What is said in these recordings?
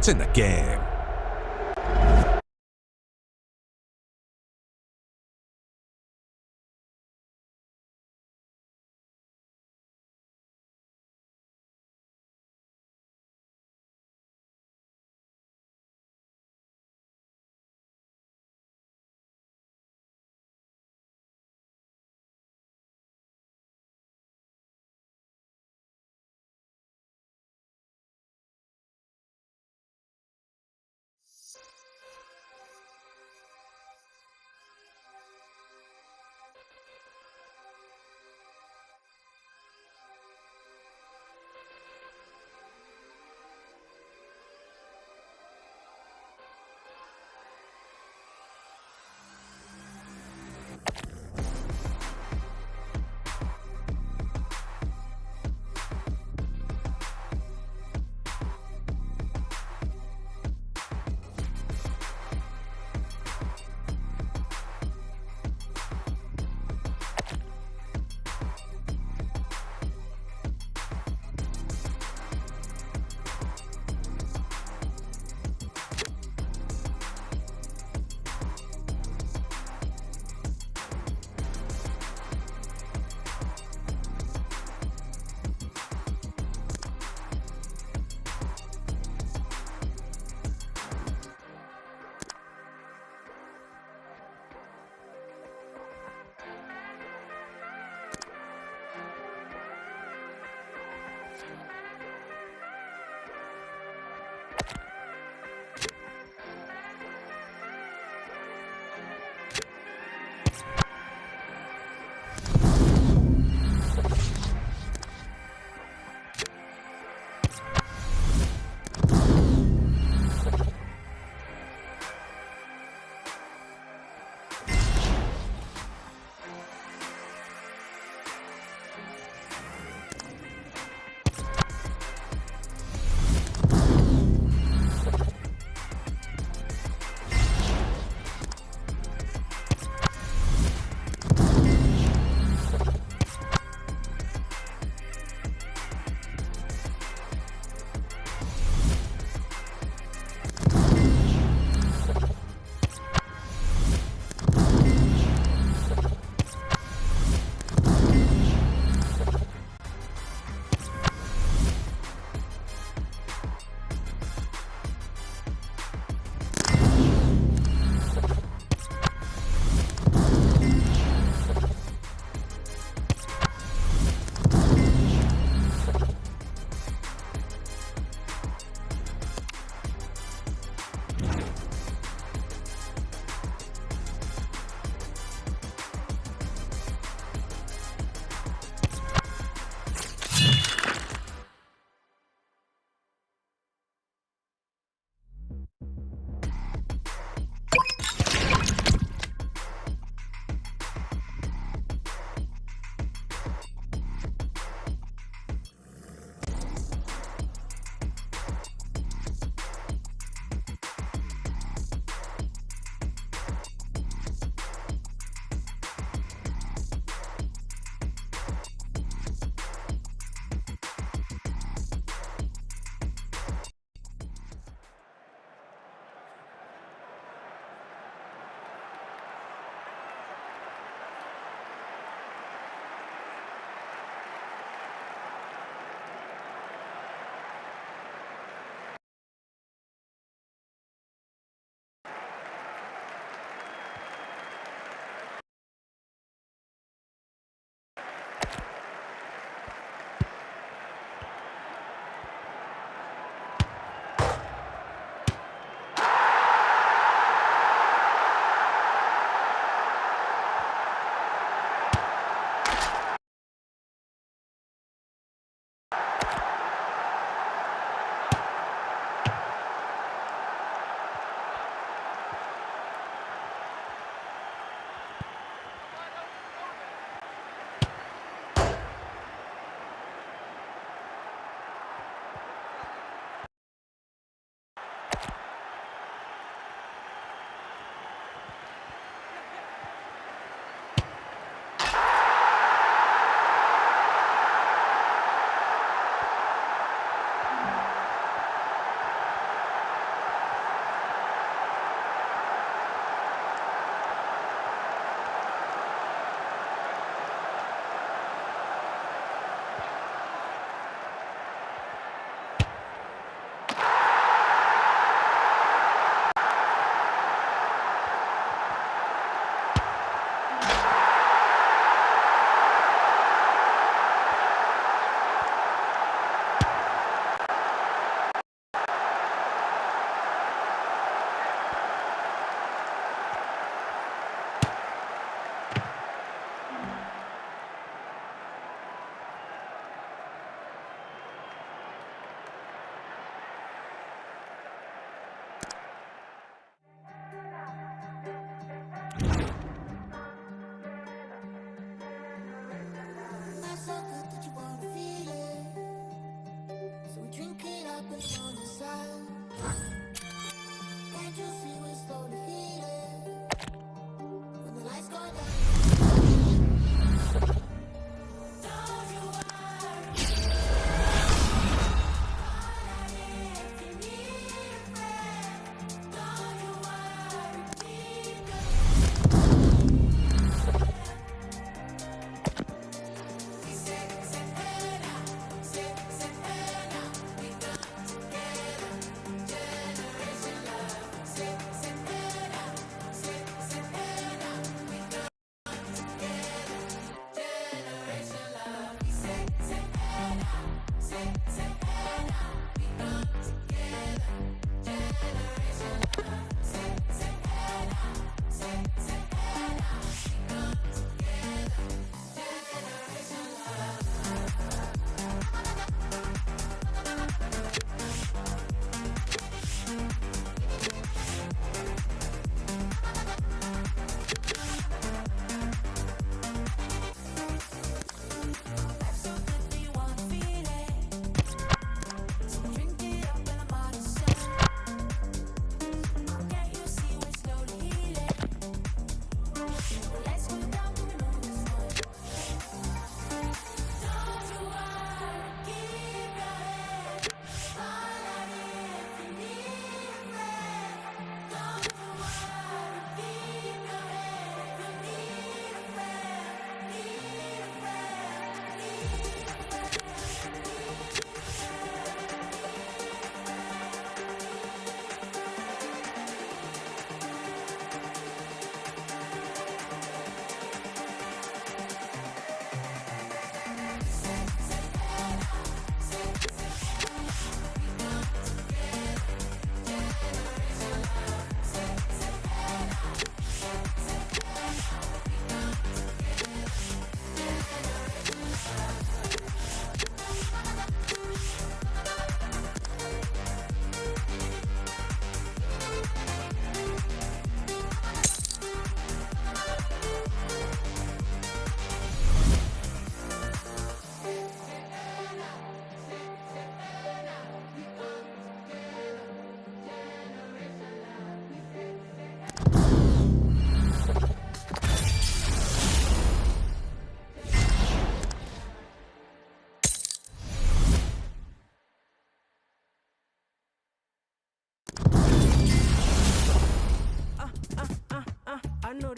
What's in the game?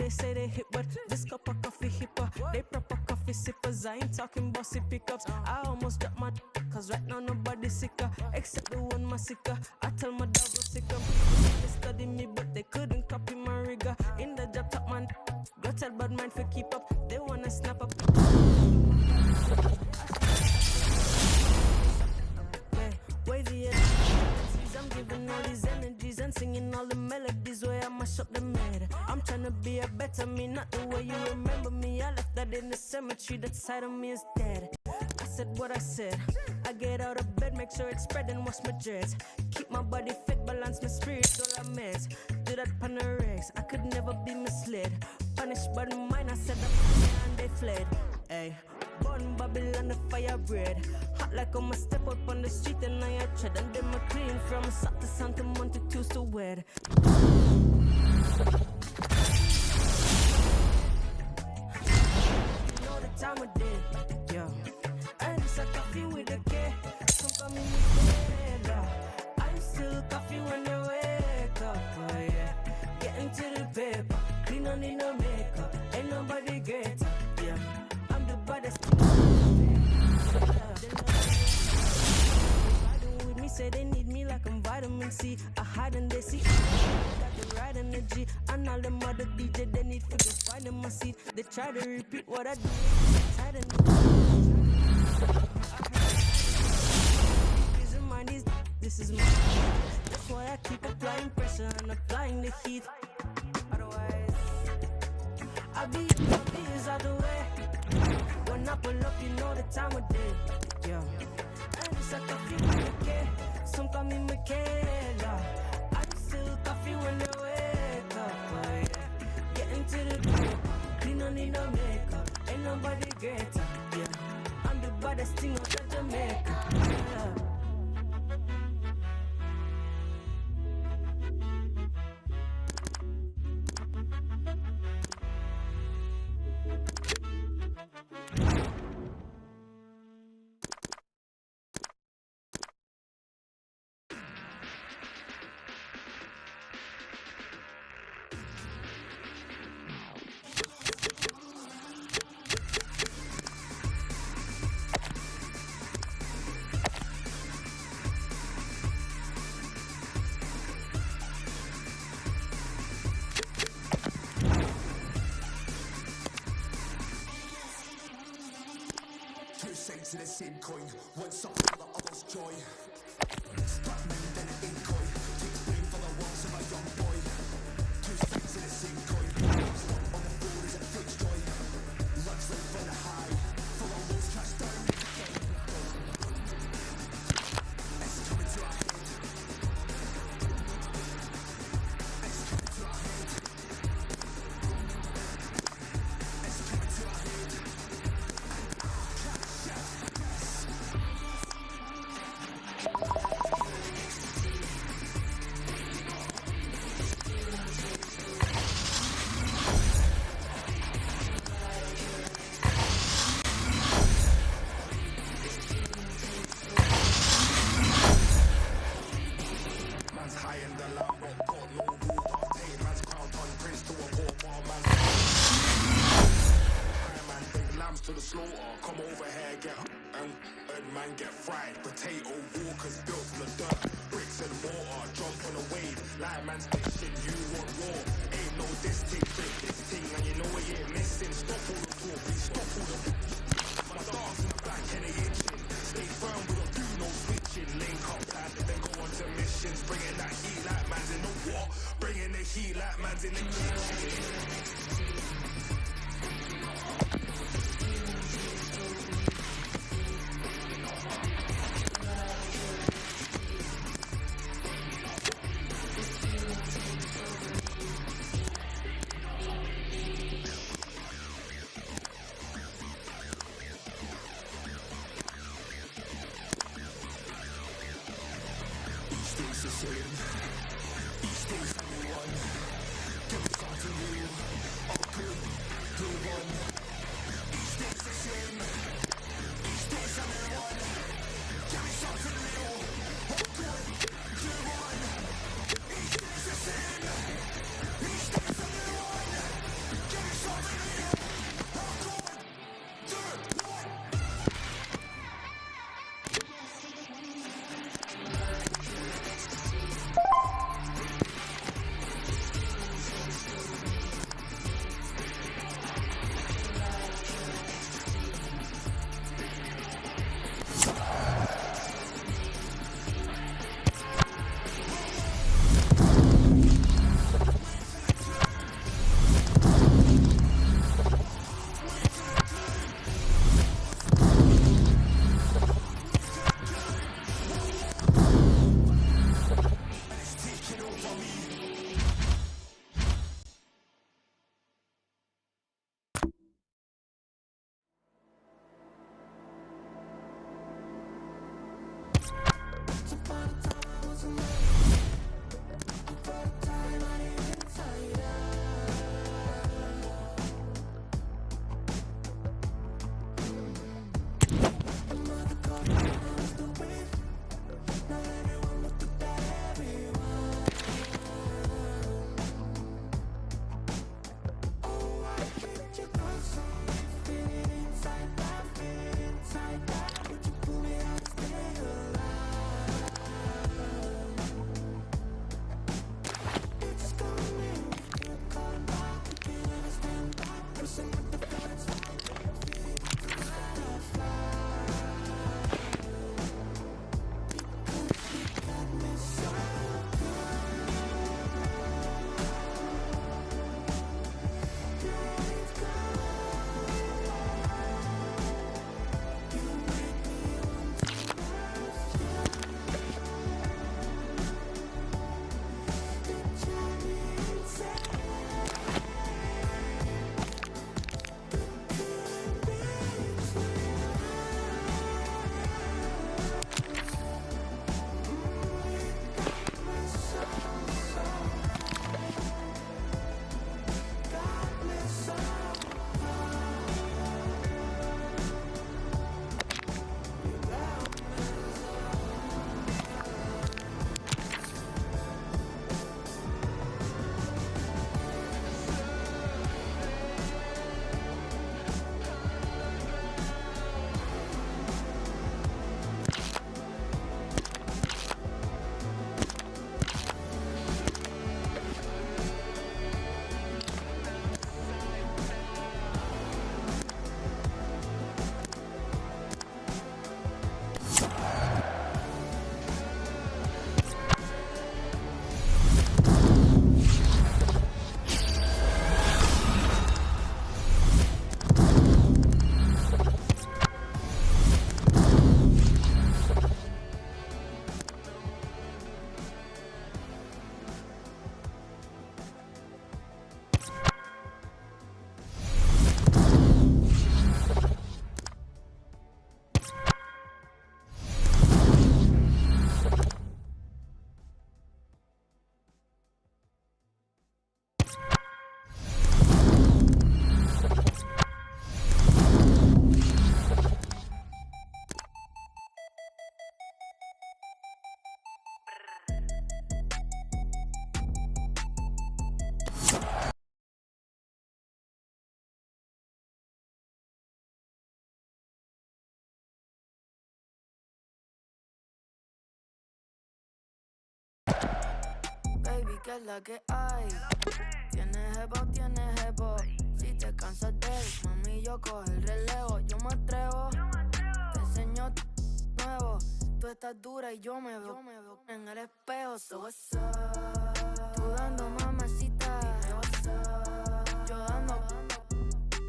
they say they hip, but this cup of coffee hipper. They proper coffee sippers. I ain't talking bossy pickups. I almost dropped my cause right now nobody's sicker except the one massacre. I tell my dog go sick up. They study me, but they couldn't copy my rigor. In the job top man, go tell bad mind for keep up. They wanna snap up. Wavy energies, I'm giving all these energies and singing all the melodies where I mash up the meta. I'm trying to be a better me, not the way you remember me. I left that in the cemetery, that side of me is dead. I said what I said. I get out of bed, make sure it's spread and wash my dreads. Keep my body fit, balance my spirit, all I mess. Do that pan the regs, I could never be misled. Punished by the mind, I said that and they fled. Ay. Born Babylon, the fire bread. Hot like I'ma step up on the street and I tread. And then I clean from south to Santa Monte to so wet. You know the time of day, yeah. And it's a coffee with a K. Some call me Michaela. I'm still coffee when they wake up, oh yeah. Getting to the paper, clean, don't need no makeup. Ain't nobody greater, yeah. Baddest with me, say they need me like I'm vitamin C. I hide and they see got the right energy. And all them other DJ they need for to find in my seat. They try to repeat what I do. This is my that's why I keep applying pressure and applying the heat. Otherwise I'll be is out the way. When I pull up, you know the time of day, yeah. And it's a coffee with a K. Some call me Michaela. I'm still coffee when they wake up, oh yeah. Getting to the paper, clean, don't need no makeup. Ain't nobody greater, yeah. I'm the baddest thing out of Jamaica, yeah. To the same coin, one something for the other's joy. Spotman, then an ink coin. Takes blame for the wrongs of a young boy. Two sides to the same coin. Stop on the floor is a fake joy. Runs right from the high. For all those cash down. It's coming to our head. It's coming to our head. It's coming to our head. To the slaughter, come over here, get and man get fried. Potato walkers built from the dirt, bricks and mortar, jump on a wave. Like man's fishing, you want war. Ain't no this thing, break this thing, and you know what you're missing. Stop all the talk, please stop all the my dogs in the back and they itching. Stay firm, we don't do no switching. Link up tight, then go on to missions. Bringing that heat like man's in the war. Bringing the heat like man's in the kitchen. ¿qué es la que hay? Tienes jevo. Si te cansas de él, mami, yo cojo el relevo. Yo me atrevo, te enseño nuevo. Tú estás dura y yo me veo en el espejo. So what's up? Tú dando mamacita, dime what's up. Yo dando,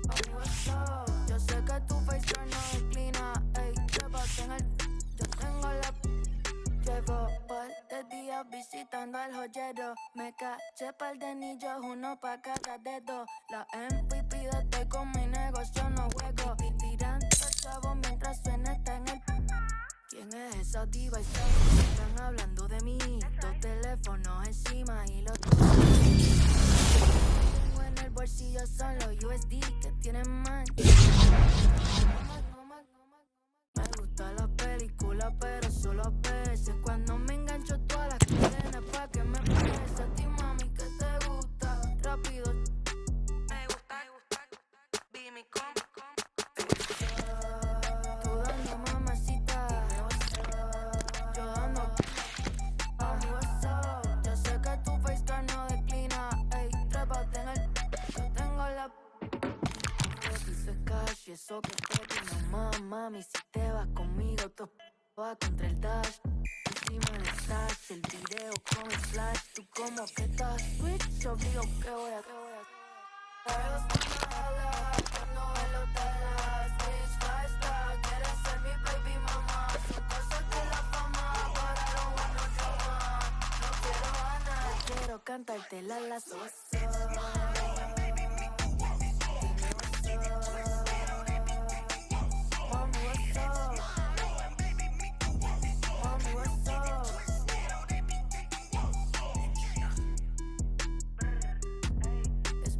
mami, what's up. Yo sé que tu FaceTime no declina, ey, trépate en el, yo tengo la. Llevo par de días visitando al joyero. Me caché par de anillos, uno pa' cada dedo. La MVP de estoy con mi negocio, no juego. Tirando chavos mientras suena está en el. ¿Quién es esa diva? Están hablando de mí. Dos teléfonos encima y los tengo en el bolsillo, son los USD que tienen mancha. Me gusta la película, pero solo a veces. Cuando me engancho todas las cadenas pa' que me pese. A ti, mami, que te gusta. Rápido. Me gusta. Be mi compa. Tú dando mamacita. Dime what's up. Yo dando. Mami, what's up. Yo sé que tu FaceTime no declina. Ey, trépate en el. Yo tengo la. Dice cash y eso que te tiene mamá, mami. Si te vas conmigo, tú vas contra el dash. Encima del stash, el video con el flash. Tú como que estás switch, yo digo que voy a. Ellos van a hablar cuando me lo das. Switch, lifestyle, quieres ser mi baby mama. Son cosas de la fama, but I don't want no drama. No quiero ganar, quiero cantarte la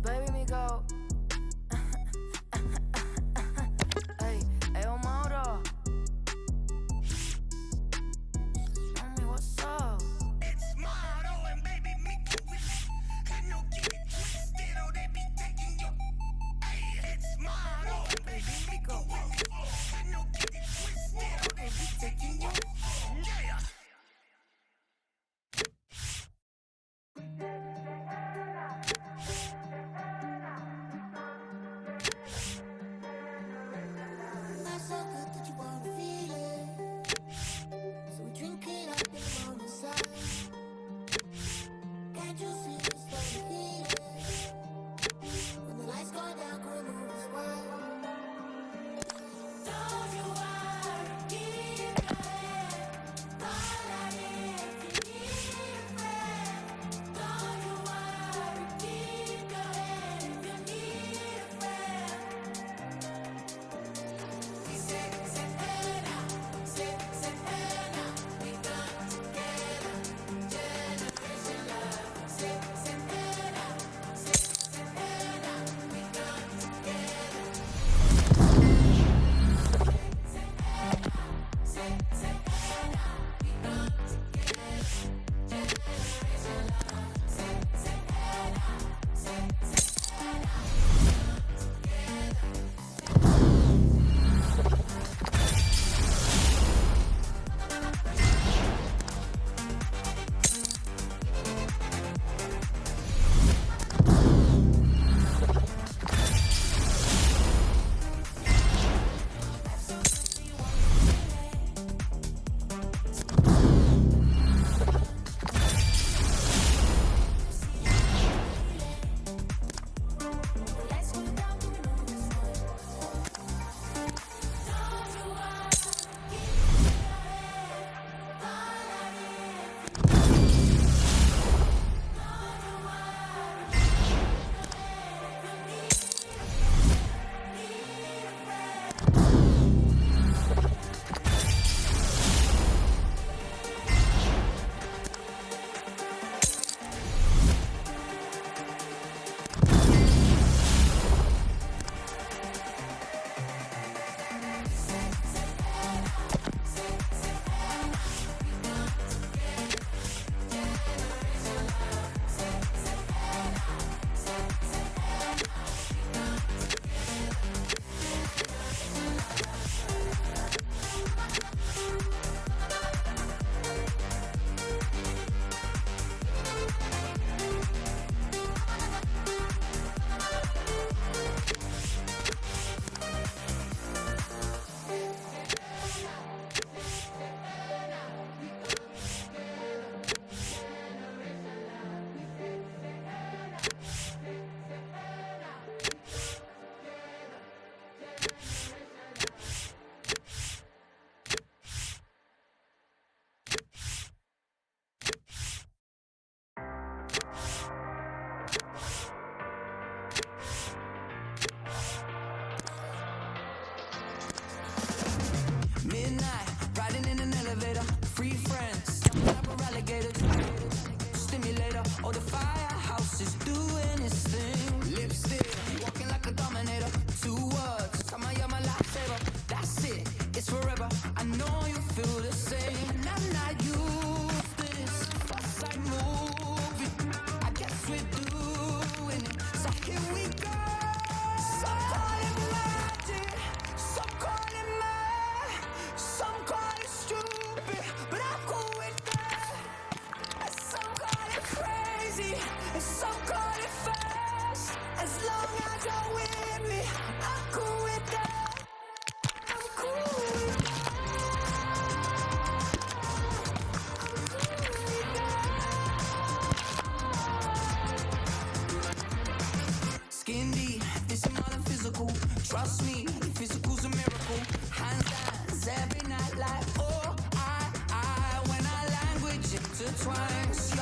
baby me go. Hey, yo Mauro. Mami, what's up? It's Mauro and baby me. Can you give it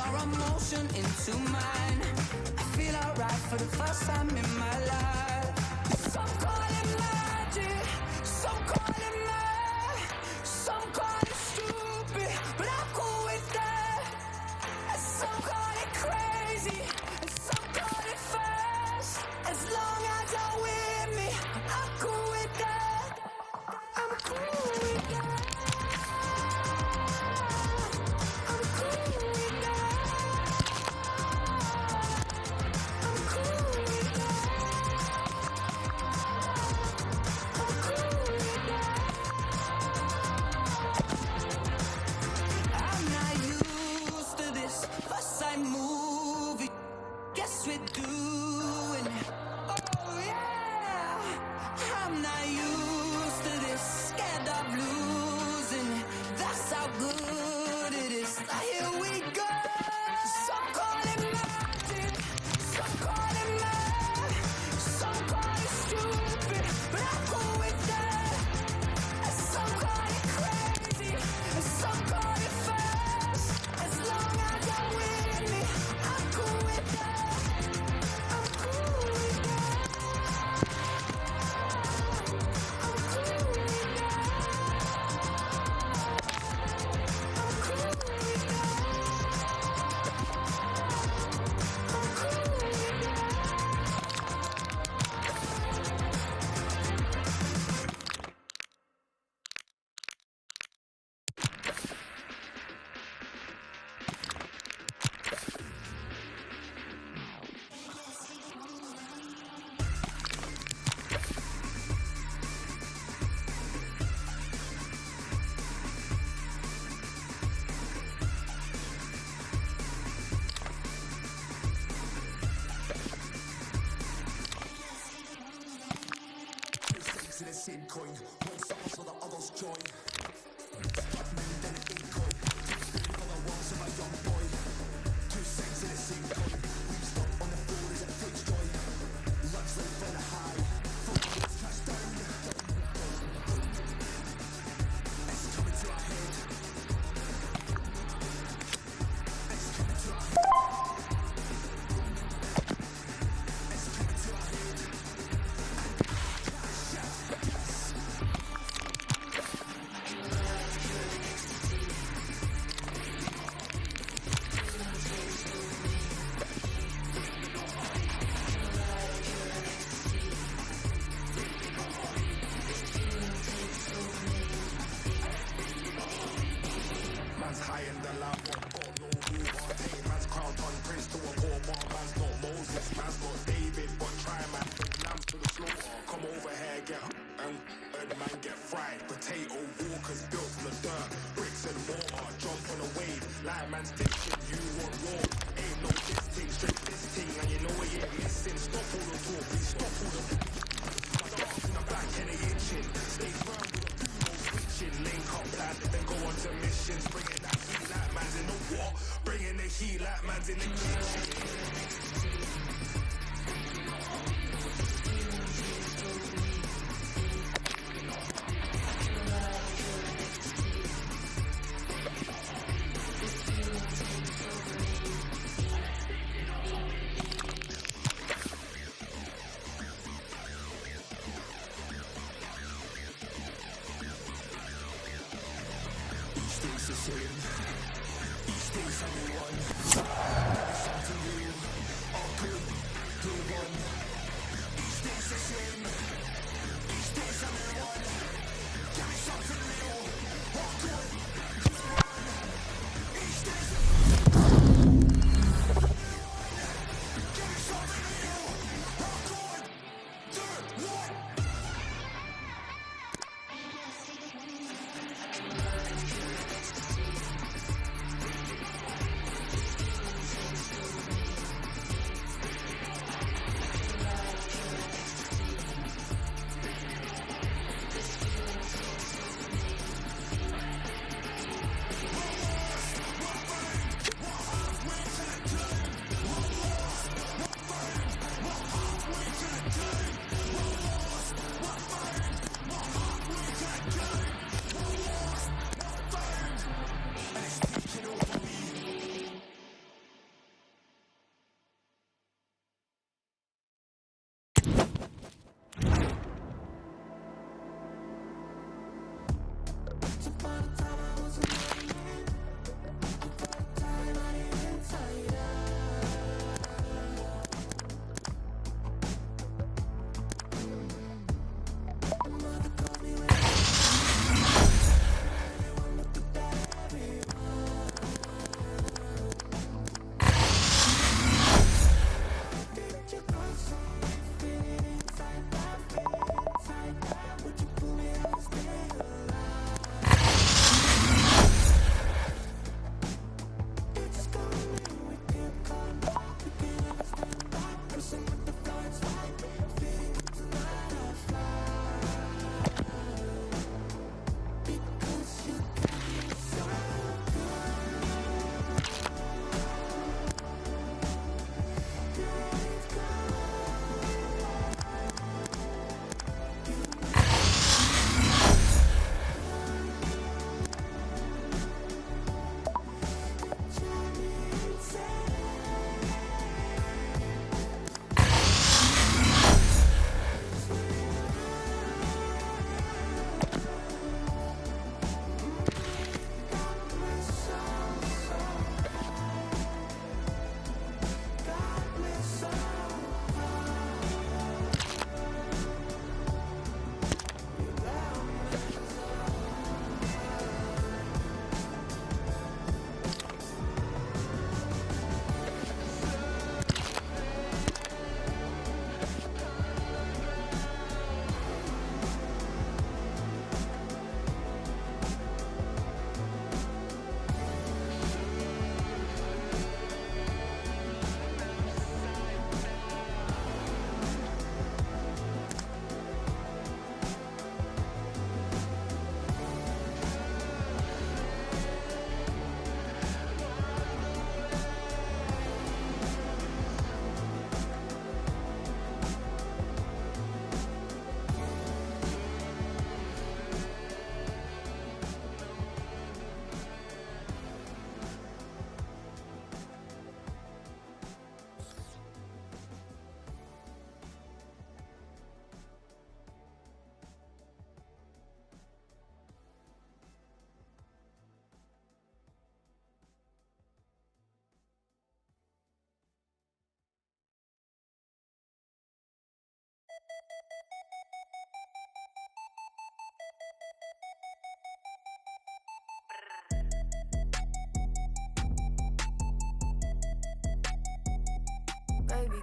your emotion into mine. I feel alright for the first time in my life. Some call it magic, some call it mad, some call it stupid, but I'm cool with that. And some call it crazy, and some call it fast. As long as you're with me, I'm cool with that. I'm cool with that. I'm cool with that. I'm cool with that. I'm cool with that. I'm not used to this. First time movie, guess we're doing it. Oh yeah, I'm not used to this. Scared of losing it. That's how good it is. Now here we go. Some call it magic, some call it mad, some call it stupid, but I'm cool with that. And some call it crazy, and some call it fast. As long as you're with me, I'm cool with that. I'm cool with that. I'm cool with that. I'm cool with that. I'm cool with that. To the same coin, one summer so the others join. Man's high in the lab, got no rule or take man's crown on prince to a poor bar. Man's not Moses, man's not David, but try man, bring lambs to the slaughter. Come over here, get and man get fried. Potato walkers built from the dirt, bricks and mortar, jump on a wave. Like man's fishing, you want war. Ain't no this thing, straight this thing, and you know what you're missing. Stop all the talk, please stop all the arms in the back and they itching. Stay firm with the boom switching. Link up plan, then go on to missions. Bringing that heat like man's in the war. Bringing the heat like man's in the kitchen. Each day's the same. Each day's how we run. Something new.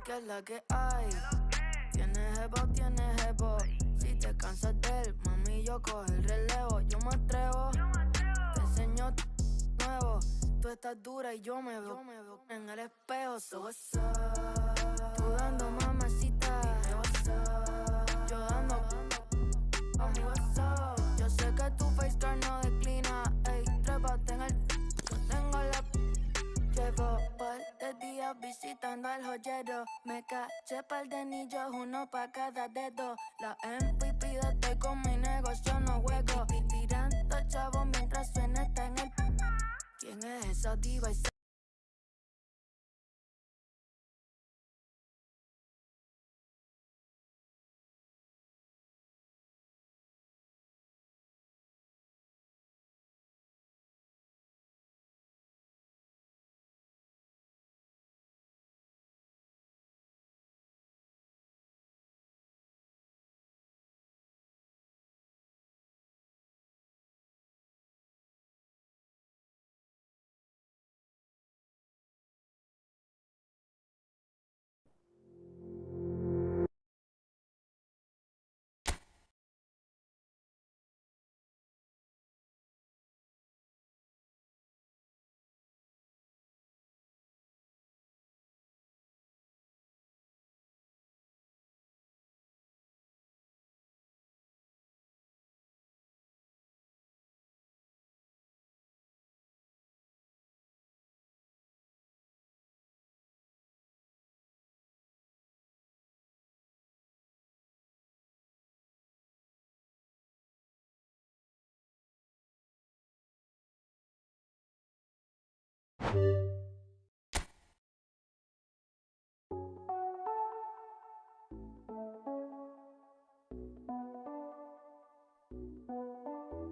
que es la que hay. Tienes jevo. Si te cansas de él, mami, yo cojo el relevo. Yo me atrevo, te enseño nuevo. Tú estás dura y yo me veo en el espejo. So what's up? Tú dando mamacita, dime what's up. Yo dando, mami, what's up. Yo sé que tu FaceTime no declina. Ey, trépate en el, yo tengo la. Llevo par de días visitando al joyero. Me caché par de anillos, uno pa' cada dedo. La MVP de estoy con mi negocio, no juego. Tirando chavos mientras suena está en el. ¿Quién es esa diva?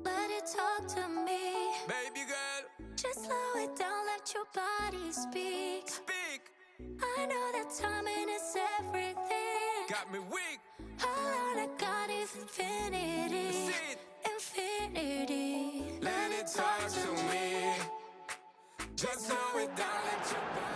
Let it talk to me. Baby girl, Just slow it down, let your body speak. speak. I know that timing is everything. Got me weak. All I got is infinity. Sit. Infinity. Let it talk to me. Just slow it down, let your body.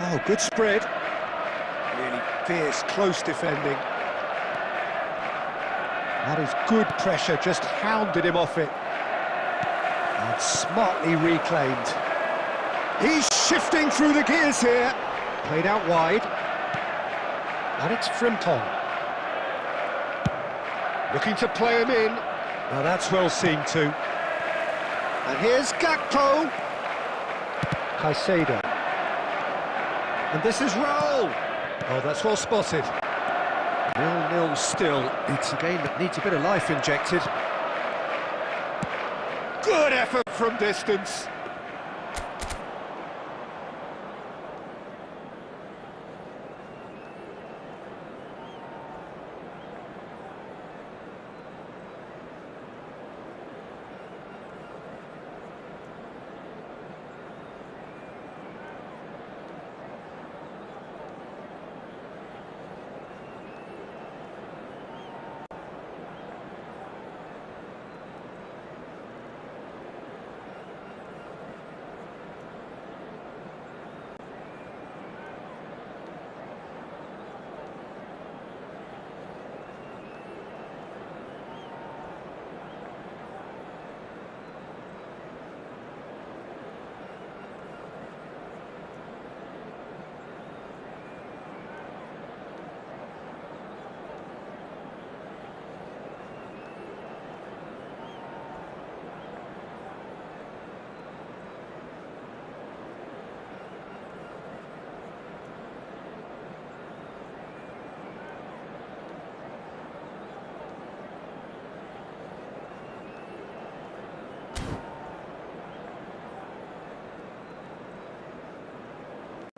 Oh, good spread. Really fierce, close defending. That is good pressure, just hounded him off it. And smartly reclaimed. He's shifting through the gears here. Played out wide. And it's Frimpong. Looking to play him in. Now that's well seen too. And here's Gakpo. Caicedo. And this is Raul. Oh, that's well spotted. 0-0 still. It's a game that needs a bit of life injected. Good effort from distance.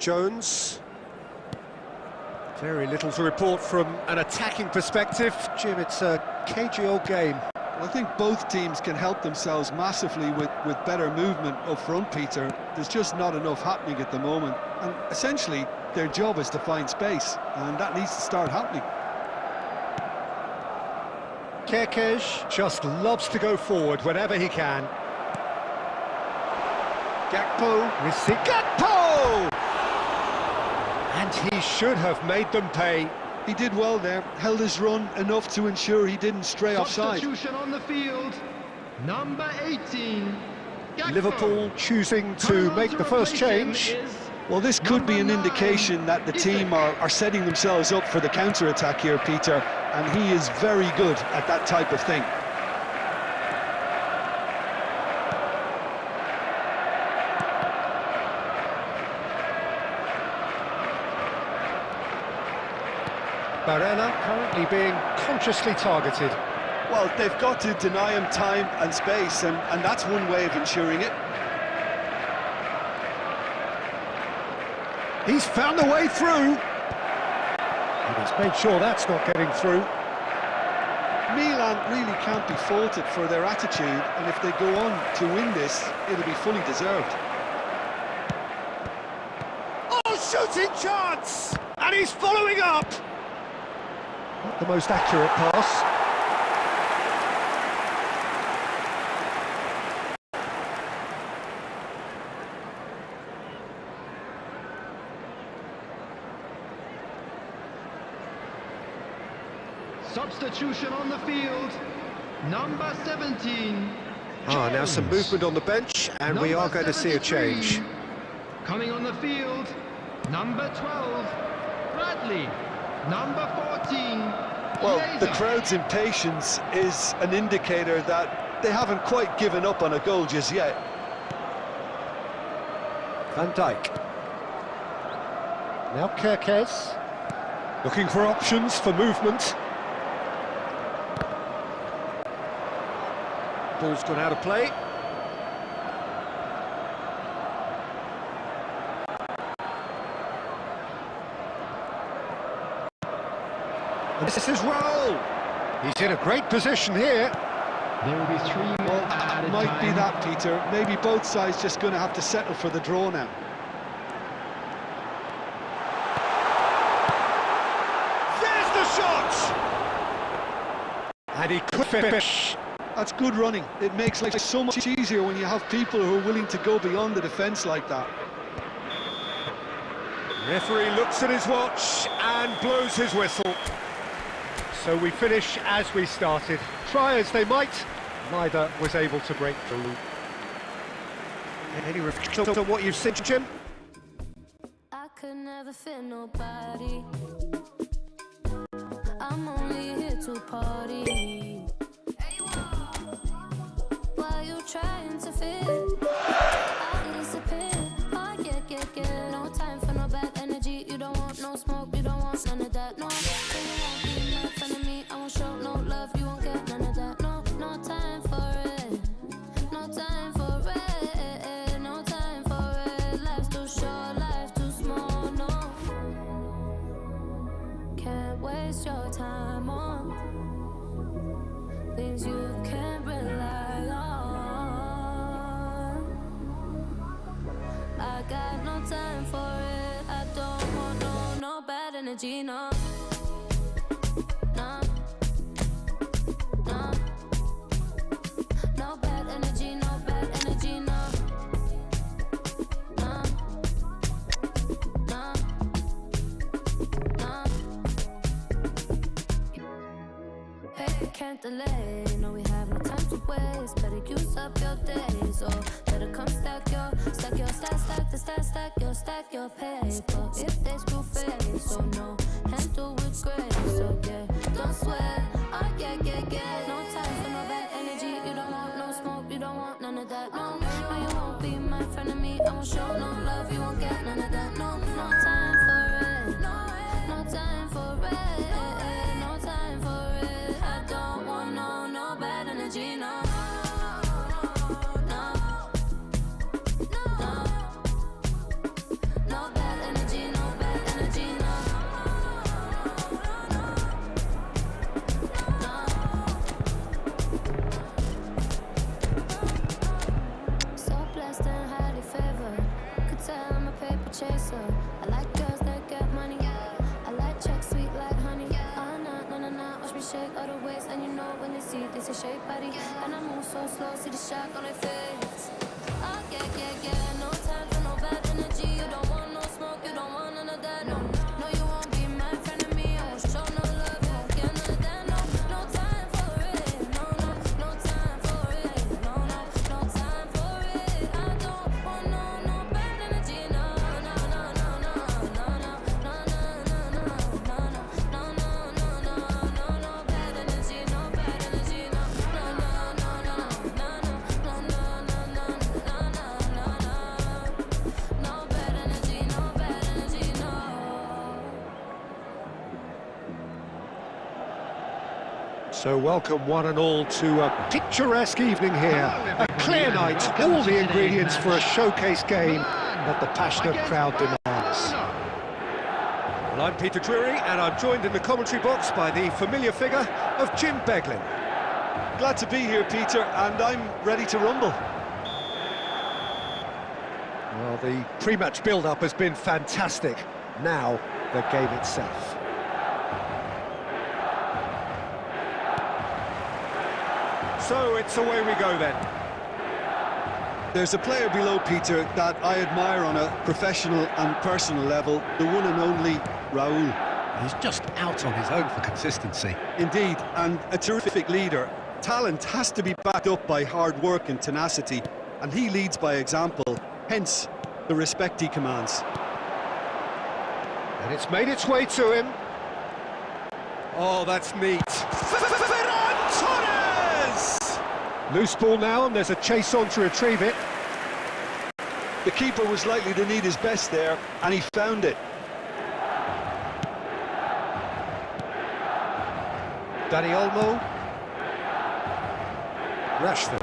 Jones Very little to report from an attacking perspective. Jim, it's a cagey old game. I think both teams can help themselves massively with better movement up front, Peter. There's just not enough happening at the moment. And essentially, their job is to find space, and that needs to start happening. Kerkez just loves to go forward whenever he can. Gakpo, Gakpo! And he should have made them pay. He did well there, held his run enough to ensure he didn't stray offside. Substitution on the field, number 18. Gakpo. Liverpool choosing to make the first change. Well, this could be an indication that the team are setting themselves up for the counter-attack here, Peter, and he is very good at that type of thing. Barella currently being consciously targeted. Well, they've got to deny him time and space, and that's one way of ensuring it. He's found the way through. And he's made sure that's not getting through. Milan really can't be faulted for their attitude, and if they go on to win this, it'll be fully deserved. Oh, shooting chance! And he's following up! Not the most accurate pass. Substitution on the field, number 17. Now some movement on the bench, and we are going to see a change. Coming on the field, number 12, Bradley. Number 14. Well, the crowd's impatience is an indicator that they haven't quite given up on a goal just yet. Van Dijk. Now Kerkez. Looking for options for movement. Ball's gone out of play. And this is Raul. He's in a great position here. There will be 3 more added Might time. be that, Peter. Maybe both sides just going to have to settle for the draw now. There's the shot! And he could finish. That's good running. It makes life so much easier when you have people who are willing to go beyond the defence like that. Referee looks at his watch and blows his whistle. So we finish as we started. Try as they might, neither was able to break through. Any reflections on what you've seen, Jim? I could never fit nobody. I'm only here to party. Why you trying to fit? I disappear. Oh yeah. No time for no bad energy. You don't want no smoke. You don't want none of that. No, you won't be in front of me. I won't show no love. You won't get none of that. No, no time for it. No time for it. No time for it. Life's too short. Life too small. No, can't waste your time on things you can't rely on. I got no time for it. I don't want no bad energy, no. No, no. No bad energy, no bad energy, no. No, no, no. Hey, can't delay. No, we have no time to waste. Better use up your days, or better come stack your stack your paper. If they screw face, so no, handle with grace. So yeah, don't sweat. Oh yeah. No time for no bad energy. You don't want no smoke. You don't want none of that. No, you won't be my friend of me. I won't show no love. You won't get none of that. No time for it. No time for it. No time for it. I don't want no bad energy. No. No bad energy, no bad and you know when they see this a shape body. And I move so slow, see the shock on their face. Oh yeah, no time for no bad energy. You don't want no smoke, you don't want none of that. No, no, you won't be my friend of me. I won't show no love, you won't get none of that. No, no time for it. No, no, no time for it. No, no, no time for it. I don't want no bad energy. No, no, no, no, no, no, no, no, no, no, no, no bad energy, no bad energy, no, no, no, no, no, no, no, no, no bad energy, no bad energy, no. So welcome one and all to a picturesque evening here. A clear night, all the ingredients for a showcase game that the passionate crowd demands. Well, I'm Peter Drury, and I'm joined in the commentary box by the familiar figure of Jim Beglin. Glad to be here, Peter, and I'm ready to rumble. Well, the pre-match build-up has been fantastic. Now, the game itself. So it's away we go then. There's a player below, Peter, that I admire on a professional and personal level, the one and only Raul. He's just out on his own for consistency. Indeed, and a terrific leader. Talent has to be backed up by hard work and tenacity, and he leads by example, hence the respect he commands. And it's made its way to him. Oh, that's neat. Ferran Torres! Loose ball now, and there's a chase on to retrieve it. The keeper was likely to need his best there, and he found it. Dani Olmo. Rashford.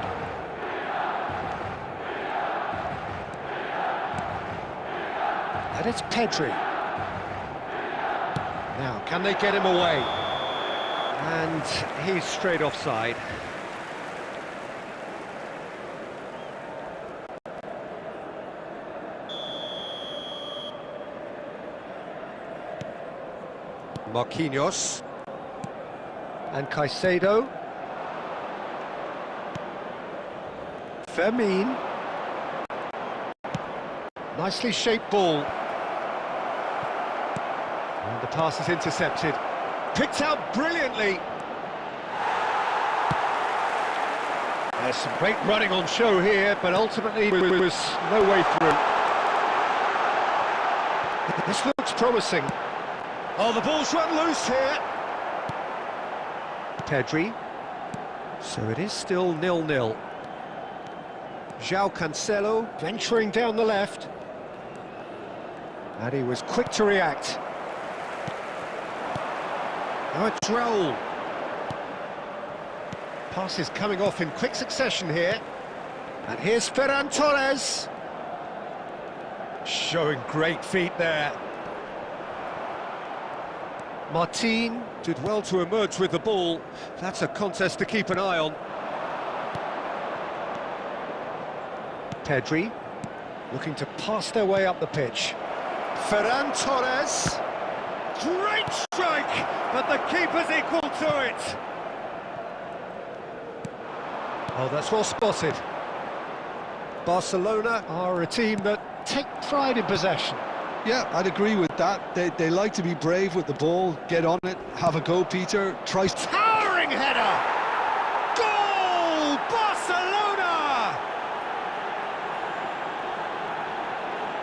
And it's Pedri. Now, can they get him away? And he's straight offside. Marquinhos. And Caicedo. Fermin. Nicely shaped ball. And the pass is intercepted. Picked out brilliantly. There's some great running on show here, but ultimately there was no way through. This looks promising. Oh, the ball's run loose here. Pedri. So it is still 0-0. João Cancelo venturing down the left. And he was quick to react. Now it's Raul. Passes coming off in quick succession here. And here's Ferran Torres. Showing great feet there. Martin did well to emerge with the ball. That's a contest to keep an eye on. Pedri looking to pass their way up the pitch. Ferran Torres. Great strike, but the keeper's equal to it. Oh, that's well spotted. Barcelona are a team that take pride in possession. Yeah, I'd agree with that. They like to be brave with the ball, get on it, have a go, Peter. Tries Towering header! Goal! Barcelona!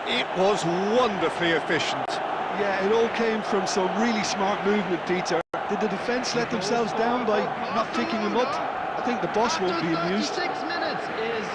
It was wonderfully efficient. Yeah, it all came from some really smart movement, Peter. Did the defence let themselves down by not picking him up? I think the boss won't be amused. 36 minutes is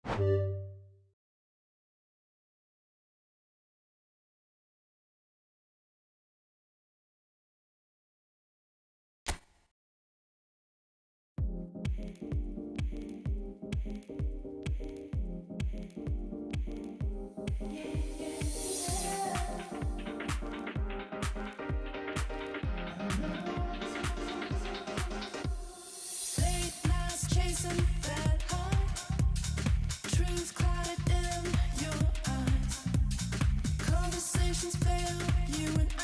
Late nights chasing that high, truth clouded in your eyes. Conversations fail, you and I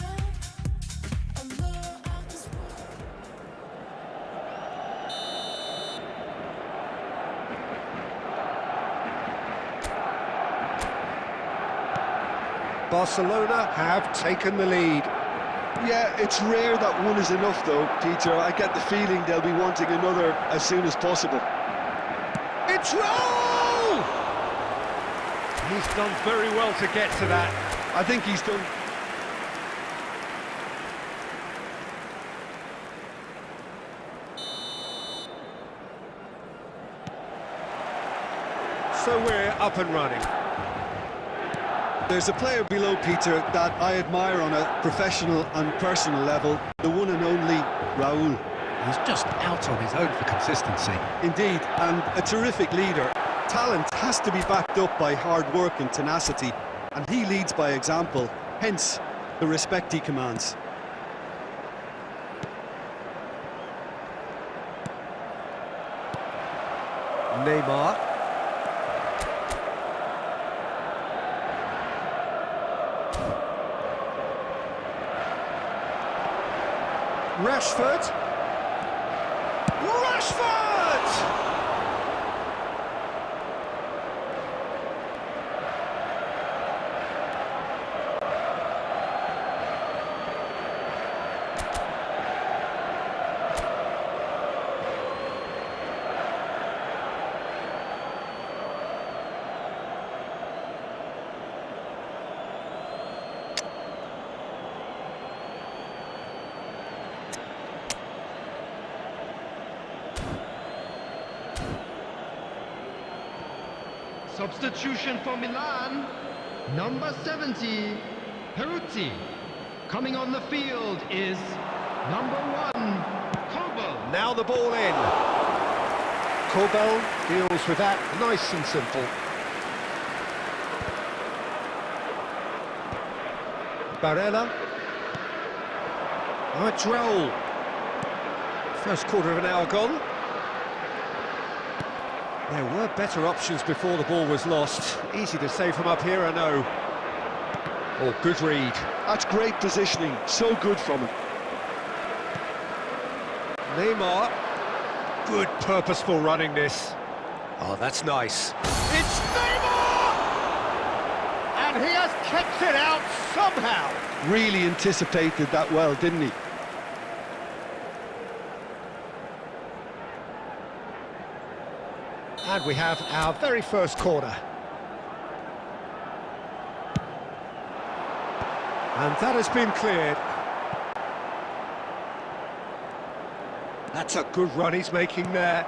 allure out this world. Barcelona have taken the lead. Yeah, it's rare that one is enough though, Peter. I get the feeling they'll be wanting another as soon as possible. It's Raul! He's done very well to get to that. I think he's done. So we're up and running. There's a player below, Peter, that I admire on a professional and personal level, the one and only Raul. He's just out on his own for consistency. Indeed, and a terrific leader. Talent has to be backed up by hard work and tenacity, and he leads by example, hence the respect he commands. Neymar. Rashford! Rashford! Substitution for Milan, number 70, Peruzzi. Coming on the field is number 1, Kobel. Now the ball in. Kobel deals with that nice and simple. Barella. Oh, it's Raul. First quarter of an hour gone. There were better options before the ball was lost. Easy to say from up here, I know. Oh, good read. That's great positioning, so good from him. Neymar. Good purposeful running this. Oh, that's nice. It's Neymar! And he has kept it out somehow. Really anticipated that well, didn't he? And we have our very first corner. And that has been cleared. That's a good run he's making there.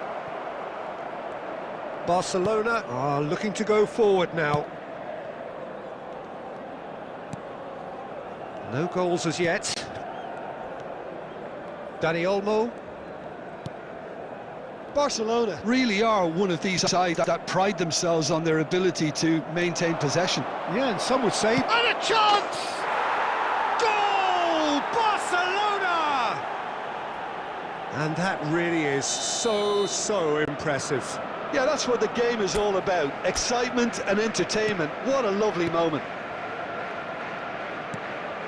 Barcelona are looking to go forward now. No goals as yet. Dani Olmo. Barcelona really are one of these sides that pride themselves on their ability to maintain possession. Yeah, and some would say... And a chance! Goal! Barcelona! And that really is so impressive. Yeah, that's what the game is all about. Excitement and entertainment. What a lovely moment.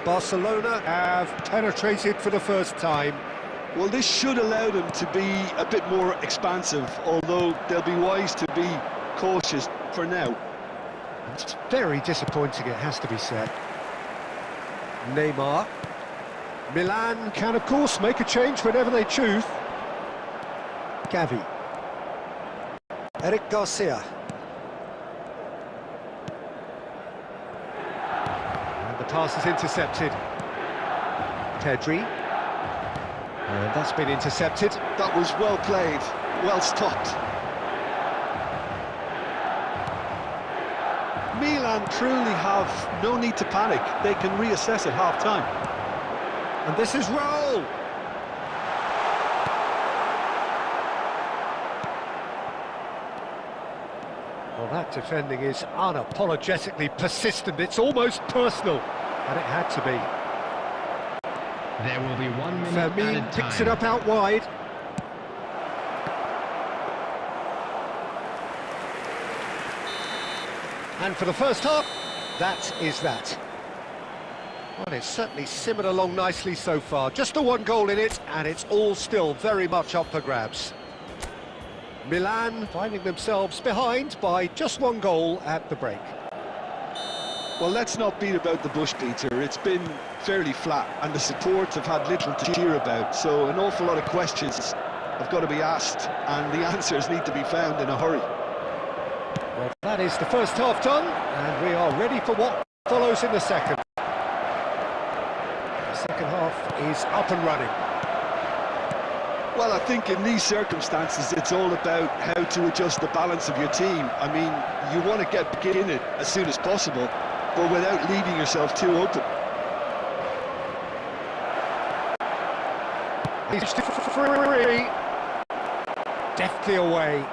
Barcelona have penetrated for the first time. Well, this should allow them to be a bit more expansive, although they'll be wise to be cautious for now. It's very disappointing, it has to be said. Neymar. Milan can, of course, make a change whenever they choose. Gavi. Eric Garcia. And the pass is intercepted. Pedri. And that's been intercepted. That was well played, well stopped. Milan truly have no need to panic. They can reassess at half-time. And this is Raul. Well, that defending is unapologetically persistent. It's almost personal, and it had to be. There will be 1 minute Fermin added picks time. it up out wide. And for the first half, that is that. Well, it's certainly simmered along nicely so far. Just the one goal in it, and it's all still very much up for grabs. Milan finding themselves behind by just one goal at the break. Well, let's not beat about the bush, Peter. It's been fairly flat, and the supports have had little to cheer about, so an awful lot of questions have got to be asked, and the answers need to be found in a hurry. Well, that is the first half done, and we are ready for what follows in the second. The second half is up and running. Well, I think in these circumstances, it's all about how to adjust the balance of your team. I mean, you want to get back in it as soon as possible, but without leaving yourself too open. He's free. Deftly away.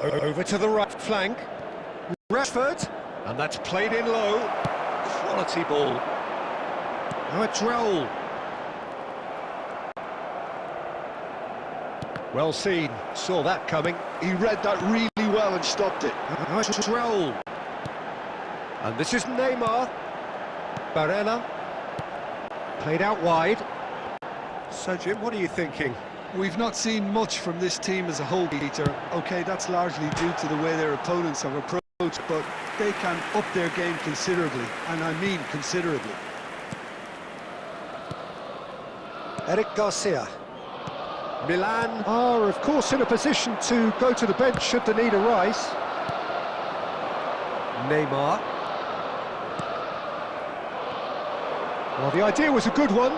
Over to the right flank. Rashford. And that's played in low. Quality ball. Now it's Raul. Well seen. Saw that coming. He read that really well and stopped it. Now it's Raul. And this is Neymar. Barella. Played out wide. So, Jim, what are you thinking? We've not seen much from this team as a whole, Peter. OK, that's largely due to the way their opponents have approached, but they can up their game considerably, and I mean considerably. Eric Garcia. Milan are, of course, in a position to go to the bench should the need arise. Neymar. Well, the idea was a good one.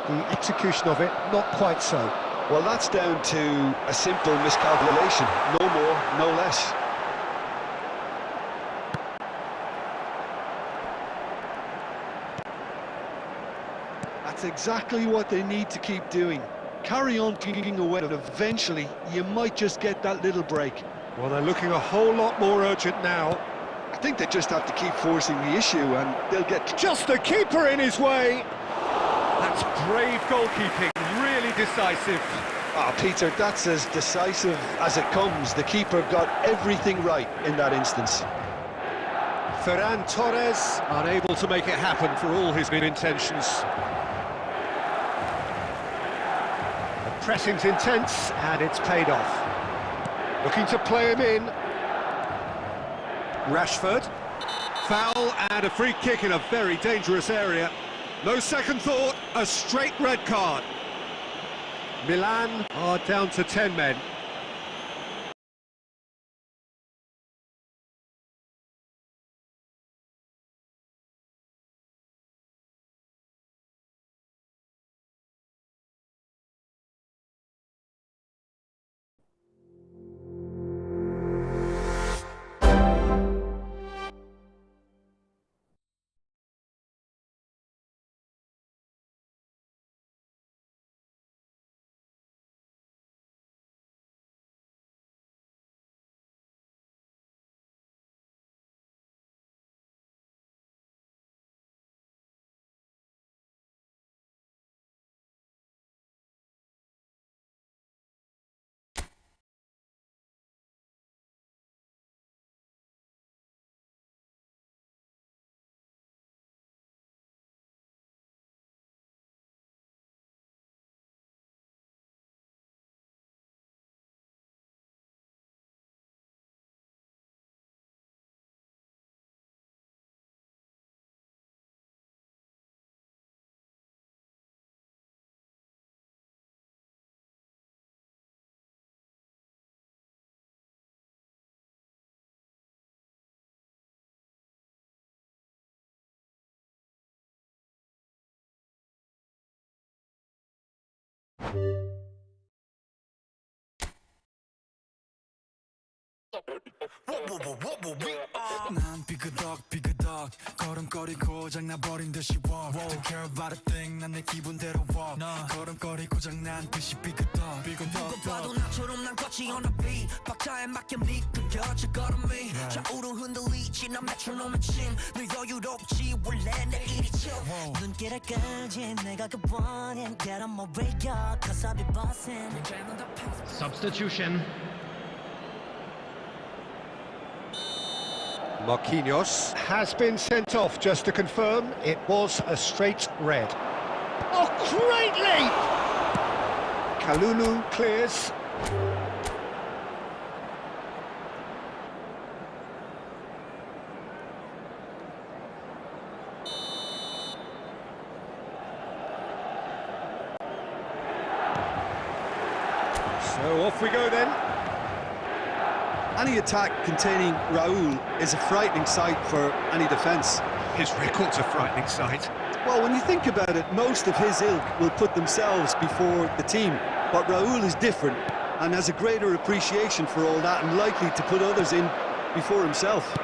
The execution of it, not quite so. Well, that's down to a simple miscalculation. No more, no less. That's exactly what they need to keep doing. Carry on kicking away, and eventually you might just get that little break. Well, they're looking a whole lot more urgent now. I think they just have to keep forcing the issue, and they'll get... Just the keeper in his way! That's brave goalkeeping, really decisive. Ah, Peter, that's as decisive as it comes. The keeper got everything right in that instance. Ferran Torres unable to make it happen for all his good intentions. The pressing's intense, and it's paid off. Looking to play him in. Rashford. Foul and a free kick in a very dangerous area. No second thought, a straight red card. Milan are down to 10 men. 난 삐그덕 걸음걸이 고장나버린 듯이 walk Don't care about a thing 난 내 기분대로 walk 걸음걸이 고장난 듯이 삐그덕 누가 봐도 나처럼 난 거치 on the beat 박자에 맞게 미끄러져 걸음이 좌우로 흔들리지 난 메트로놈의 침늘 여유롭지 원래 내 일이죠 눈길을 끄지 내가 그 원인 Get on my radio Cause I'll be bossing Substitution. Marquinhos has been sent off, just to confirm. It was a straight red. Oh, great leap! Kalulu clears. So off we go then. Any attack containing Raul is a frightening sight for any defence. His record's a frightening sight. Well, when you think about it, most of his ilk will put themselves before the team. But Raul is different and has a greater appreciation for all that and likely to put others in before himself.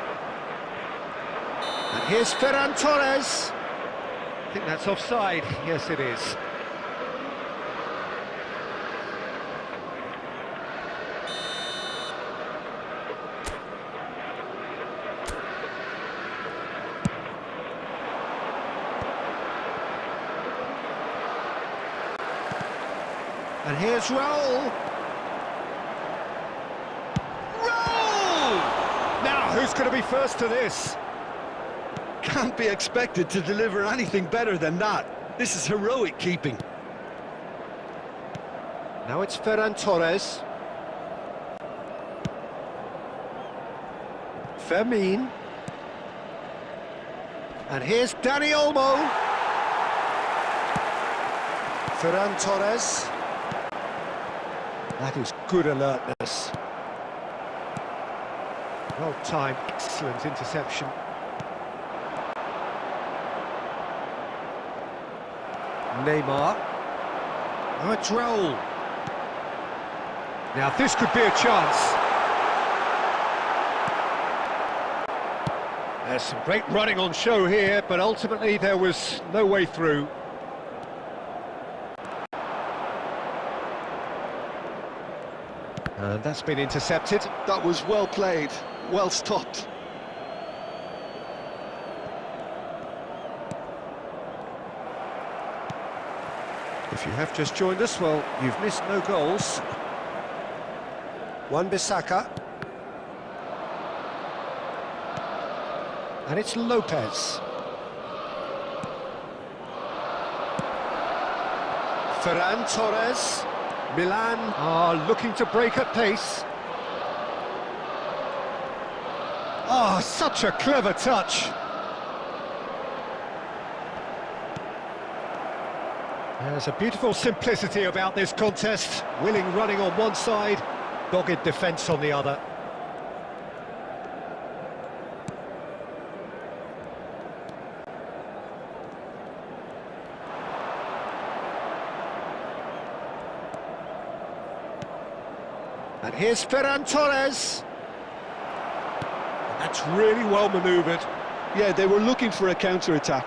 And here's Ferran Torres. I think that's offside. Yes, it is. And here's Raul. Raul! Now, who's going to be first to this? Can't be expected to deliver anything better than that. This is heroic keeping. Now it's Ferran Torres. Fermin. And here's Dani Olmo. Ferran Torres. That is good alertness. Well timed, excellent interception. Neymar. Now it's Raul. Now this could be a chance. There's some great running on show here, but ultimately there was no way through. And that's been intercepted. That was well played, well stopped. If you have just joined us, well, you've missed no goals. Wan-Bissaka. And it's Lopez. Ferran Torres. Milan are looking to break at pace. Oh, such a clever touch. There's a beautiful simplicity about this contest. Willing running on one side, dogged defence on the other. And here's Ferran Torres. And that's really well manoeuvred. Yeah, they were looking for a counter-attack.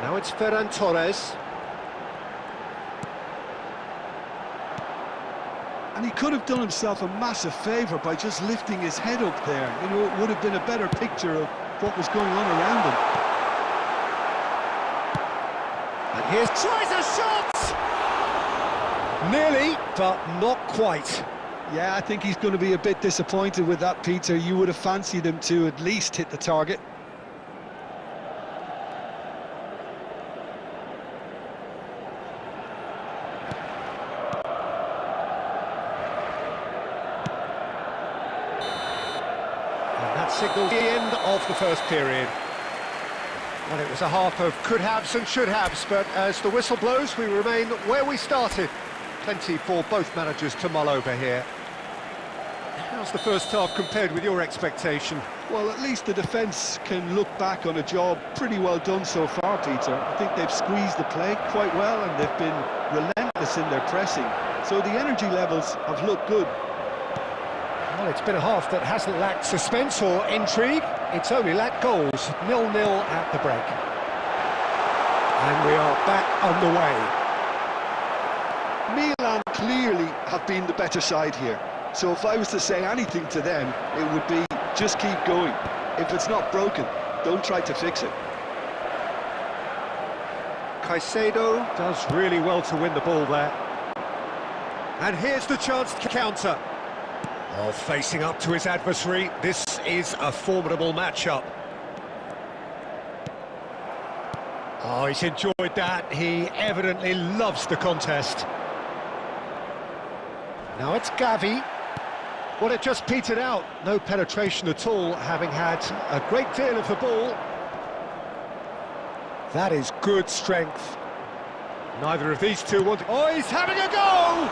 Now it's Ferran Torres. And he could have done himself a massive favour by just lifting his head up there. You know, it would have been a better picture of what was going on around him. And here's tries a shot! Nearly, but not quite. Yeah, I think he's going to be a bit disappointed with that, Peter. You would have fancied him to at least hit the target. And that signals the end of the first period. Well, it was a half of could-haves and should-haves, but as the whistle blows, we remain where we started. Plenty for both managers to mull over here. How How's the first half compared with your expectation? Well, at least the defence can look back on a job pretty well done so far, Peter. I think they've squeezed the play quite well and they've been relentless in their pressing. So the energy levels have looked good. Well, it's been a half that hasn't lacked suspense or intrigue. It's only lacked goals. 0-0 at the break. And we are back on the way. Milan clearly have been the better side here. So if I was to say anything to them, it would be just keep going. If it's not broken, don't try to fix it. Caicedo does really well to win the ball there. And here's the chance to counter. Oh, facing up to his adversary, this is a formidable matchup. Oh, he's enjoyed that. He evidently loves the contest. Now it's Gavi. Well, it just petered out. No penetration at all, having had a great deal of the ball. That is good strength. Neither of these two want... Oh, he's having a go!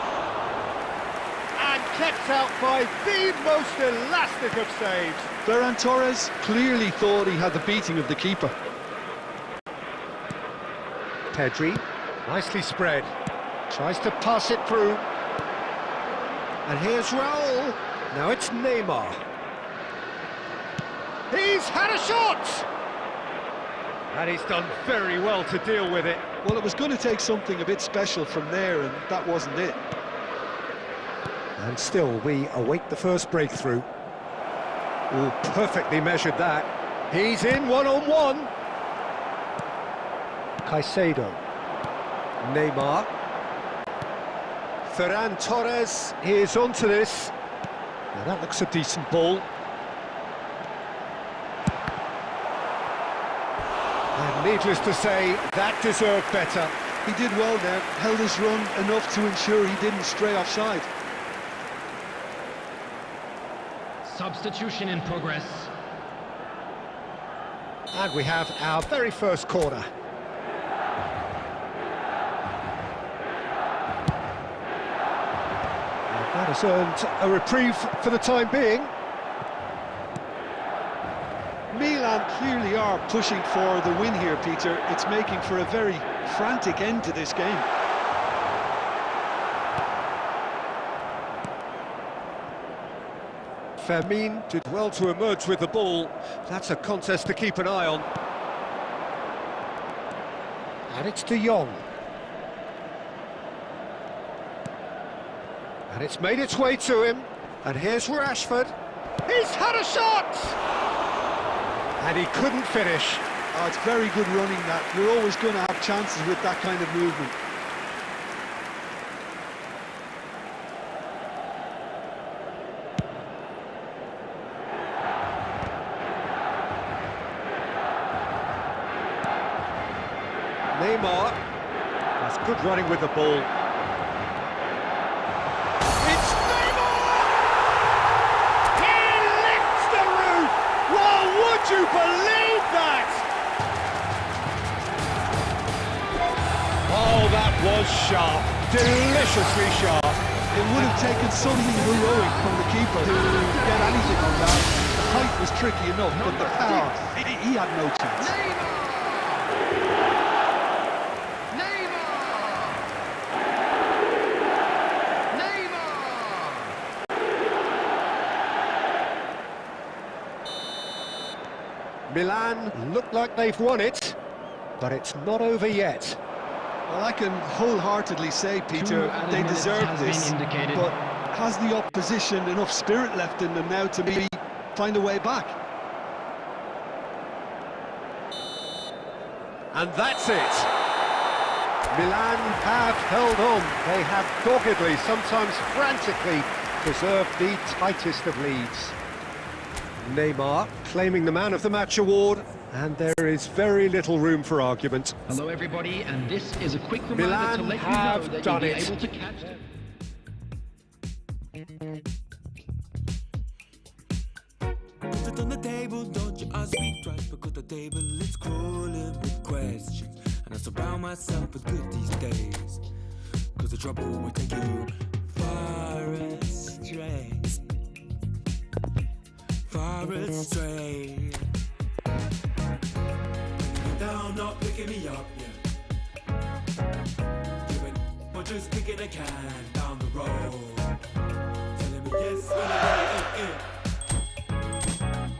And kept out by the most elastic of saves. Ferran Torres clearly thought he had the beating of the keeper. Pedri, nicely spread. Tries to pass it through. And here's Raul. Now it's Neymar. He's had a shot! And he's done very well to deal with it. Well, it was going to take something a bit special from there, and that wasn't it. And still, we await the first breakthrough. Oh, perfectly measured that. He's in one-on-one. Caicedo. Neymar. Ferran Torres is onto this. Now that looks a decent ball. And needless to say, that deserved better. He did well there, held his run enough to ensure he didn't stray offside. Substitution in progress. And we have our very first corner. That has earned a reprieve for the time being. Milan clearly are pushing for the win here, Peter. It's making for a very frantic end to this game. Fermin did well to emerge with the ball. That's a contest to keep an eye on. And it's De Jong. And it's made its way to him. And here's Rashford. He's had a shot! And he couldn't finish. Oh, it's very good running that. You're always going to have chances with that kind of movement. Neymar. That's good running with the ball. It's Neymar! He lifts the roof! Well, would you believe that? Oh, that was sharp. Deliciously sharp. It would have taken something heroic from the keeper to get anything on that. The height was tricky enough, but the power, he had no chance. Milan look like they've won it, but it's not over yet. Well, I can wholeheartedly say, Peter, they deserve this, but has the opposition enough spirit left in them now to maybe find a way back? And that's it. Milan have held on. They have doggedly, sometimes frantically, preserved the tightest of leads. Neymar claiming the Man of the Match award, and there is very little room for argument. Hello everybody, and this is a quick reminder Milan to let you have know that done you'll be it. able to catch Put it on the table, don't you ask me twice, because the table is crawling with questions, and I surround myself with good these days, because the trouble will take you far astray. far astray. Bringing me down, not picking me up, yeah. Giving or just kicking a can down the road. Telling me yes when it ain't it.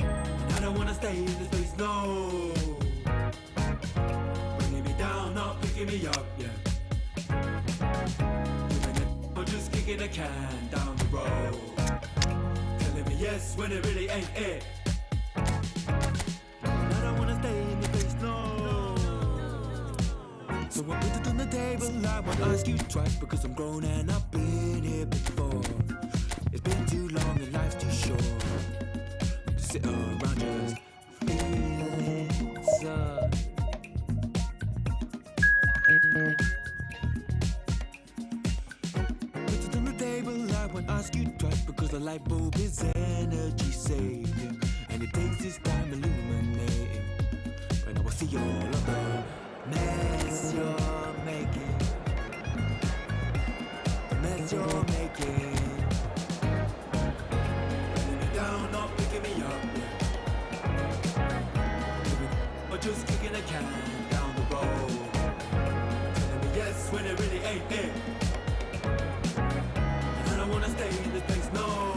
And I don't wanna stay in this place, no. Bringing me down, not picking me up, yeah. Or just kicking a can down the road. Telling me yes when it really ain't it. And I don't wanna stay in the place, no. So I put it on the table, I won't ask you twice, because I'm grown and I've been here before. It's been too long and life's too short to sit around just feeling sad. I won't ask you twice, because the light bulb is energy saving, and it takes its time illuminating. When I will see all of the mess you're making, the mess you're making. Putting me down, not picking me up, yeah. Or just kicking a can down the road. Telling me yes when it really ain't it. I wanna stay in this place, no.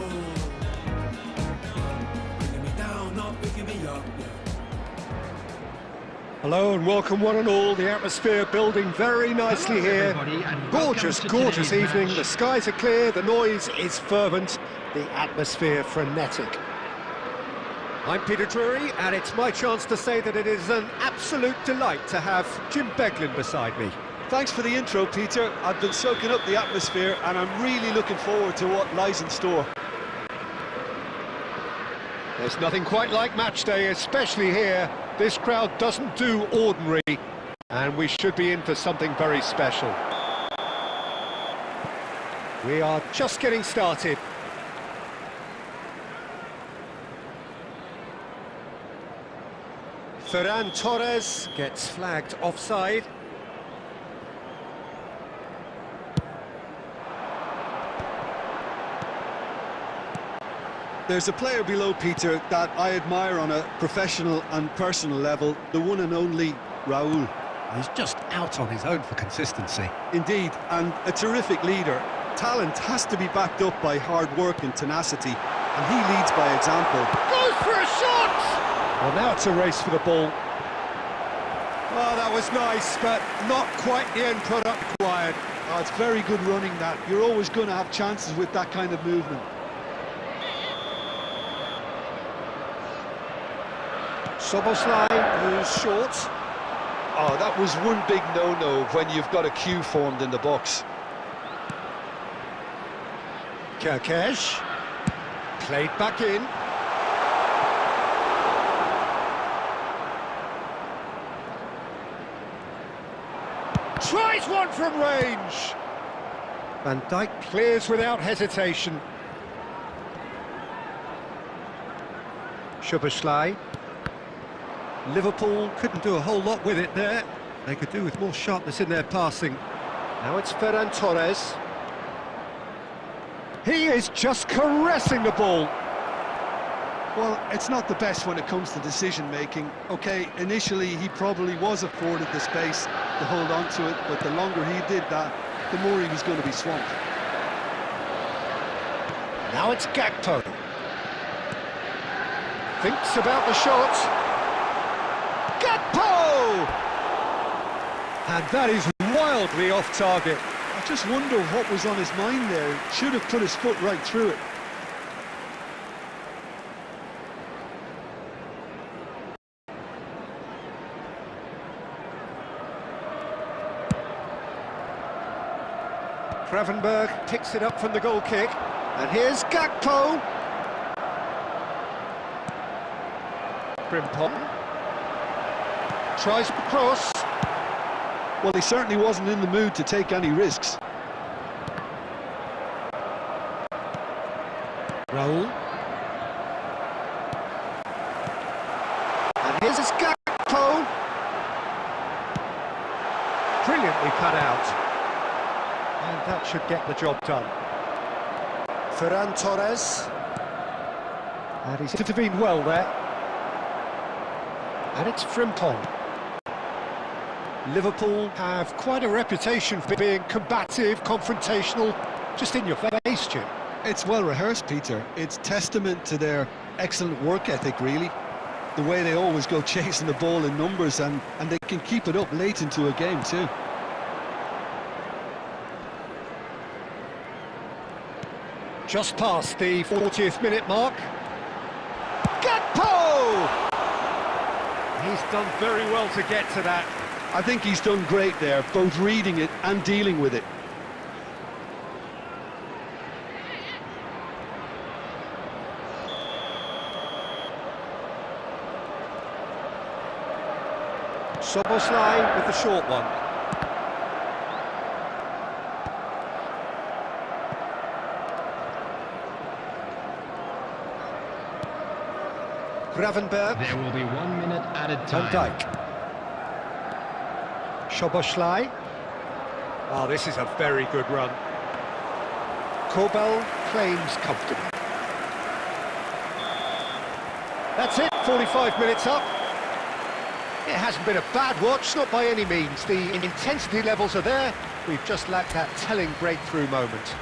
Bringing me down, not picking me up, yeah. Hello and welcome one and all. The atmosphere building very nicely here. Gorgeous, gorgeous evening. The skies are clear, the noise is fervent, the atmosphere frenetic. I'm Peter Drury, and it's my chance to say that it is an absolute delight to have Jim Beglin beside me. Thanks for the intro, Peter. I've been soaking up the atmosphere and I'm really looking forward to what lies in store. There's nothing quite like match day, especially here. This crowd doesn't do ordinary, and we should be in for something very special. We are just getting started. Ferran Torres gets flagged offside. There's a player below, Peter, that I admire on a professional and personal level, the one and only Raul. He's just out on his own for consistency. Indeed, and a terrific leader. Talent has to be backed up by hard work and tenacity, and he leads by example. Goes for a shot! Well, now it's a race for the ball. Oh, that was nice, but not quite the end product required. Oh, it's very good running, that. You're always going to have chances with that kind of movement. Szoboszlai, who's short. Oh, that was one big no-no when you've got a queue formed in the box. Kerkez. Played back in. Tries one from range. Van Dijk clears without hesitation. Szoboszlai. Liverpool couldn't do a whole lot with it there. They could do with more sharpness in their passing. Now it's Ferran Torres. He is just caressing the ball. Well, it's not the best when it comes to decision-making. OK, initially he probably was afforded the space to hold on to it, but the longer he did that, the more he was going to be swamped. Now it's Gakpo. Thinks about the shot. Gakpo! And that is wildly off target. I just wonder what was on his mind there. Should have put his foot right through it. Gravenberg picks it up from the goal kick. And here's Gakpo. Frimpong. Tries to cross. Well, he certainly wasn't in the mood to take any risks. Raul. And here's Gakpo. Brilliantly cut out. And that should get the job done. Ferran Torres. And he's intervened well there. And it's Frimpong. Liverpool have quite a reputation for being combative, confrontational, just in your face, Jim. It's well rehearsed, Peter. It's testament to their excellent work ethic, really. The way they always go chasing the ball in numbers, and they can keep it up late into a game too. Just past the 40th minute mark. Gakpo! He's done very well to get to that. I think he's done great there, both reading it and dealing with it. Szoboszlai with the short one. Gravenberg. There will be 1 minute added Van time. Dijk. Szoboszlai. Oh, this is a very good run. Kobel claims comfortably. That's it, 45 minutes up. It hasn't been a bad watch, not by any means. The intensity levels are there. We've just lacked that telling breakthrough moment.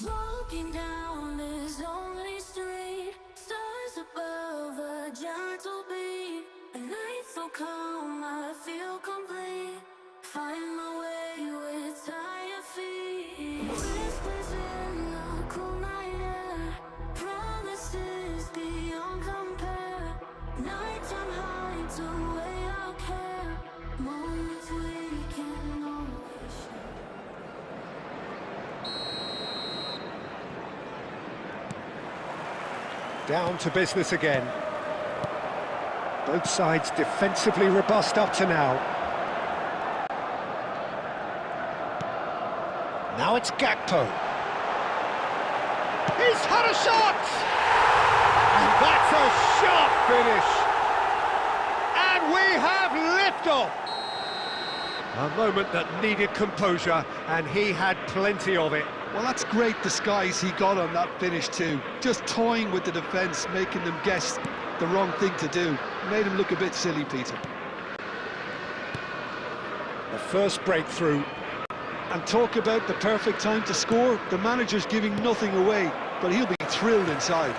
Walking down this lonely street, stars above a gentle beat. A night so calm, I feel complete. Find my way with tired feet. Whispers in the cool night air, promises beyond compare. Nighttime hides away our care, moments we can always share. Down to business again. Both sides defensively robust up to now. Now it's Gakpo. He's had a shot! And that's a sharp finish. And we have liftoff. A moment that needed composure, and he had plenty of it. Well, that's great disguise he got on that finish too. Just toying with the defence, making them guess the wrong thing to do. Made him look a bit silly, Peter. The first breakthrough. And talk about the perfect time to score. The manager's giving nothing away, but he'll be thrilled inside.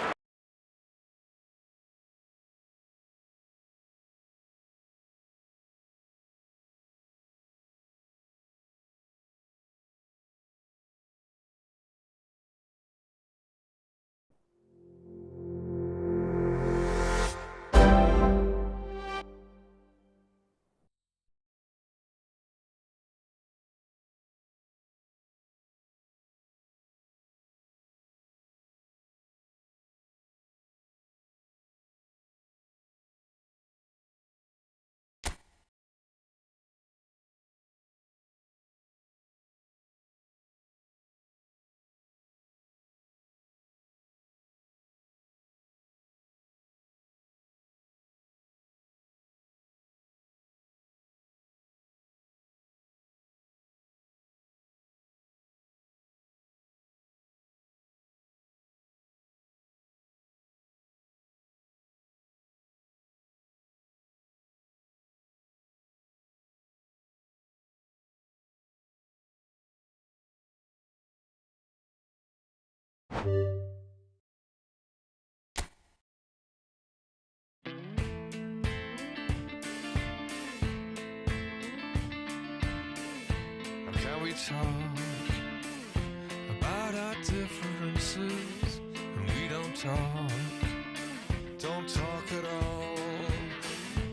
Can we talk about our differences? And we don't talk at all.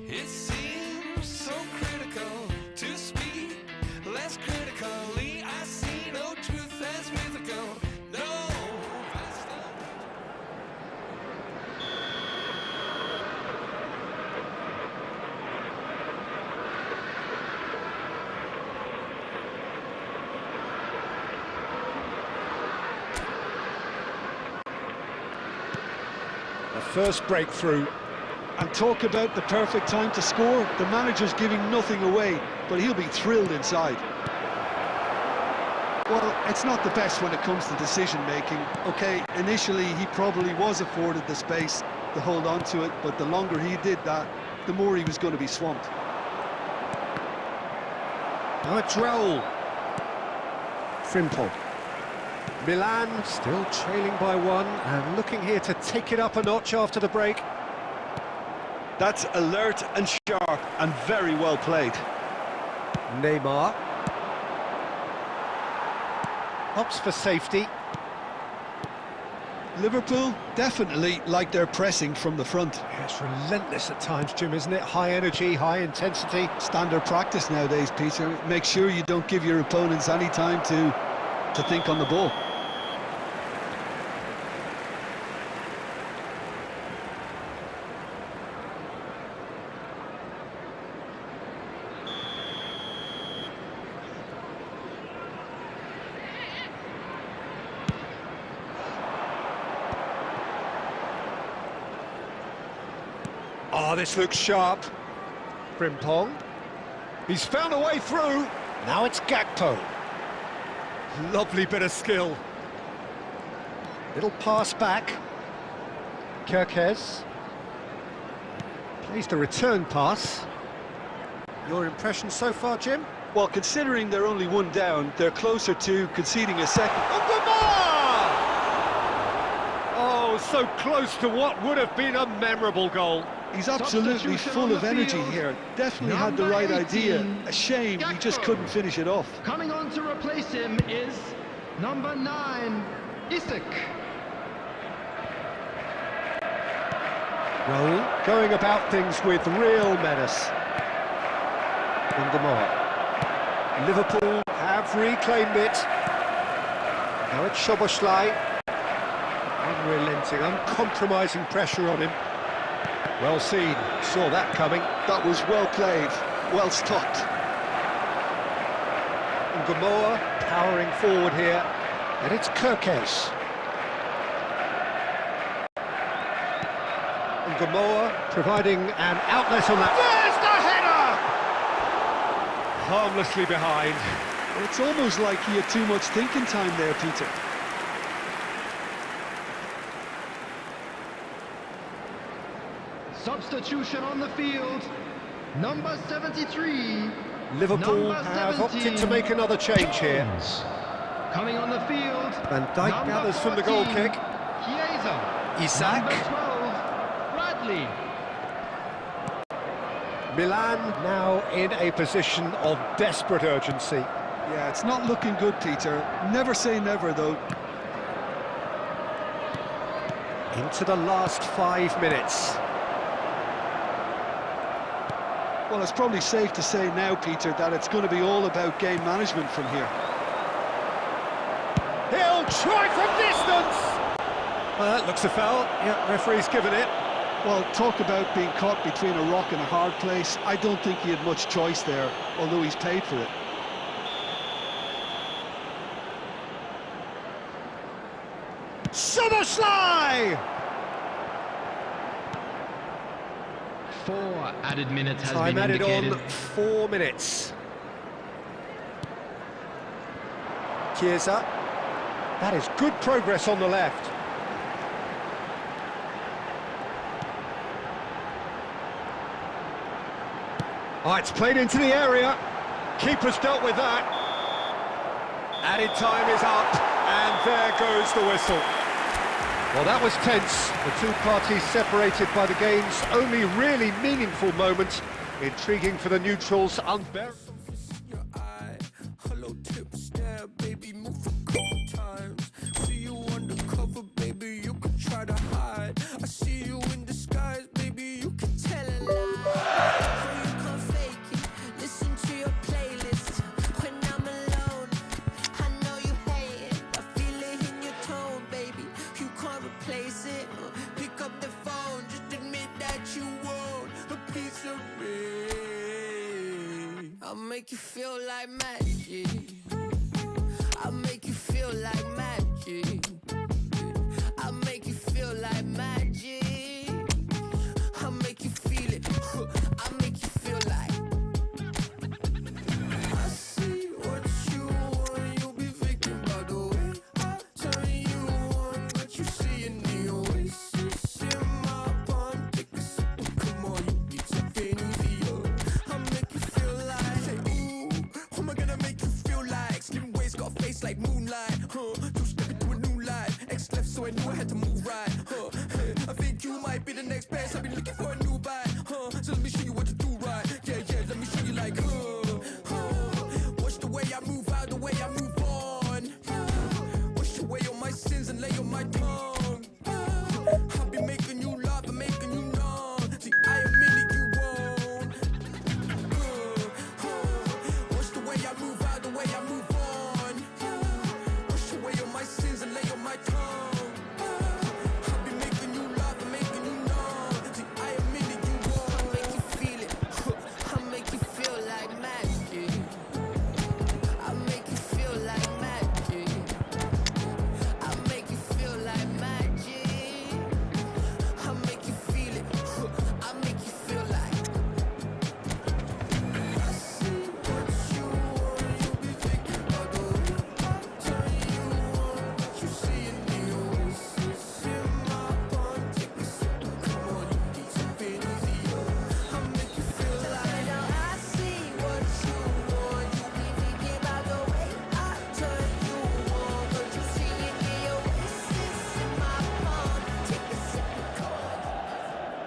It seems so critical to speak less critically. I see no truth as mythical. No, that's not. The first breakthrough. And talk about the perfect time to score. The manager's giving nothing away, but he'll be thrilled inside. Well, it's not the best when it comes to decision-making. Okay, initially he probably was afforded the space to hold on to it, but the longer he did that, the more he was going to be swamped. Now it's Raul. Frimpong. Milan still trailing by one and looking here to take it up a notch after the break. That's alert and sharp and very well played. Neymar. Opts for safety. Liverpool definitely like their pressing from the front. Yeah, it's relentless at times, Jim, isn't it? High energy, high intensity. Standard practice nowadays, Peter. Make sure you don't give your opponents any time to think on the ball. Oh, this looks sharp. Frimpong. He's found a way through. Now it's Gakpo. Lovely bit of skill. Little pass back. Kerkez. Plays the return pass. Your impression so far, Jim? Well, considering they're only one down, they're closer to conceding a second. Oh, so close to what would have been a memorable goal. He's absolutely full of energy here. Definitely had the right idea. A shame he just couldn't finish it off. Coming on to replace him is number 9, Isak. Raul going about things with real menace. Gundogan. Liverpool have reclaimed it. Now it's Szoboszlai. Unrelenting, uncompromising pressure on him. Well seen, saw that coming. That was well played, well stopped. Gamoa powering forward here, and it's Kerkez. Gamoa providing an outlet on that. There's the header! Harmlessly behind. It's almost like he had too much thinking time there, Peter. Substitution on the field, number 73. Liverpool have opted to make another change here. Coming on the field, Van Dijk gathers from the goal kick. Chiesa. Isak. Number 12, Bradley. Milan now in a position of desperate urgency. Yeah, it's not looking good, Peter. Never say never, though. Into the last 5 minutes. Well, it's probably safe to say now, Peter, that it's going to be all about game management from here. He'll try from distance! Well, that looks a foul. Yeah, referee's given it. Well, talk about being caught between a rock and a hard place. I don't think he had much choice there, although he's paid for it. Szoboszlai! 4 added minutes has Time been added indicated. on 4 minutes. Chiesa. That is good progress on the left. Oh, it's played into the area. Keeper's dealt with that. Added time is up, and there goes the whistle. Well, that was tense. The two parties separated by the game's only really meaningful moment. Intriguing for the neutrals, unbearable. your eye. Hello, tip stare, baby, move a couple times. See you undercover, baby, you could try to hide. I see you in disguise, baby, you can tell a lie. So you can't fake it. Listen to your playlist. When I'm alone, I know you hate it. I feel it in your tone, baby. You can't replace it. Pick up the phone, just admit that you want a piece of me. I'll make you feel like magic. I'll make you feel like magic. I'll make you feel like magic. I'll make you feel it. I'll make you feel like. I see what you want. You'll be thinking about the way I turn you on. What you see in the oasis in my palm. Take a sip, come on, you need something easier. I'll make you feel like, say, ooh, am I gonna make you feel like? Slim waist got a face like moonlight, two step into a new life. X left, so I knew I had to move right, I think you might be the next best. I've been looking for a new bite, so let me show you what to do right. Yeah, let me show you like, watch the way I move out, the way I move on. Wash away all my sins and lay on my tongue. I've been making you laugh and making you numb. See, I admit it, you won't. Watch the way I move out, the way I move on. Wash away all my sins and lay on my tongue. I've been making you laugh and making you numb. See, I admit it, you won't. I'll make you feel it. I'll make you feel like magic. I'll make you feel like magic. I'll make you feel like magic. I'll make you feel it. I'll make you feel like. I see what you want. You'll be thinking about the way I turn you on. What you see in the oasis in my palm. Take a sip, come on, you need something easier. I'll make you feel like. Now I see what you want. You'll be thinking about the way I turn you on. What you see in the oasis in my palm. Take a sip, come on.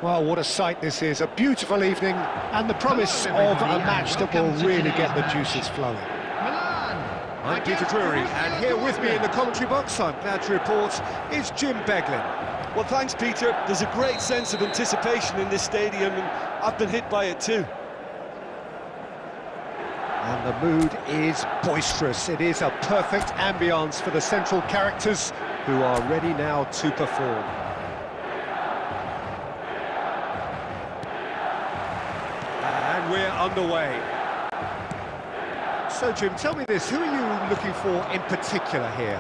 Well, what a sight this is. A beautiful evening and the promise of a match that will really get the juices flowing. Milan. I'm Peter Drury, and here with me in the commentary box, I'm glad to report, is Jim Beglin. Well, thanks, Peter. There's a great sense of anticipation in this stadium, and I've been hit by it too. And the mood is boisterous. It is a perfect ambience for the central characters who are ready now to perform. And we're underway. So, Jim, tell me this, who are you looking for in particular here?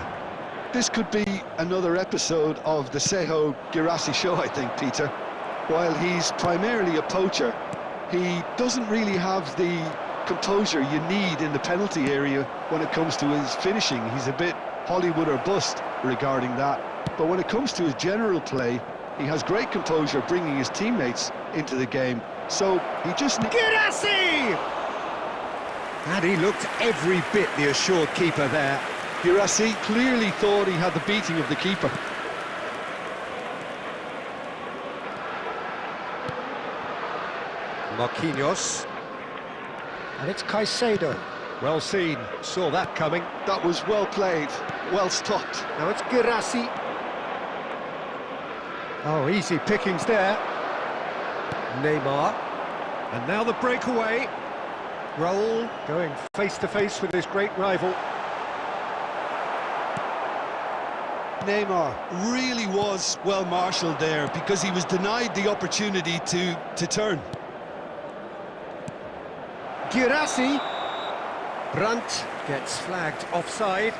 This could be another episode of the Seho Girassi show, I think, Peter. While he's primarily a poacher, he doesn't really have the composure you need in the penalty area when it comes to his finishing. He's a bit Hollywood or bust regarding that. But when it comes to his general play, he has great composure bringing his teammates into the game. So he just... Girassi! And he looked every bit the assured keeper there. Girassi clearly thought he had the beating of the keeper. Marquinhos. And it's Caicedo. Well seen, saw that coming. That was well played, well stopped. Now it's Girassi. Oh, easy pickings there. Neymar. And now the breakaway. Raul going face-to-face with his great rival. Neymar really was well marshalled there because he was denied the opportunity to turn. Girassi. Brandt gets flagged offside.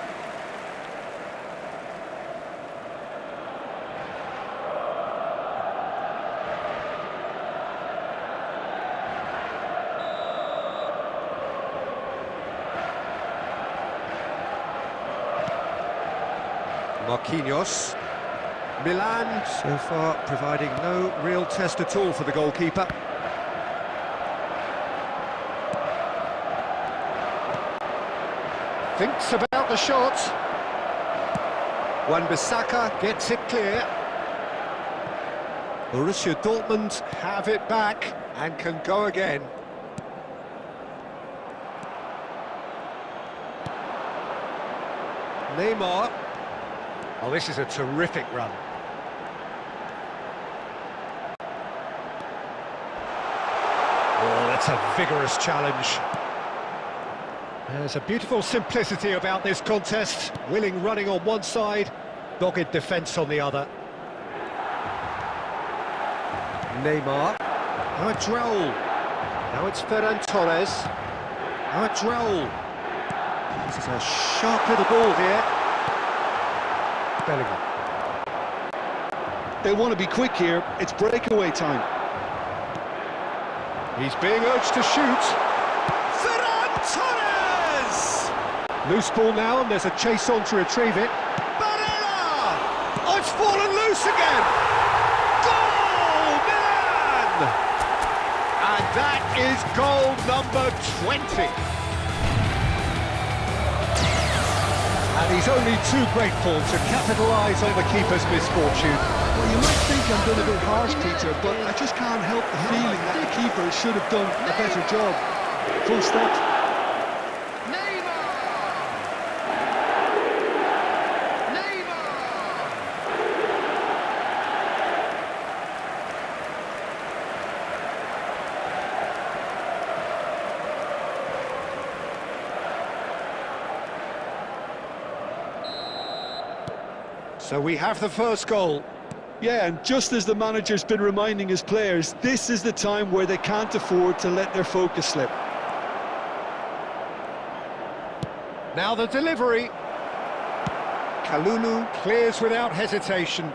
Marquinhos. Milan so far providing no real test at all for the goalkeeper. Thinks about the shot. Wan-Bissaka gets it clear. Borussia Dortmund have it back and can go again. Neymar. Oh, this is a terrific run. Oh, that's a vigorous challenge. There's a beautiful simplicity about this contest. Willing running on one side, dogged defence on the other. Neymar. Now it's Raul. Now it's Ferran Torres. Now it's Raul. This is a sharp little ball here. Bellingham. They want to be quick here. It's breakaway time. He's being urged to shoot. Ferran Torres! Loose ball now, and there's a chase on to retrieve it. Barella! Oh, it's fallen loose again! Goal, Milan! And that is goal number 20. And he's only too grateful to capitalise on the keeper's misfortune. Well, you might think I'm being a bit harsh, Peter, but I just can't help the feeling that the keeper should have done a better job. Full stop. Neymar! So we have the first goal. Yeah, and just as the manager's been reminding his players, this is the time where they can't afford to let their focus slip. Now the delivery. Kalulu clears without hesitation.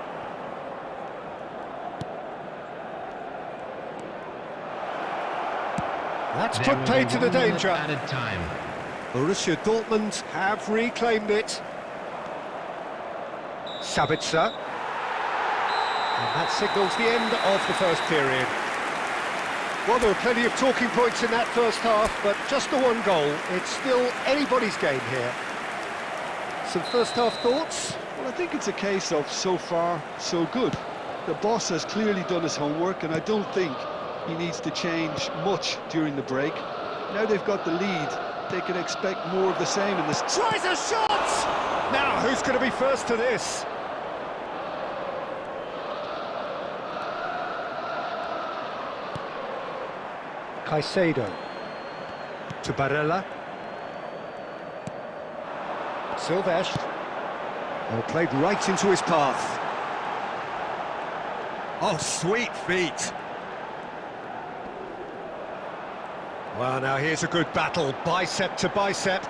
That's There put will paid be to the 1 minute danger. Added time. Borussia Dortmund have reclaimed it. Sabitzer. And that signals the end of the first period. Well, there were plenty of talking points in that first half, but just the one goal. It's still anybody's game here. Some first half thoughts? Well, I think it's a case of so far, so good. The boss has clearly done his homework, and I don't think he needs to change much during the break. Now they've got the lead, they can expect more of the same in this. Tries a shot! Now, who's going to be first to this? Caicedo to Barella. Silvestre. Oh, played right into his path. Oh, sweet feet. Well, now here's a good battle, bicep to bicep.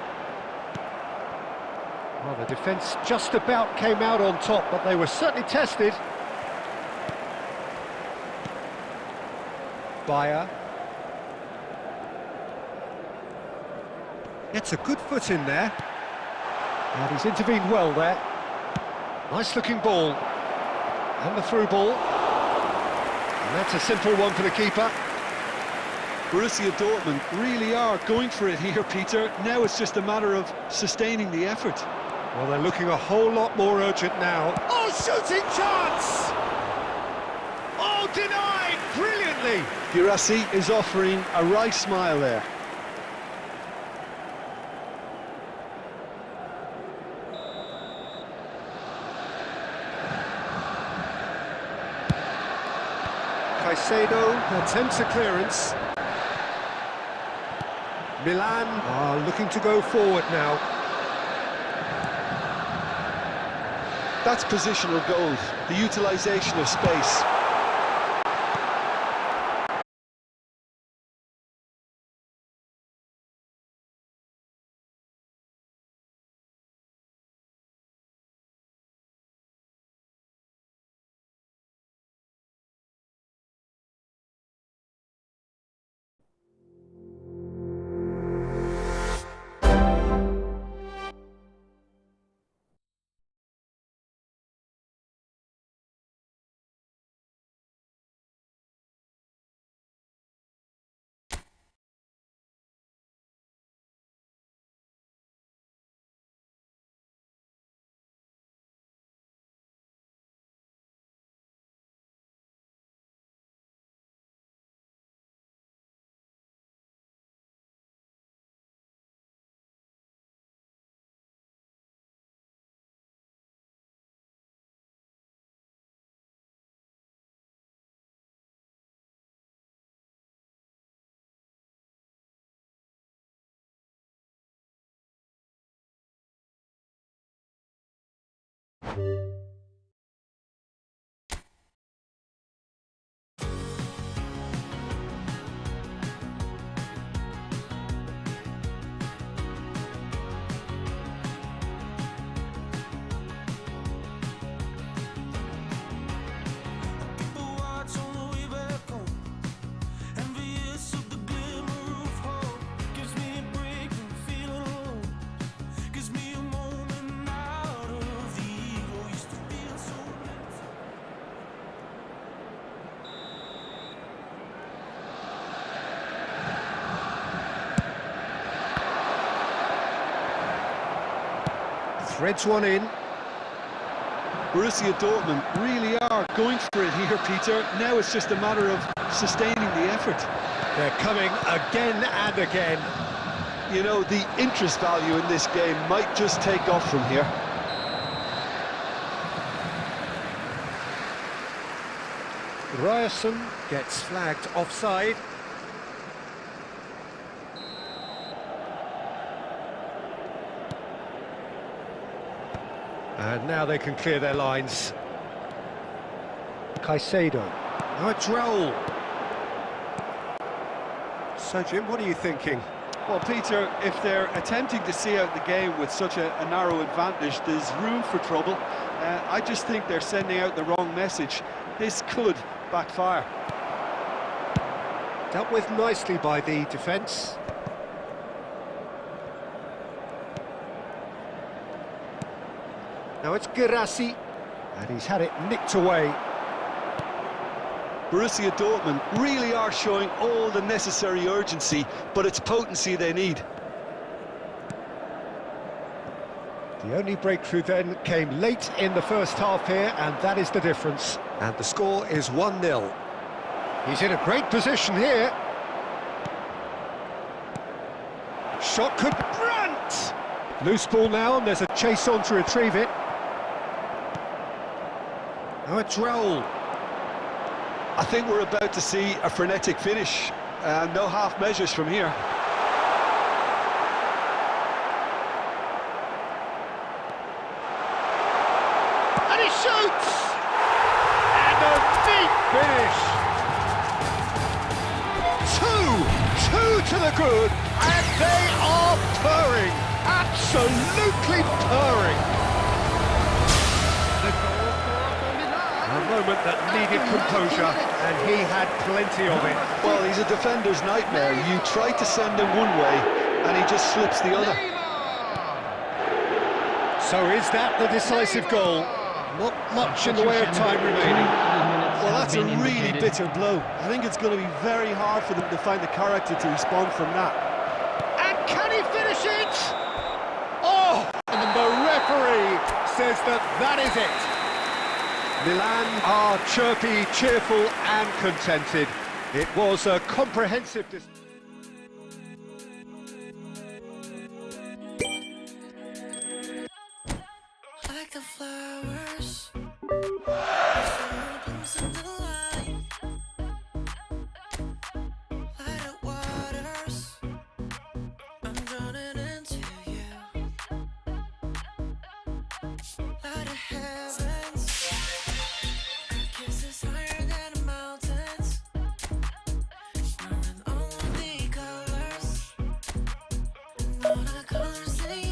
Well, the defence just about came out on top, but they were certainly tested. Bayer. Gets a good foot in there. And he's intervened well there. Nice looking ball. And the through ball. And that's a simple one for the keeper. Borussia Dortmund really are going for it here, Peter. Now it's just a matter of sustaining the effort. Well, they're looking a whole lot more urgent now. Oh, shooting chance! Oh, denied brilliantly! Guirassy is offering a wry smile there. Caicedo attempts a clearance. Milan are looking to go forward now. That's positional goals, the utilisation of space. Threads one in. Borussia Dortmund really are going for it here, Peter. Now it's just a matter of sustaining the effort. They're coming again and again. You know, the interest value in this game might just take off from here. Ryerson gets flagged offside. And now they can clear their lines. Caicedo. Now a Droll. So, Jim, what are you thinking? Well, Peter, if they're attempting to see out the game with such a narrow advantage, there's room for trouble. I just think they're sending out the wrong message. This could backfire. Dealt with nicely by the defence. Now it's Guirassy, and he's had it nicked away. Borussia Dortmund really are showing all the necessary urgency, but it's potency they need. The only breakthrough then came late in the first half here, and that is the difference. And the score is 1-0. He's in a great position here. Shot could... Brandt! Loose ball now, and there's a chase on to retrieve it. Now a Droll. I think we're about to see a frenetic finish. No half measures from here. And he shoots! And a deep finish! 2 to the good, and they are purring! Absolutely purring! A moment that needed composure, and he had plenty of it. Well, he's a defender's nightmare. You try to send him one way, and he just slips the other. So is that the decisive goal? Not much in the way of time remaining. Well, that's a really bitter blow. I think it's going to be very hard for them to find the character to respond from that. And can he finish it? Oh, and the referee says that is it. Milan are chirpy, cheerful and contented. It was a comprehensive... Like the flowers, in the light, light of waters, I'm drowning into you, light of heavens, kisses higher than the mountains, wearing only colors, and all the colors in you.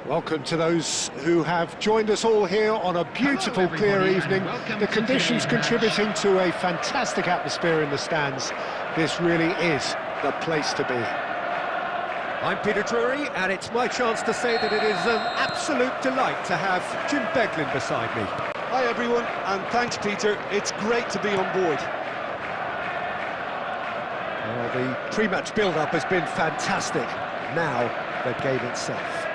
Welcome to those who have joined us all here on a beautiful, clear evening. The conditions contributing to a fantastic atmosphere in the stands. This really is the place to be. I'm Peter Drury, and it's my chance to say that it is an absolute delight to have Jim Beglin beside me. Hi everyone, and thanks Peter, it's great to be on board. Well, the pre-match build-up has been fantastic. Now, the game itself.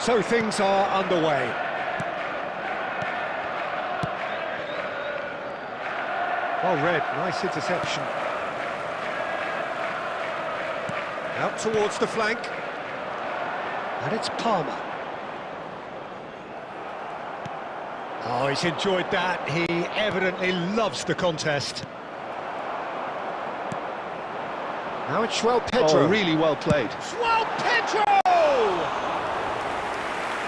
So things are underway. Well read, nice interception. Out towards the flank. And it's Palmer. Oh, he's enjoyed that. He evidently loves the contest. Now it's João Pedro. Oh, really well played. João Pedro!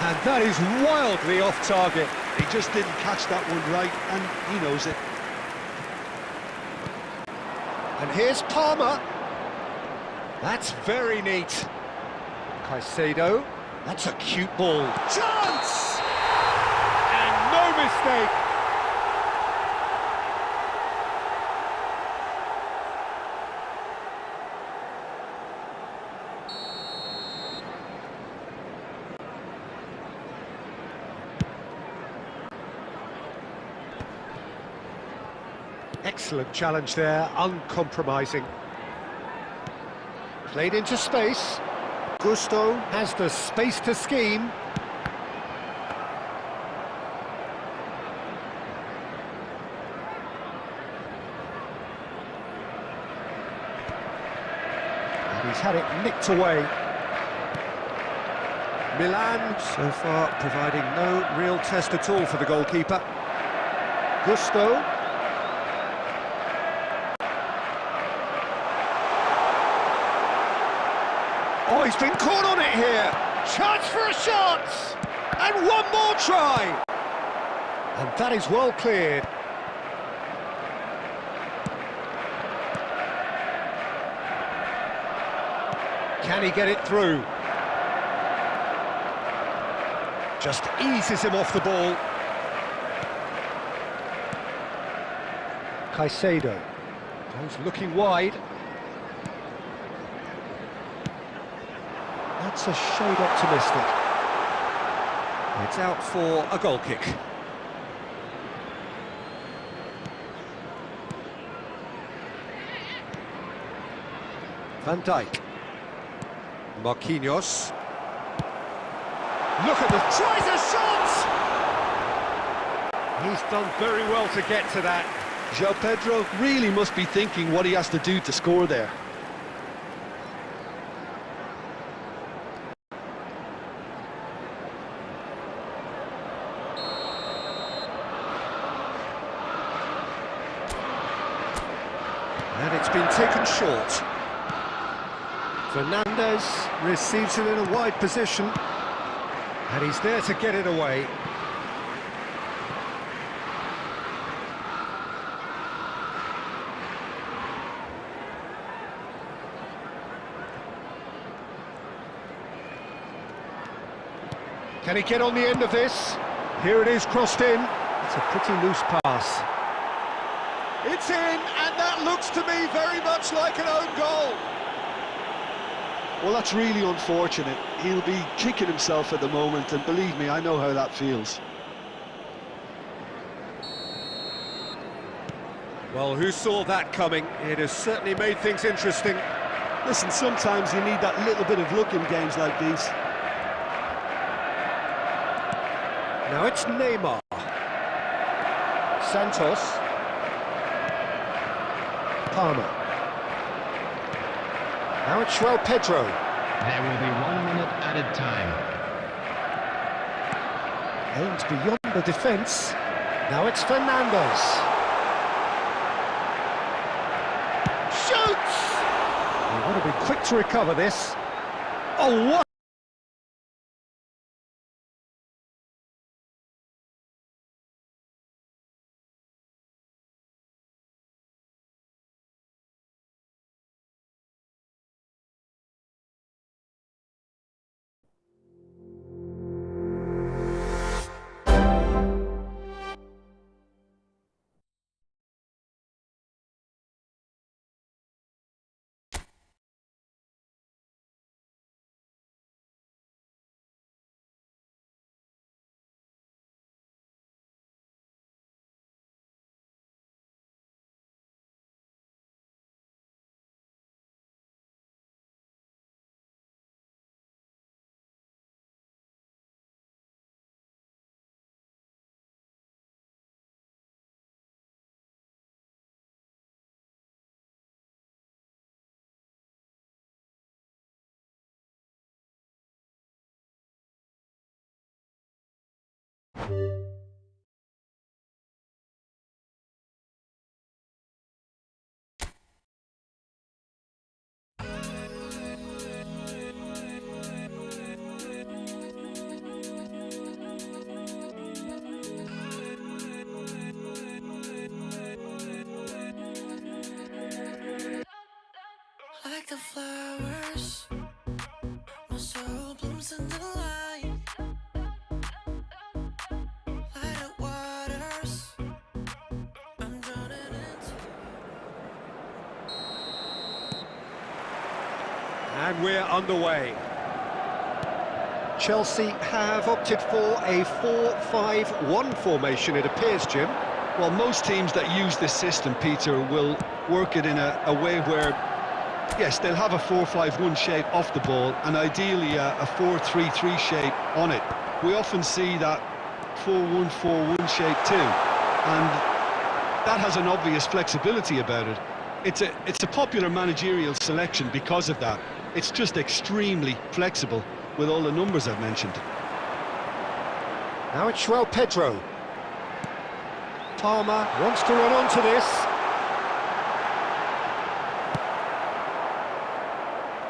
And that is wildly off target. He just didn't catch that one right, and he knows it. And here's Palmer. That's very neat. Caicedo. That's a cute ball. Chance! And no mistake. Excellent challenge there, uncompromising. Played into space. Gusto has the space to scheme. And he's had it nicked away. Milan, so far, providing no real test at all for the goalkeeper. Gusto. Oh, he's been caught on it here. Chance for a shot! And one more try! And that is well cleared. Can he get it through? Just eases him off the ball. Caicedo goes looking wide. That's a shade optimistic. It's out for a goal kick. Van Dijk. Marquinhos. Look at the... tries a shot! He's done very well to get to that. João Pedro really must be thinking what he has to do to score there. And it's been taken short. Fernandes receives it in a wide position. And he's there to get it away. Can he get on the end of this? Here it is, crossed in. It's a pretty loose pass. It's in, and that looks to me very much like an own goal. Well, that's really unfortunate. He'll be kicking himself at the moment, and believe me, I know how that feels. Well, who saw that coming? It has certainly made things interesting. Listen, sometimes you need that little bit of luck in games like these. Now it's Neymar. Santos. Palmer. Now it's João Pedro. There will be 1 minute added time. Aims beyond the defence. Now it's Fernandes. Shoots! They want to be quick to recover this. Oh, what? Like the flowers, my soul blooms in the light. Light of waters, I'm drowning into. And we're underway. Chelsea have opted for a 4-5-1 formation, it appears, Jim. Well, most teams that use this system, Peter, will work it in a way where, yes, they'll have a 4-5-1 shape off the ball and ideally a 4-3-3 shape on it. We often see that 4-1-4-1 shape too, and that has an obvious flexibility about it. It's a popular managerial selection because of that. It's just extremely flexible with all the numbers I've mentioned. Now it's João Pedro. Palmer wants to run onto this.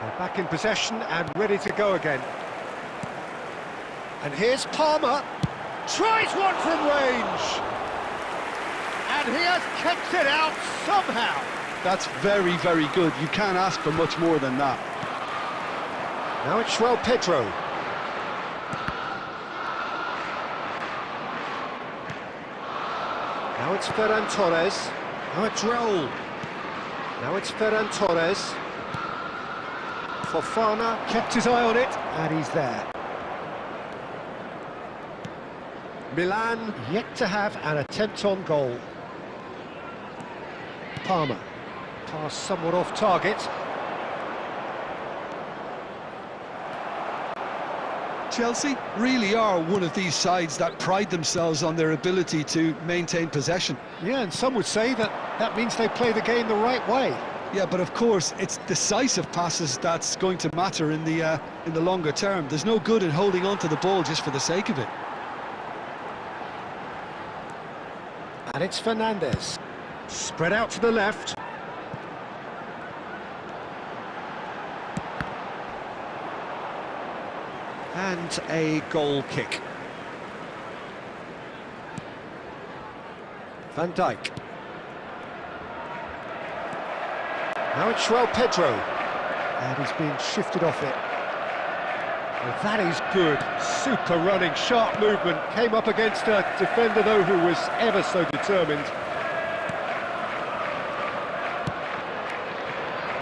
They're back in possession and ready to go again. And here's Palmer. Tries one from range. And he has kicked it out somehow. That's very, very good. You can't ask for much more than that. Now it's João Pedro. Now it's Ferran Torres. Now it's Raul. Now it's Ferran Torres. Fofana kept his eye on it, and he's there. Milan yet to have an attempt on goal. Palmer. Pass somewhat off target. Chelsea really are one of these sides that pride themselves on their ability to maintain possession. Yeah, and some would say that means they play the game the right way. Yeah, but of course, it's decisive passes that's going to matter in the longer term. There's no good in holding on to the ball just for the sake of it. And it's Fernandes. Spread out to the left. And a goal kick. Van Dijk. Now it's João Pedro. And he's being shifted off it. Well, that is good. Super running, sharp movement. Came up against a defender, though, who was ever so determined.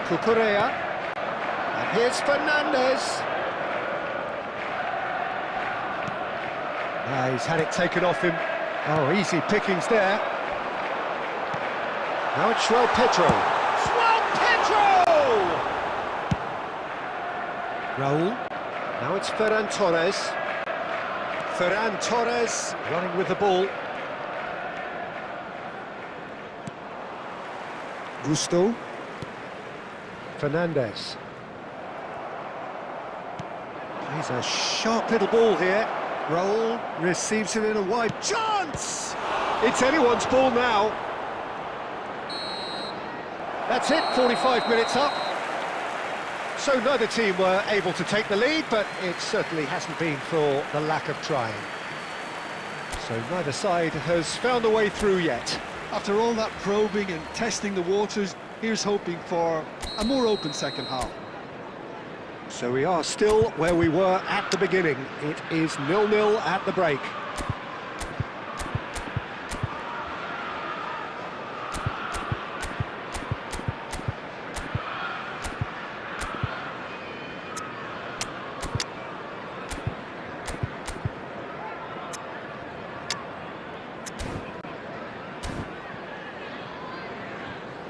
Cucurella. And here's Fernandes. He's had it taken off him. Oh, easy pickings there. Now it's João Pedro. João Pedro! Raul. Now it's Ferran Torres. Ferran Torres running with the ball. Gusto. Fernandes. Plays a sharp little ball here. Raul receives it in a wide chance! It's anyone's ball now. That's it, 45 minutes up. So neither team were able to take the lead, but it certainly hasn't been for the lack of trying. So neither side has found a way through yet. After all that probing and testing the waters, here's hoping for a more open second half. So we are still where we were at the beginning. It is 0-0 at the break.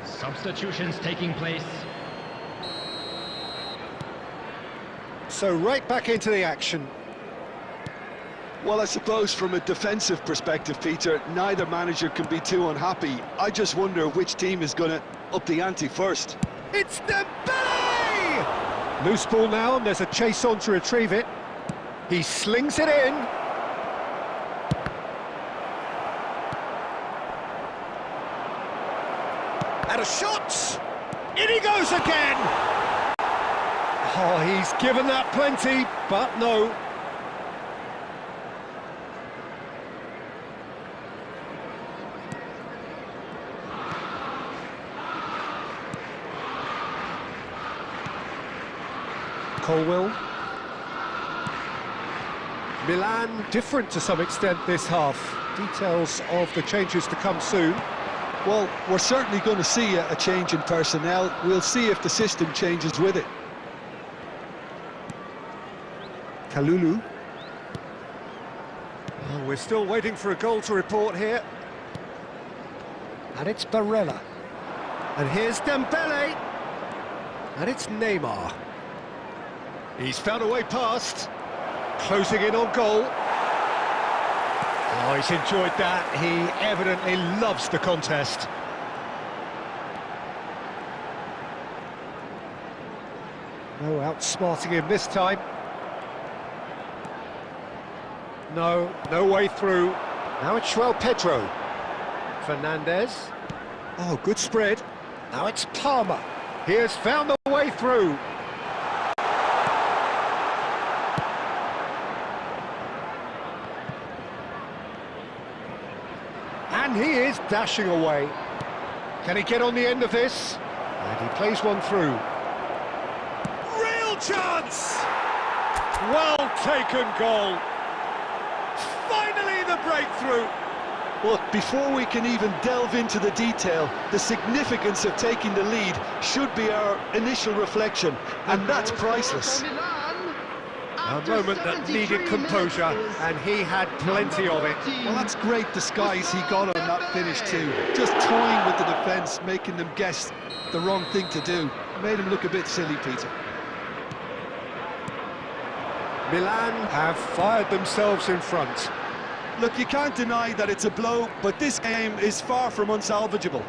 Substitutions taking place. So right back into the action. Well, I suppose from a defensive perspective, Peter, neither manager can be too unhappy. I just wonder which team is going to up the ante first. It's Dembele! Loose ball now, and there's a chase on to retrieve it. He slings it in. And a shot! In he goes again! Oh, he's given that plenty, but no. Colwill. Milan different to some extent this half. Details of the changes to come soon. Well, we're certainly going to see a change in personnel. We'll see if the system changes with it. Kalulu. Oh, we're still waiting for a goal to report here. And it's Barella. And here's Dembele. And it's Neymar. He's found a way past. Closing in on goal. Oh, he's enjoyed that. He evidently loves the contest. No outsmarting him this time. No way through. Now it's João Pedro. Fernandez. Oh, good spread. Now it's Palmer. He has found the way through. And he is dashing away. Can he get on the end of this? And he plays one through. Real chance! Well taken goal. Finally the breakthrough. Look, before we can even delve into the detail, the significance of taking the lead should be our initial reflection, and that's priceless. A moment that needed composure, and he had plenty of it. Well, that's great disguise he got on that finish too. Just toying with the defence, making them guess the wrong thing to do. Made him look a bit silly, Peter. Milan have fired themselves in front. Look, you can't deny that it's a blow, but this game is far from unsalvageable.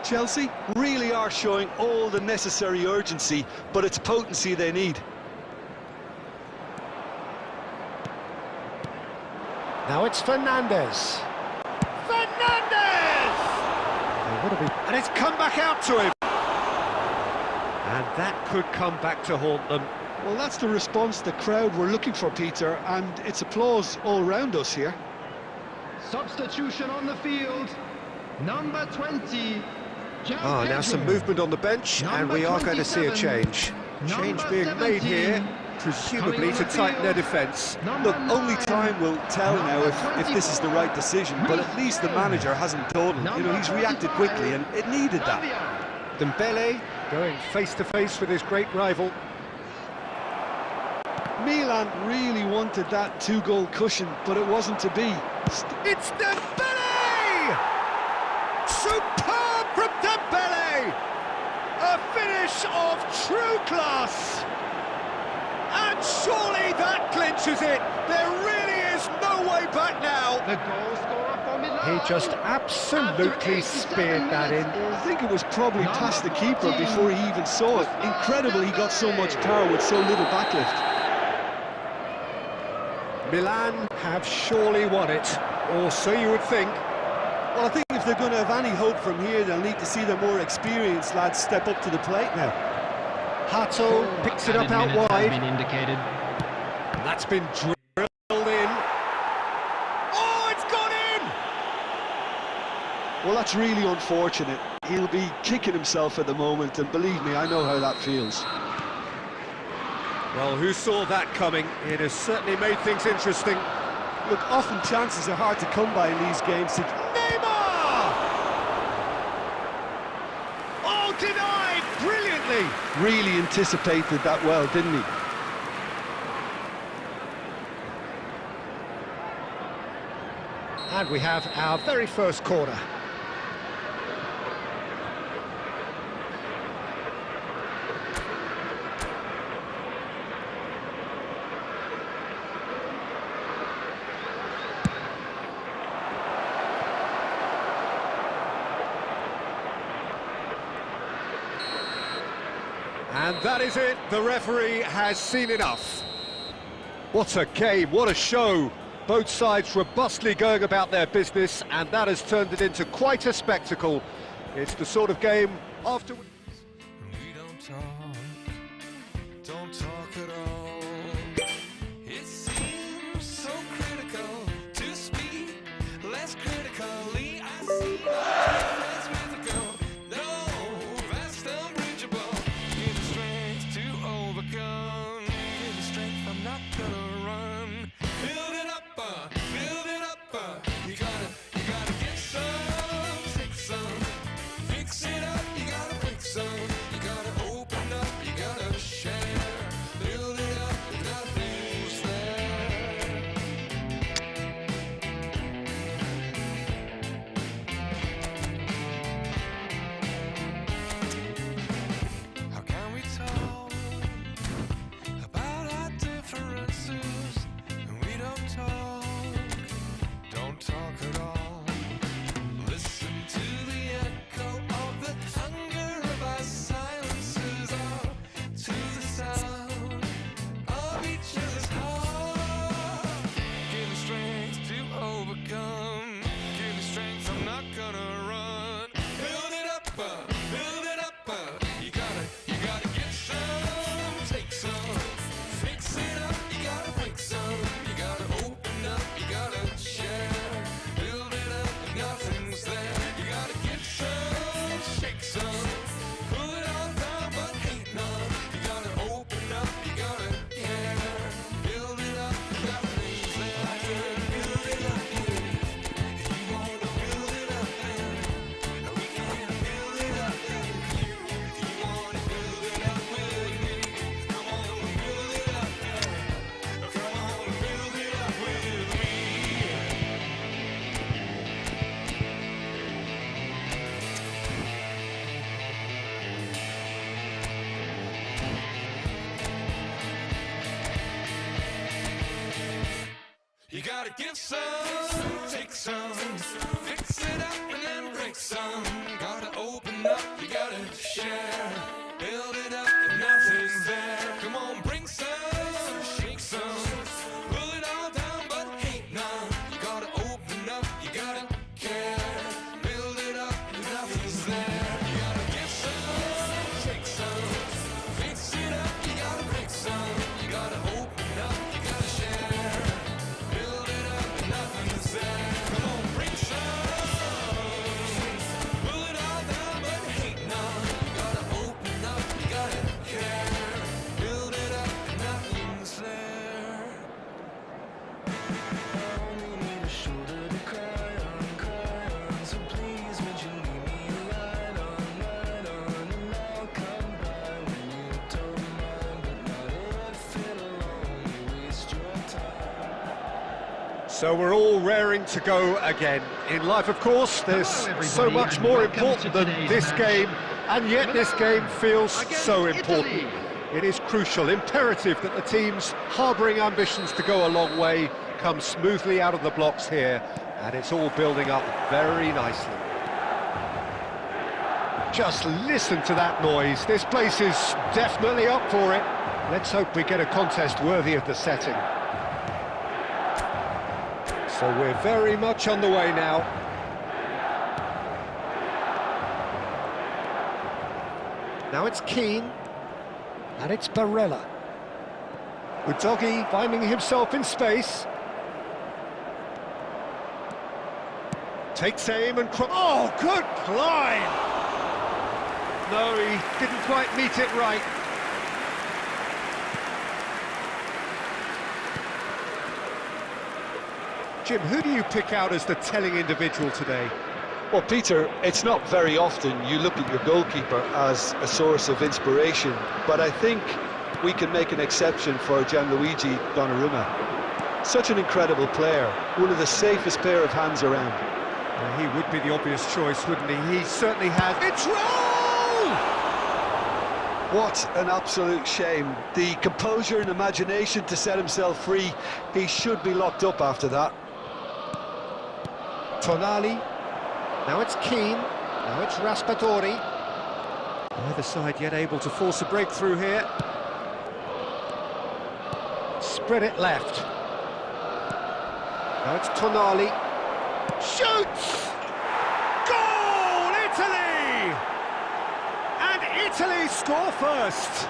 Chelsea really are showing all the necessary urgency, but it's potency they need. Now it's Fernandez. Fernandez! And it's come back out to him. And that could come back to haunt them. Well, that's the response the crowd were looking for, Peter, and it's applause all round us here. Substitution on the field. Number 20. Oh, now some movement on the bench, and we are going to see a change. Change being made here, presumably to tighten their defence. Look, only time will tell now if this is the right decision, but at least the manager hasn't dawdled. You know, he's reacted quickly, and it needed that. Dembele going face-to-face with his great rival. Milan really wanted that two-goal cushion, but it wasn't to be. It's Dembele! Superb from Dembele! A finish of true class! And surely that clinches it! There really is no way back now! The goal scorer for Milan. He just absolutely speared that in. I think it was probably past the keeper before he even saw it. Incredible he got so much power with so little backlift. Milan have surely won it, or so you would think. Well, I think if they're going to have any hope from here, they'll need to see the more experienced lads step up to the plate now. Hato picks it up out wide. Been indicated. And that's been drilled in. Oh, it's gone in! Well, that's really unfortunate. He'll be kicking himself at the moment, and believe me, I know how that feels. Well, who saw that coming? It has certainly made things interesting. Look, often chances are hard to come by in these games. Neymar! Oh, denied brilliantly! Really anticipated that well, didn't he? And we have our very first corner. And that is it, the referee has seen enough. What a game, what a show. Both sides robustly going about their business, and that has turned it into quite a spectacle. It's the sort of game after... We don't talk at all. It seems so critical to speak less critically. I see friends with a go. No, that's unbridgeable. Give the strength to overcome. Give the strength, I'm not gonna run. Build it up, build it up. You gotta get some, take some. Fix it up, you gotta break some. You gotta open up, you gotta share. Build it up, nothing's there. How can we talk about our differences and we don't talk at all? Listen to the echo of the hunger of our silences, all to the sound of each other's heart. Give me strength to overcome. Give me strength, I'm not gonna run. Build it up, build it up. You gotta get some, take some. Fix it up, you gotta break some. You gotta open up, you gotta share. Build it up, nothing's there. You gotta get some, shake some. Pull it all down, but hate none. You gotta open up, you gotta care. Build it up, nothing's there. Build it up, you wanna build it up, we can build it up. You wanna build it up with me? Come on, build it up. Come on, build it up with me. You gotta give some, take some, fix it up and then break some. Gotta open up, you gotta share. Build it up and nothing's there. Come on, bring some, shake some. Pull it all down, but hate none. You gotta open up, you gotta care. Build it up and nothing's there. You gotta give some, take some, fix it up, you gotta break some. You gotta open up, you gotta share. Build it up and nothing's there. Come on, bring some. Pull it all down, but hate none. You gotta open up, you gotta care. Build it up and nothing's there. I only need a shoulder to cry on. So please, would you leave me a light on, and I'll come by when you don't mind, but not if it alone. You waste your time. So we're all raring to go again. In life, of course, there's Hello, so everybody, much and more welcome important to than today's this match. game, and yet this game feels Against so important. Italy. It is crucial, imperative that the teams harbouring ambitions to go a long way come smoothly out of the blocks here, and it's all building up very nicely. Just listen to that noise. This place is definitely up for it. Let's hope we get a contest worthy of the setting. So we're very much on the way now. Now it's Keane, and it's Barella. Udogie finding himself in space. Takes aim and... Oh, good climb! No, he didn't quite meet it right. Jim, who do you pick out as the telling individual today? Well, Peter, it's not very often you look at your goalkeeper as a source of inspiration, but I think we can make an exception for Gianluigi Donnarumma. Such an incredible player, one of the safest pair of hands around. Well, he would be the obvious choice, wouldn't he? He certainly has. It's Raul! What an absolute shame. The composure and imagination to set himself free. He should be locked up after that. Tonali. Now it's Keane. Now it's Raspadori. Neither side yet able to force a breakthrough here. Spread it left. Now it's Tonali. Shoots! Goal, Italy! And Italy score first.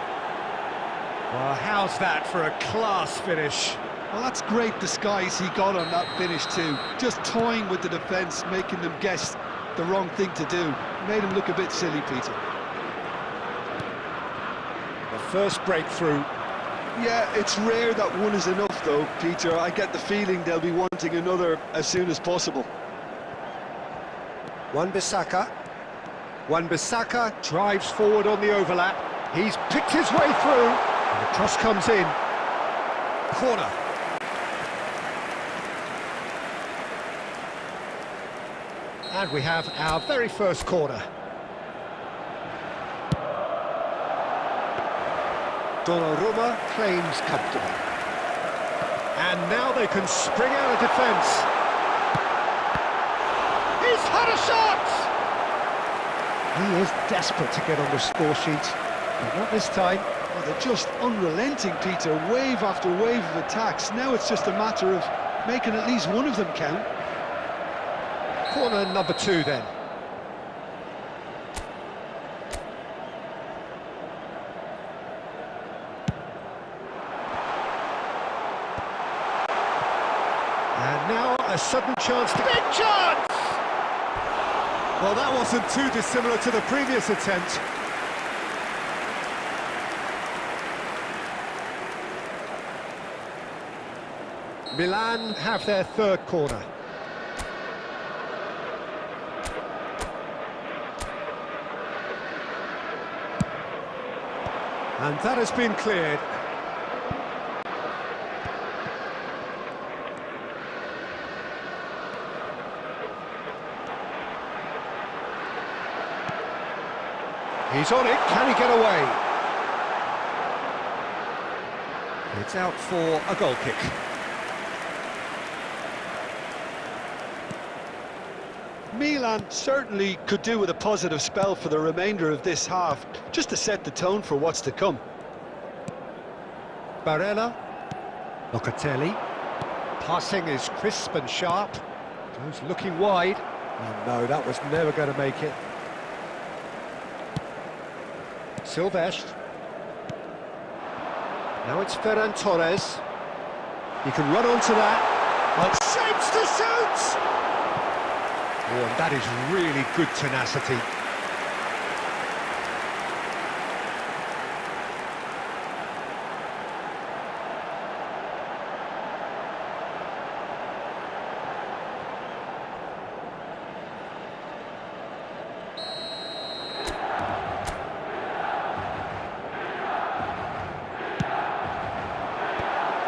Well, how's that for a class finish? Well, that's great disguise he got on that finish too. Just toying with the defence, making them guess the wrong thing to do. Made him look a bit silly, Peter. The first breakthrough. Yeah, it's rare that one is enough though, Peter. I get the feeling they'll be wanting another as soon as possible. Wan-Bissaka. Wan-Bissaka drives forward on the overlap. He's picked his way through. And the cross comes in. Corner. And we have our very first corner. Donnarumma claims comfortable. And now they can spring out of defence. He's had a shot! He is desperate to get on the score sheet, but not this time. Well, they're just unrelenting, Peter. Wave after wave of attacks. Now it's just a matter of making at least one of them count. Corner number 2 then. And now a sudden chance to... Big chance! Well, that wasn't too dissimilar to the previous attempt. Milan have their third corner. And that has been cleared. He's on it, can he get away? It's out for a goal kick. Milan certainly could do with a positive spell for the remainder of this half, just to set the tone for what's to come. Barella. Locatelli. Passing is crisp and sharp. Goes looking wide. Oh no, that was never going to make it. Silvestre. Now it's Ferran Torres. He can run onto that. Well, shapes to shoot! Oh, and that is really good tenacity.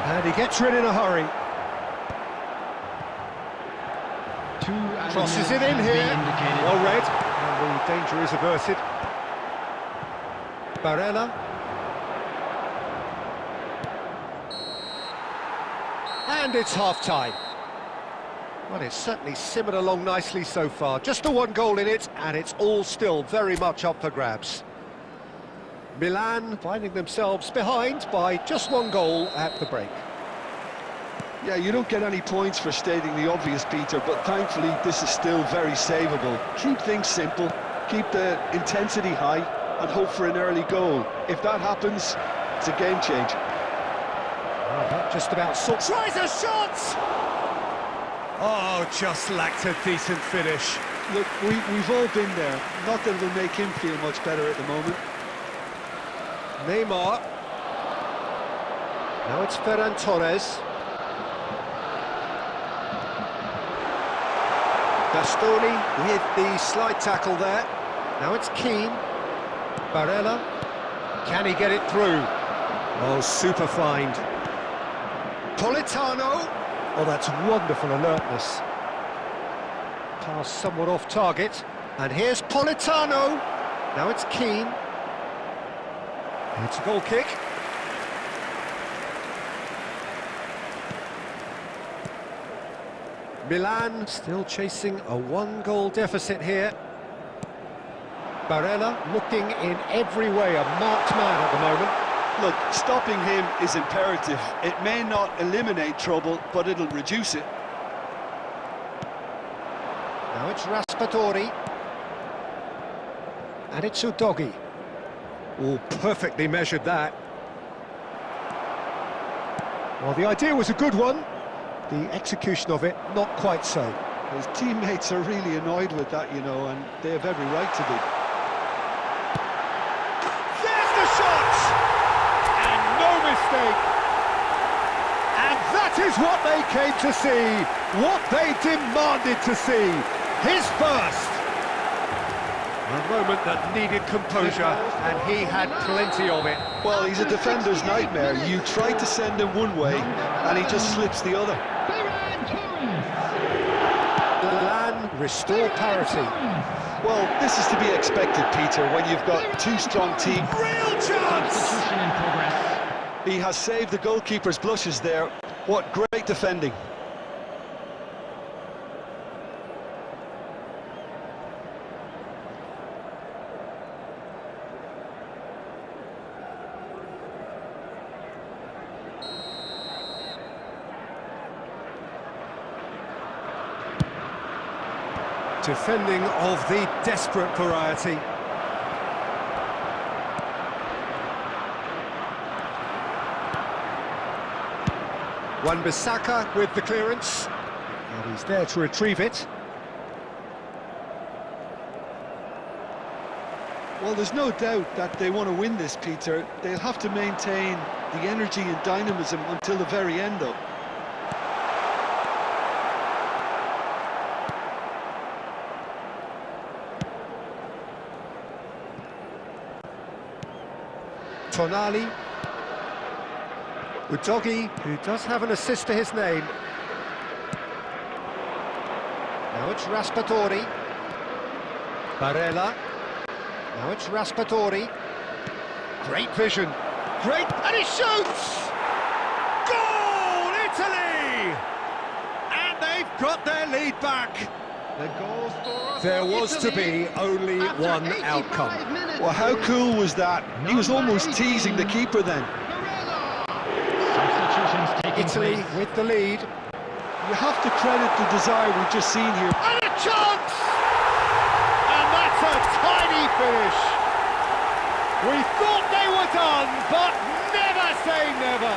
And he gets rid in a hurry. Crosses it in here. Well read. And the danger is averted. Barella. And it's half-time. Well, it's certainly simmered along nicely so far. Just the one goal in it, and it's all still very much up for grabs. Milan finding themselves behind by just one goal at the break. Yeah, you don't get any points for stating the obvious, Peter, but thankfully this is still very savable. Keep things simple, keep the intensity high, and hope for an early goal. If that happens, it's a game changer. Oh, that just about sorts. Tries a shot! Oh, just lacked a decent finish. Look, we've all been there. Not that it'll make him feel much better at the moment. Neymar. Now it's Ferran Torres. Bastoni with the slide tackle there. Now it's Keane. Barella. Can he get it through? Oh, super find. Politano. Oh, that's wonderful alertness. Pass somewhat off target. And here's Politano. Now it's Keane. It's a goal kick. Milan still chasing a one-goal deficit here. Barella looking in every way a marked man at the moment. Look, stopping him is imperative. It may not eliminate trouble, but it'll reduce it. it's Raspadori. And it's Udogi. Oh, perfectly measured that. Well, the idea was a good one. The execution of it, not quite so. His teammates are really annoyed with that, you know, and they have every right to be. There's the shot! And no mistake! And that is what they came to see, what they demanded to see. His first! A moment that needed composure, and he had plenty of it. Well, he's a defender's nightmare. You try to send him one way, and he just slips the other. Lan restore parity. Well, this is to be expected, Peter, when you've got two strong teams. Real chance! Substitution in progress. He has saved the goalkeeper's blushes there. What great defending. Defending of the desperate variety. Wan-Bissaka with the clearance. And he's there to retrieve it. Well, there's no doubt that they want to win this, Peter. They'll have to maintain the energy and dynamism until the very end, though. Tonali. Udogi, who does have an assist to his name. Now it's Raspadori. Barella. Now it's Raspadori. Great vision. Great, and he shoots! Goal, Italy! And they've got their lead back. The goal scorer. There was to be only one outcome. Well, how cool was that? He was almost teasing the keeper then. Substitutions taking Italy place. with the lead. You have to credit the desire we've just seen here. And a chance! And that's a tiny finish. We thought they were done, but never say never.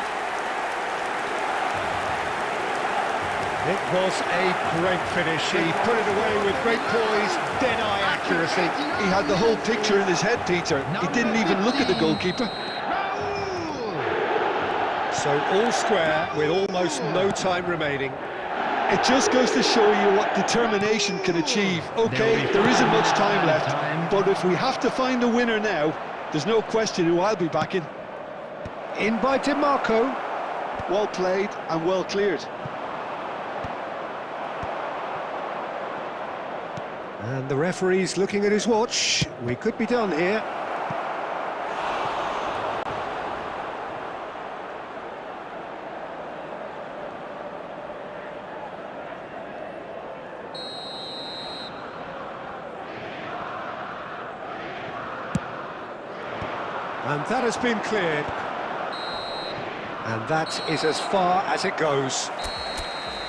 It was a great finish. He put it away with great poise, dead-eye accuracy. He had the whole picture in his head, Peter. He didn't even look at the goalkeeper. So all square with almost no time remaining. It just goes to show you what determination can achieve. Okay, there isn't much time left, but if we have to find a winner now, there's no question who I'll be backing. In by DiMarco. Well played and well cleared. And the referee's looking at his watch. We could be done here. And that has been cleared. And that is as far as it goes.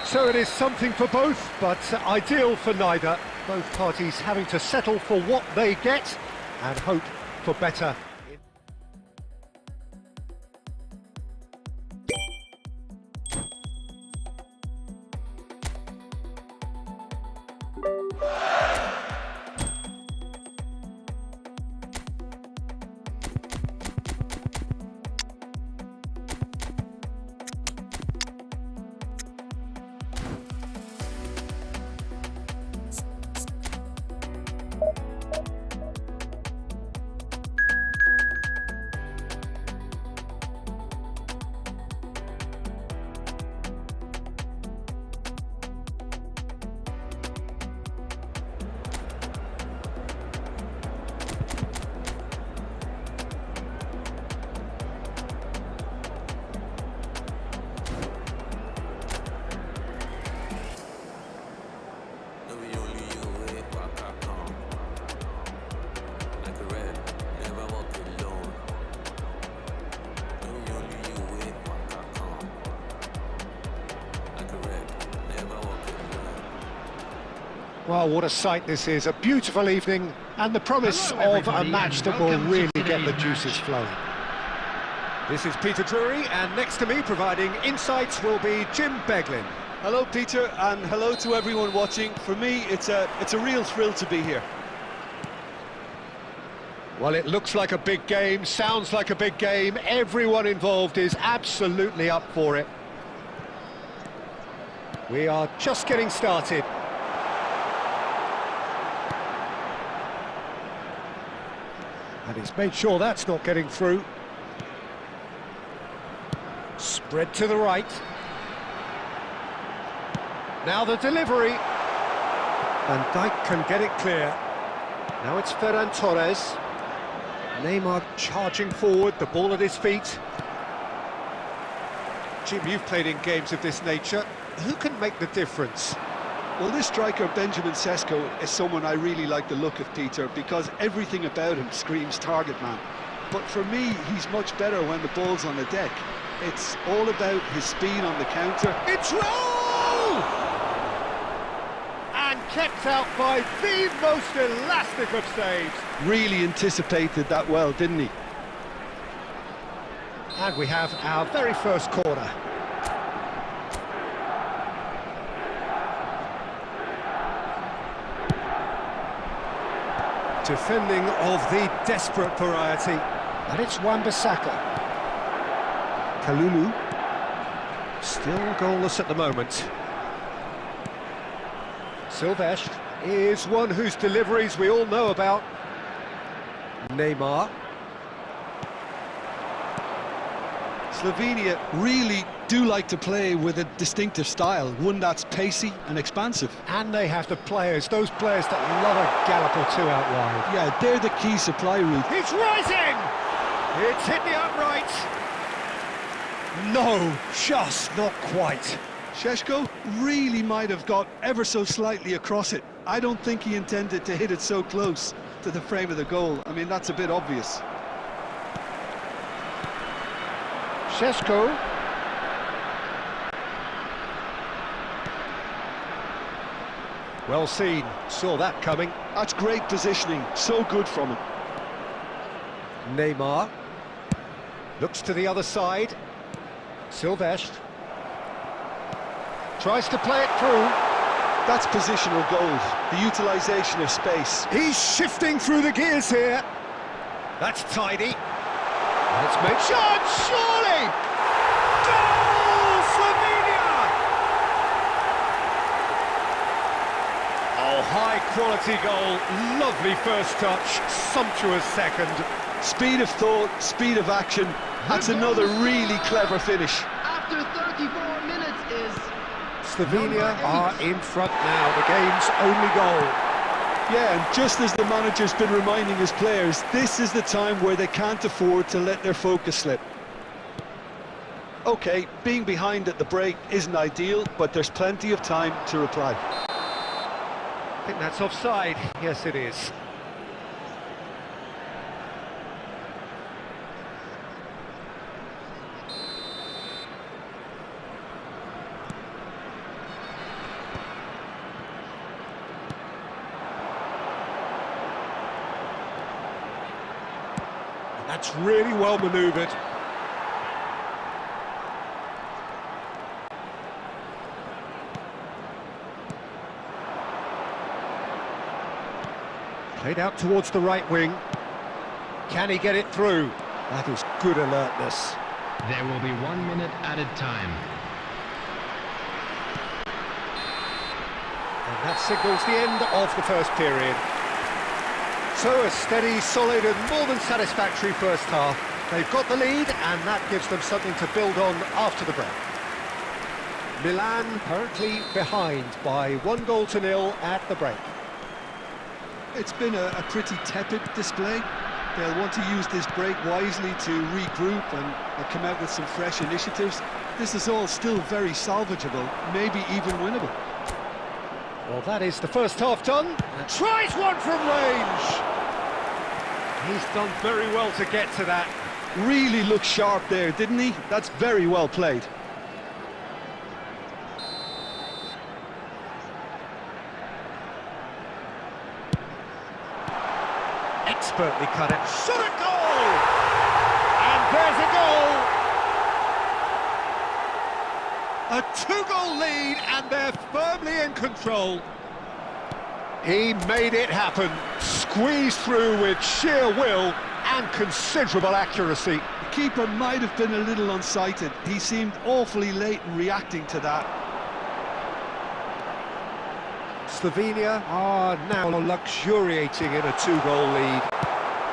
So it is something for both, but ideal for neither. Both parties having to settle for what they get and hope for better. Well, what a sight this is. A beautiful evening and the promise Hello, of a everybody, match and that will welcome to really get the today's juices match. flowing. This is Peter Drury, and next to me providing insights will be Jim Beglin. Hello, Peter, and hello to everyone watching. For me, it's a real thrill to be here. Well, it looks like a big game, sounds like a big game. Everyone involved is absolutely up for it. We are just getting started. And he's made sure that's not getting through. Spread to the right. Now the delivery. Van Dijk can get it clear. Now it's Ferran Torres. Neymar charging forward, the ball at his feet. Jim, you've played in games of this nature. Who can make the difference? Well, this striker, Benjamin Sesko, is someone I really like the look of, Peter, because everything about him screams target man. But for me, he's much better when the ball's on the deck. It's all about his speed on the counter. It's Raul! And kept out by the most elastic of saves. Really anticipated that well, didn't he? And we have our very first corner. Defending of the desperate variety. And it's Wan-Bissaka. Kalulu. Still goalless at the moment. Silvestre is one whose deliveries we all know about. Neymar. Slovenia really do like to play with a distinctive style, one that's pacey and expansive. And they have the players, those players that love a gallop or two out wide. Yeah, they're the key supply route. It's rising! It's hit the upright. No, just not quite. Šeško really might have got ever so slightly across it. I don't think he intended to hit it so close to the frame of the goal. I mean, that's a bit obvious. Šeško. Well seen, saw that coming. That's great positioning, so good from him. Neymar. Looks to the other side. Silvestre. Tries to play it through. That's positional gold, the utilisation of space. He's shifting through the gears here. That's tidy. Let's make shot, surely! Goal, Slovenia! Oh, high quality goal, lovely first touch, sumptuous second. Speed of thought, speed of action. That's another really clever finish. After 34 minutes is Slovenia are in front now, the game's only goal. Yeah, and just as the manager's been reminding his players, this is the time where they can't afford to let their focus slip. OK, being behind at the break isn't ideal, but there's plenty of time to reply. I think that's offside. Yes, it is. That's really well manoeuvred. Played out towards the right wing. Can he get it through? That is good alertness. there will be 1 minute added time. And that signals the end of the first period. So a steady, solid and more than satisfactory first half. They've got the lead and that gives them something to build on after the break. Milan currently behind by 1-0 at the break. It's been a pretty tepid display. They'll want to use this break wisely to regroup and come out with some fresh initiatives. This is all still very salvageable, maybe even winnable. Well, that is the first half done. And tries one from range. He's done very well to get to that. Really looked sharp there, didn't he? That's very well played. expertly cut it. Shot a goal! And there's a goal! A 2-goal lead, and they're firmly in control. He made it happen, squeezed through with sheer will and considerable accuracy. The keeper might have been a little unsighted. He seemed awfully late in reacting to that. Slovenia are now luxuriating in a 2-goal lead.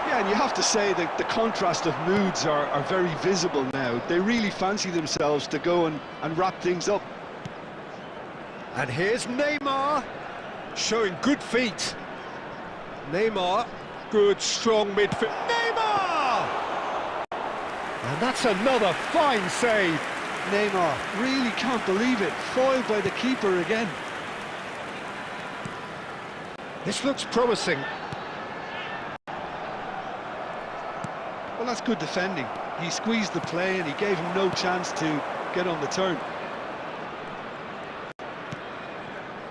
Yeah, and you have to say that the contrast of moods are very visible now. They really fancy themselves to go and wrap things up. And here's Neymar, showing good feet. Neymar, good, strong midfield. Neymar! And that's another fine save. Neymar, really can't believe it. Foiled by the keeper again. This looks promising. Well, that's good defending. He squeezed the play and he gave him no chance to get on the turn.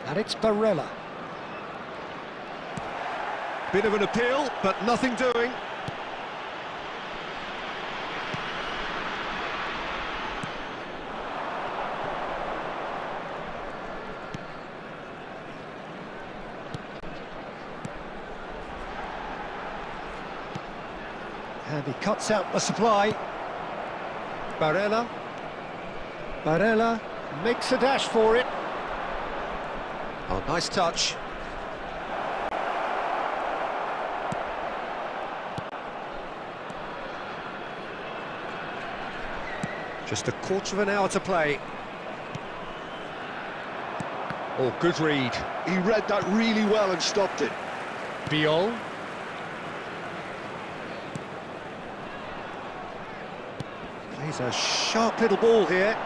And it's Barella. Bit of an appeal, but nothing doing. And he cuts out the supply. Barella. Barella makes a dash for it. Oh, nice touch. Just a quarter of an hour to play. Oh, good read. He read that really well and stopped it. Biol. Plays a sharp little ball here.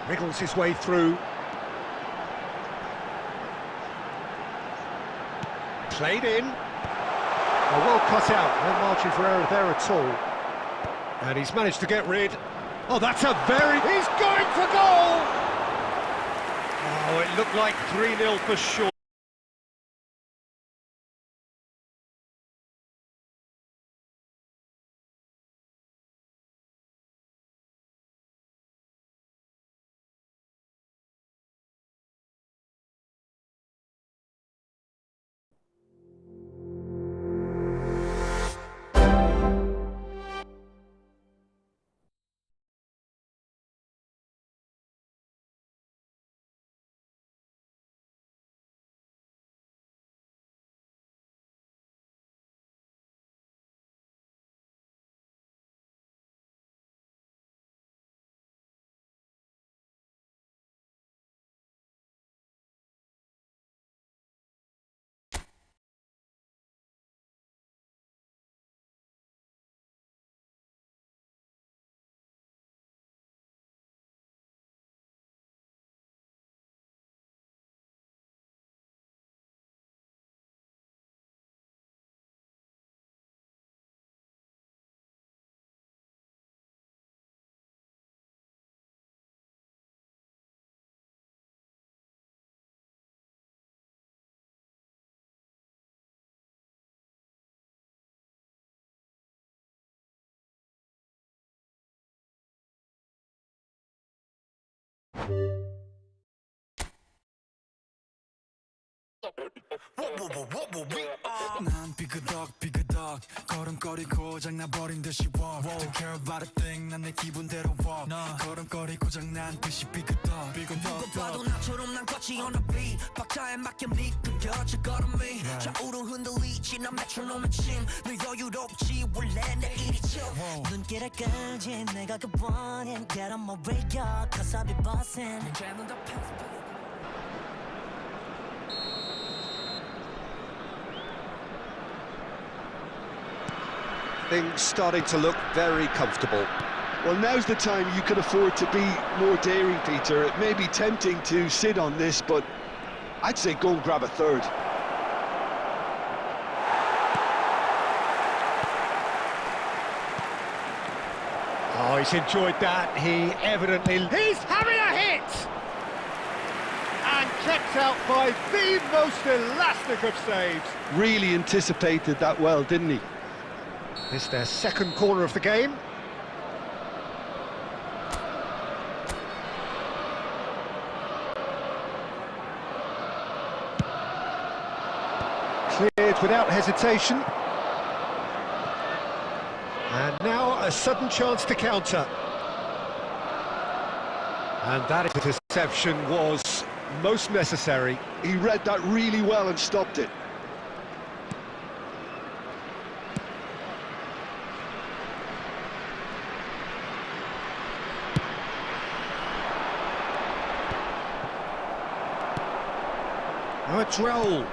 Wriggles his way through. Played in. Oh, well cut out. No margin for error there at all. And he's managed to get rid. Oh, that's a very... He's going for goal! Oh, it looked like 3-0 for sure. 난 삐그덕 걸음거리고 장나버린 듯이 walk Don't care about a thing 난 내 기분대로 walk 걸음거리 고장난 듯이 삐그덕 누가 봐도 나처럼 난 걷지 on the beat 박자에 맞게 미끄러져 걸음이 좌우로 흔들리지 난 메트로놈의 침늘 여유롭지 원래 내 일이죠 눈길을 끌지 내가 그 원인 Get on my radio cause I'll be bossing Things starting to look very comfortable. Well, now's the time you can afford to be more daring, Peter. It may be tempting to sit on this, but I'd say go and grab a third. Oh, he's enjoyed that. He evidently... He's having a hit! And kept kept out by the most elastic of saves. Really anticipated that well, didn't he? It's their second corner of the game. Cleared without hesitation. And now a sudden chance to counter. And that interception was most necessary. He read that really well and stopped it. Now it's Raul.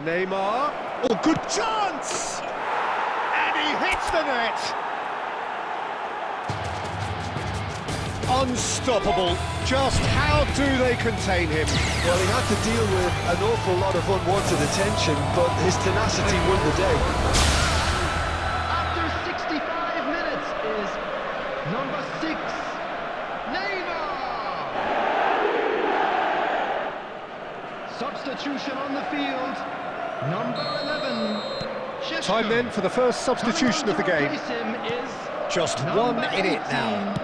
Neymar. Oh, good chance! And he hits the net! Unstoppable. Just how do they contain him? Well, he had to deal with an awful lot of unwanted attention, but his tenacity won the day. After 65 minutes is number 6, Neymar! Substitution on the field, number 11, Sheshko. Time then for the first substitution of the game. Replace him is Just one in it now.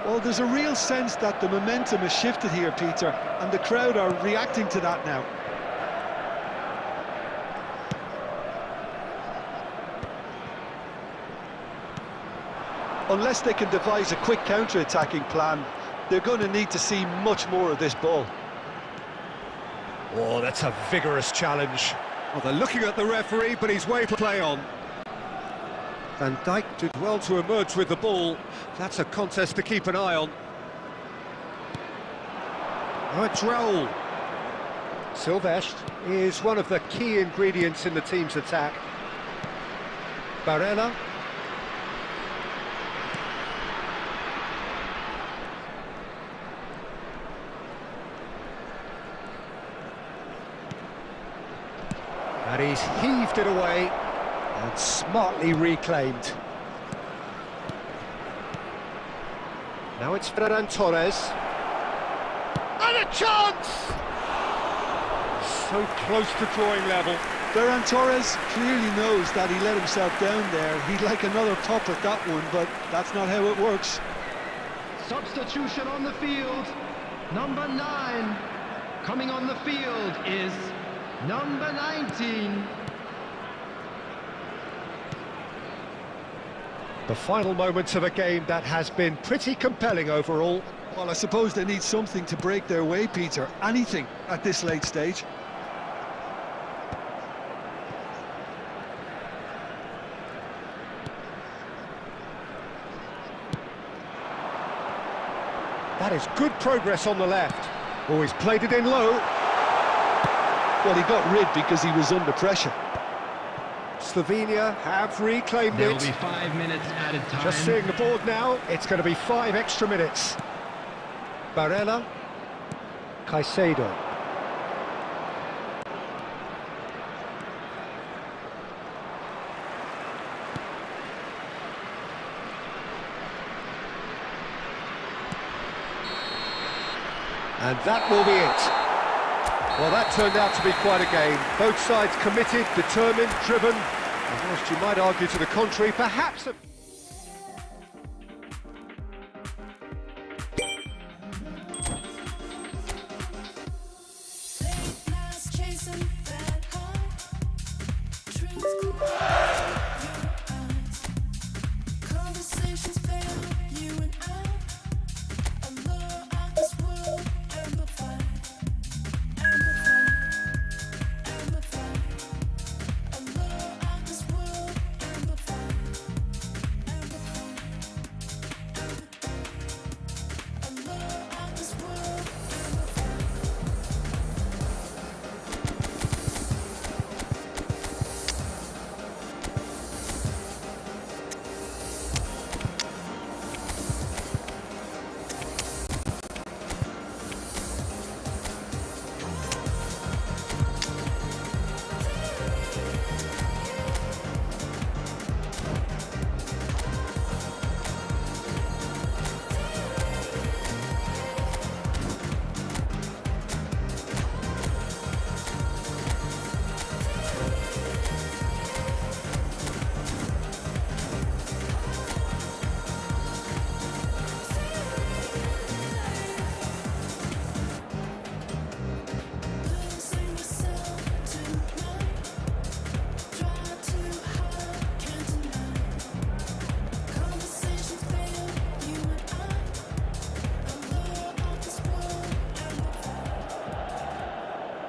Well, there's a real sense that the momentum has shifted here, Peter, and the crowd are reacting to that now. Unless they can devise a quick counter-attacking plan, they're going to need to see much more of this ball. Oh, that's a vigorous challenge. Well, they're looking at the referee, but he's way to play on. Van Dijk did well to emerge with the ball. That's a contest to keep an eye on. Now it's Raul. Silvestre is one of the key ingredients in the team's attack. Barella. And he's heaved it away. And smartly reclaimed. Now it's Ferran Torres. And a chance! So close to drawing level. Ferran Torres clearly knows that he let himself down there. He'd like another pop at that one, but that's not how it works. Substitution on the field, number 9. Coming on the field is number 19. The final moments of a game that has been pretty compelling overall. Well, I suppose they need something to break their way, Peter. Anything at this late stage. That is good progress on the left. Oh, he's played it in low. Well, he got rid because he was under pressure. Slovenia have reclaimed There will it. be 5 minutes added time. Just seeing the board now, it's going to be 5 extra minutes. Barella. Caicedo. And that will be it. Well, that turned out to be quite a game. Both sides committed, determined, driven. And whilst you might argue to the contrary, perhaps...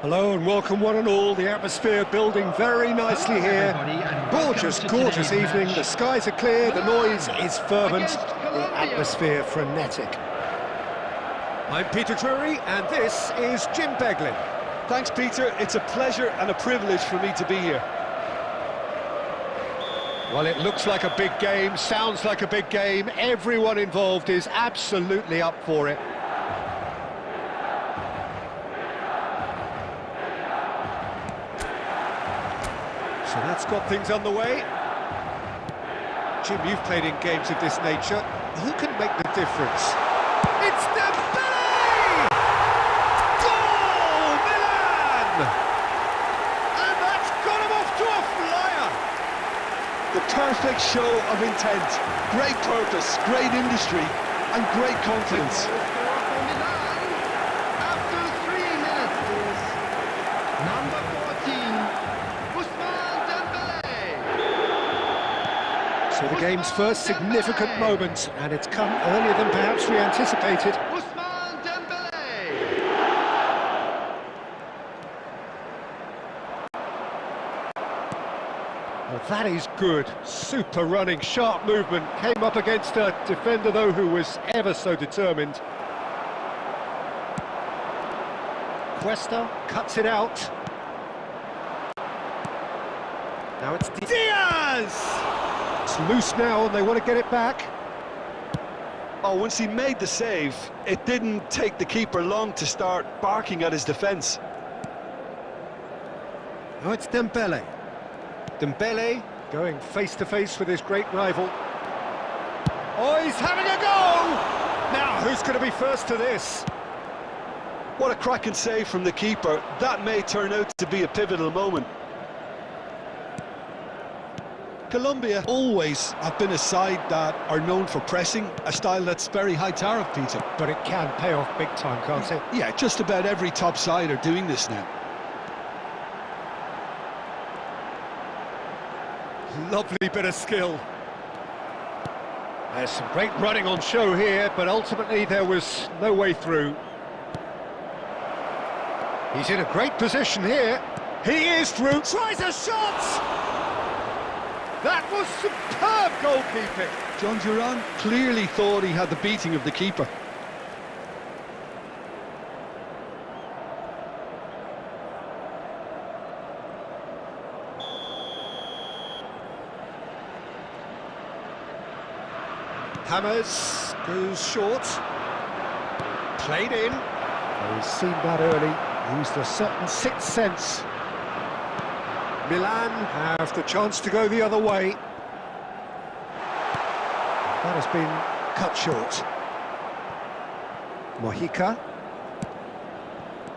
Hello and welcome one and all. The atmosphere building very nicely here. Gorgeous, gorgeous evening. The skies are clear, the noise is fervent, the atmosphere frenetic. I'm Peter Drury and this is Jim Beglin. Thanks, Peter. It's a pleasure and a privilege for me to be here. Well, it looks like a big game, sounds like a big game. Everyone involved is absolutely up for it. So that's got things underway. Jim, you've played in games of this nature. Who can make the difference? It's Dembele! Goal! Milan! And that's got him off to a flyer! The perfect show of intent. Great purpose, great industry, and great confidence. After 3 minutes is number 14, Ousmane Dembele. So the game's first significant moment, and it's come earlier than perhaps we anticipated. Ousmane Dembele. Well, that is good. Super running, sharp movement. Came up against a defender, though, who was ever so determined. Cuesta cuts it out. Now it's Diaz! It's loose now, and they want to get it back. Oh, once he made the save, it didn't take the keeper long to start barking at his defence. Now it's Dembele. Dembele going face-to-face with his great rival. Oh, he's having a go! Now, who's going to be first to this? What a cracking save from the keeper. That may turn out to be a pivotal moment. Colombia always have been a side that are known for pressing, a style that's very high tariff, Peter. But it can pay off big time, can't it? Yeah, just about every top side are doing this now. Lovely bit of skill. There's some great running on show here, but ultimately there was no way through. He's in a great position here. He is through, tries a shot! That was superb goalkeeping. John Duran clearly thought he had the beating of the keeper. Hammers goes short. Played in. Oh, he's seen that early. Used a certain sixth sense. Milan have the chance to go the other way. That has been cut short. Mojica.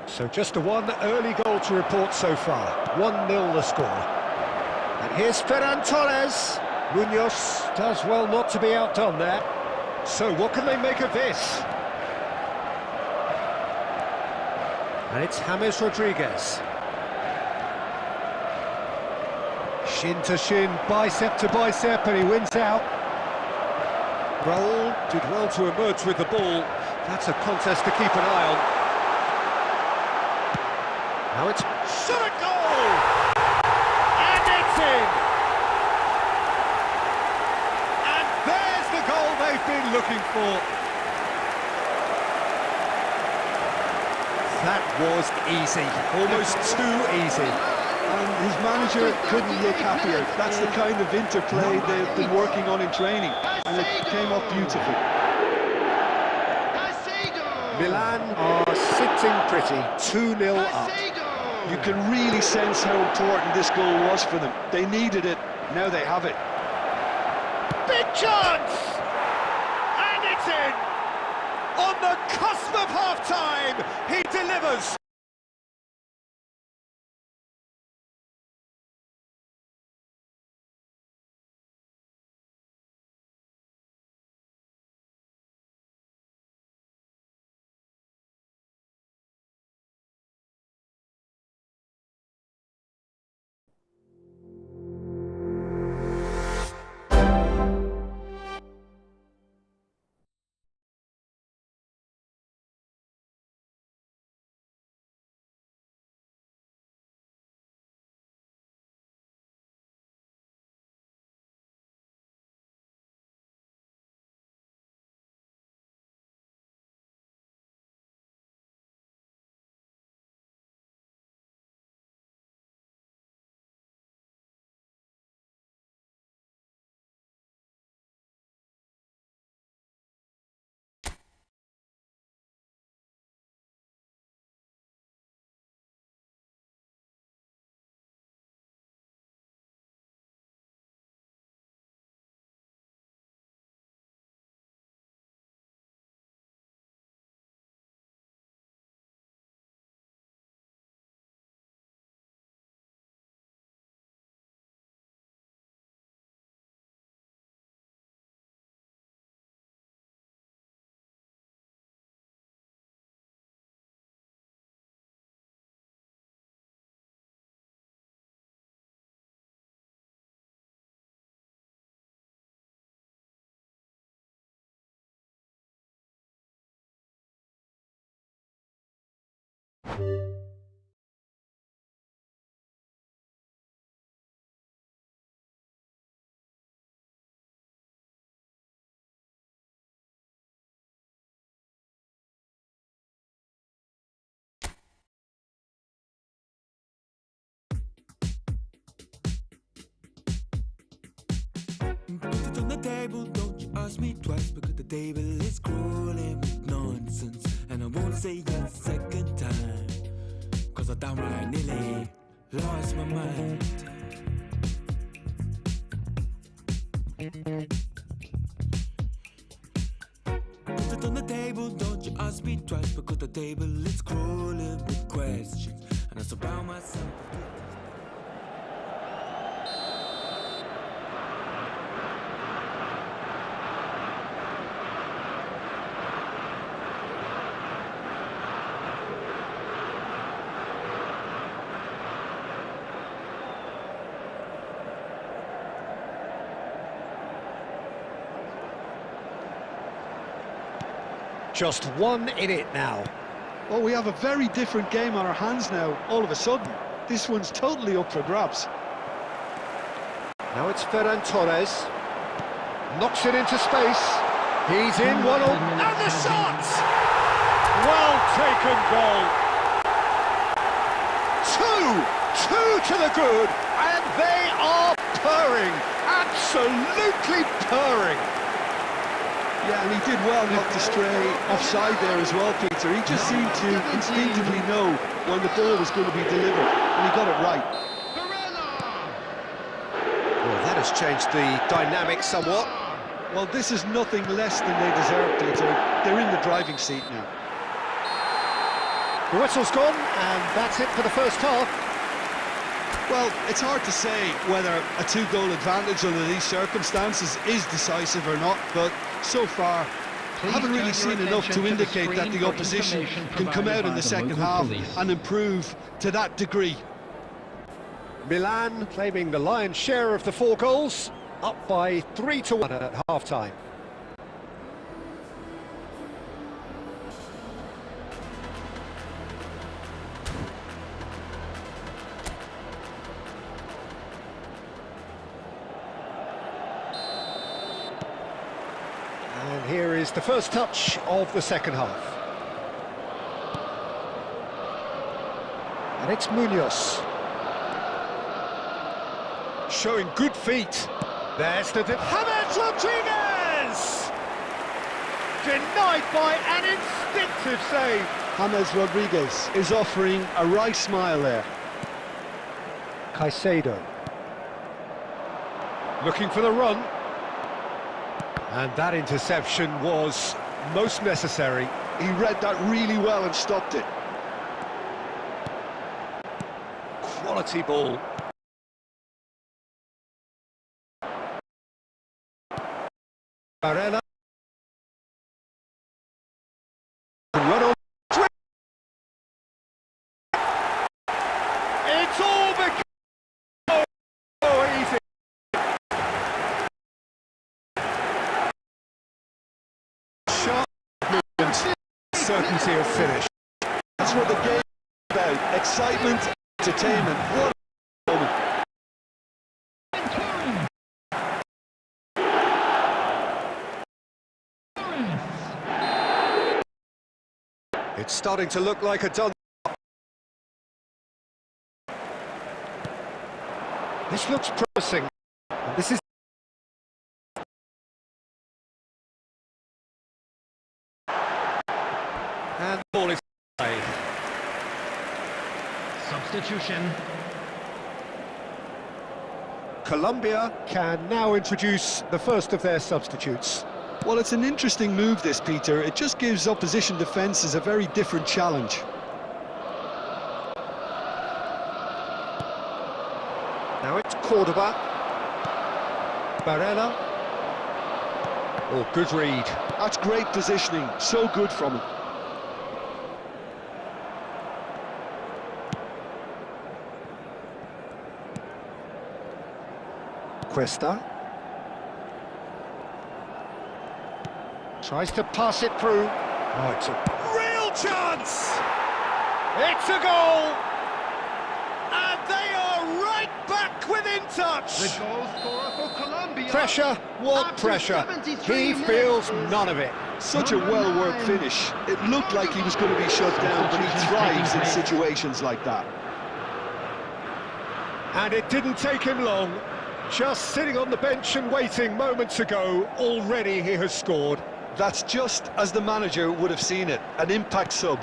So just a one early goal to report so far. 1-0 the score. And here's Ferran Torres. Munoz does well not to be outdone there. So what can they make of this? And it's James Rodriguez. Shin to shin, bicep to bicep, and he wins out. Raul did well to emerge with the ball. That's a contest to keep an eye on. Now it's shot at goal! And it's in! And there's the goal they've been looking for. That was easy, almost too easy. And his manager couldn't look happier. That's the kind of interplay they've been working on in training, and it came up beautifully. Milan are sitting pretty, 2-0 up. You can really sense how important this goal was for them. They needed it, now they have it. Big chance! And it's in! On the cusp of half-time, he delivers! Put it on the table, don't you ask me twice, because the table is crawling with nonsense. And I won't say yes second time, cause I downright nearly lost my mind. Put it on the table, don't you ask me twice, because the table is crawling with questions. And I surround myself with Just one in it now. Well, we have a very different game on our hands now, all of a sudden. This one's totally up for grabs. Now it's Ferran Torres. Knocks it into space. He's in 1-0. And the shot! Well taken goal. Two to the good. And they are purring. Absolutely purring. Yeah, and he did well not to stray offside there as well, Peter. He just seemed to instinctively know when the ball was going to be delivered, and he got it right. Well, that has changed the dynamic somewhat. Well, this is nothing less than they deserve, Peter. They're in the driving seat now. The whistle's gone, and that's it for the first half. Well, it's hard to say whether a two-goal advantage under these circumstances is decisive or not, but so far, I haven't really seen enough to indicate that the opposition can come out in the second half and improve to that degree. Milan claiming the lion's share of the 4 goals, up by 3-1 at half-time. And here is the first touch of the second half. And it's Munoz. Showing good feet. There's the... James Rodriguez! Denied by an instinctive save. James Rodriguez is offering a right smile there. Caicedo. Looking for the run. And that interception was most necessary. He read that really well and stopped it. Quality ball. Barella. Run on. It's all become so easy. Sharp movement, certainty of finish. That's what the game is about. Excitement, entertainment. What a moment. It's starting to look like a done. This looks promising. This is. And the ball is played. Substitution. Colombia can now introduce the first of their substitutes. Well, it's an interesting move, this, Peter. It just gives opposition defences a very different challenge. Now it's Cordoba. Barella. Oh, good read. That's great positioning. So good from him. Cuesta. Tries to pass it through. Oh, it's a real chance! It's a goal! And they are right back within touch! The goal scorer for Colombia. Pressure, what After pressure? 73 He minutes. feels none of it. Such a Number well-worked 9. finish. It looked like he was going to be shut down, but he thrives in situations like that. And it didn't take him long. Just sitting on the bench and waiting moments ago, already he has scored. That's just as the manager would have seen it, an impact sub.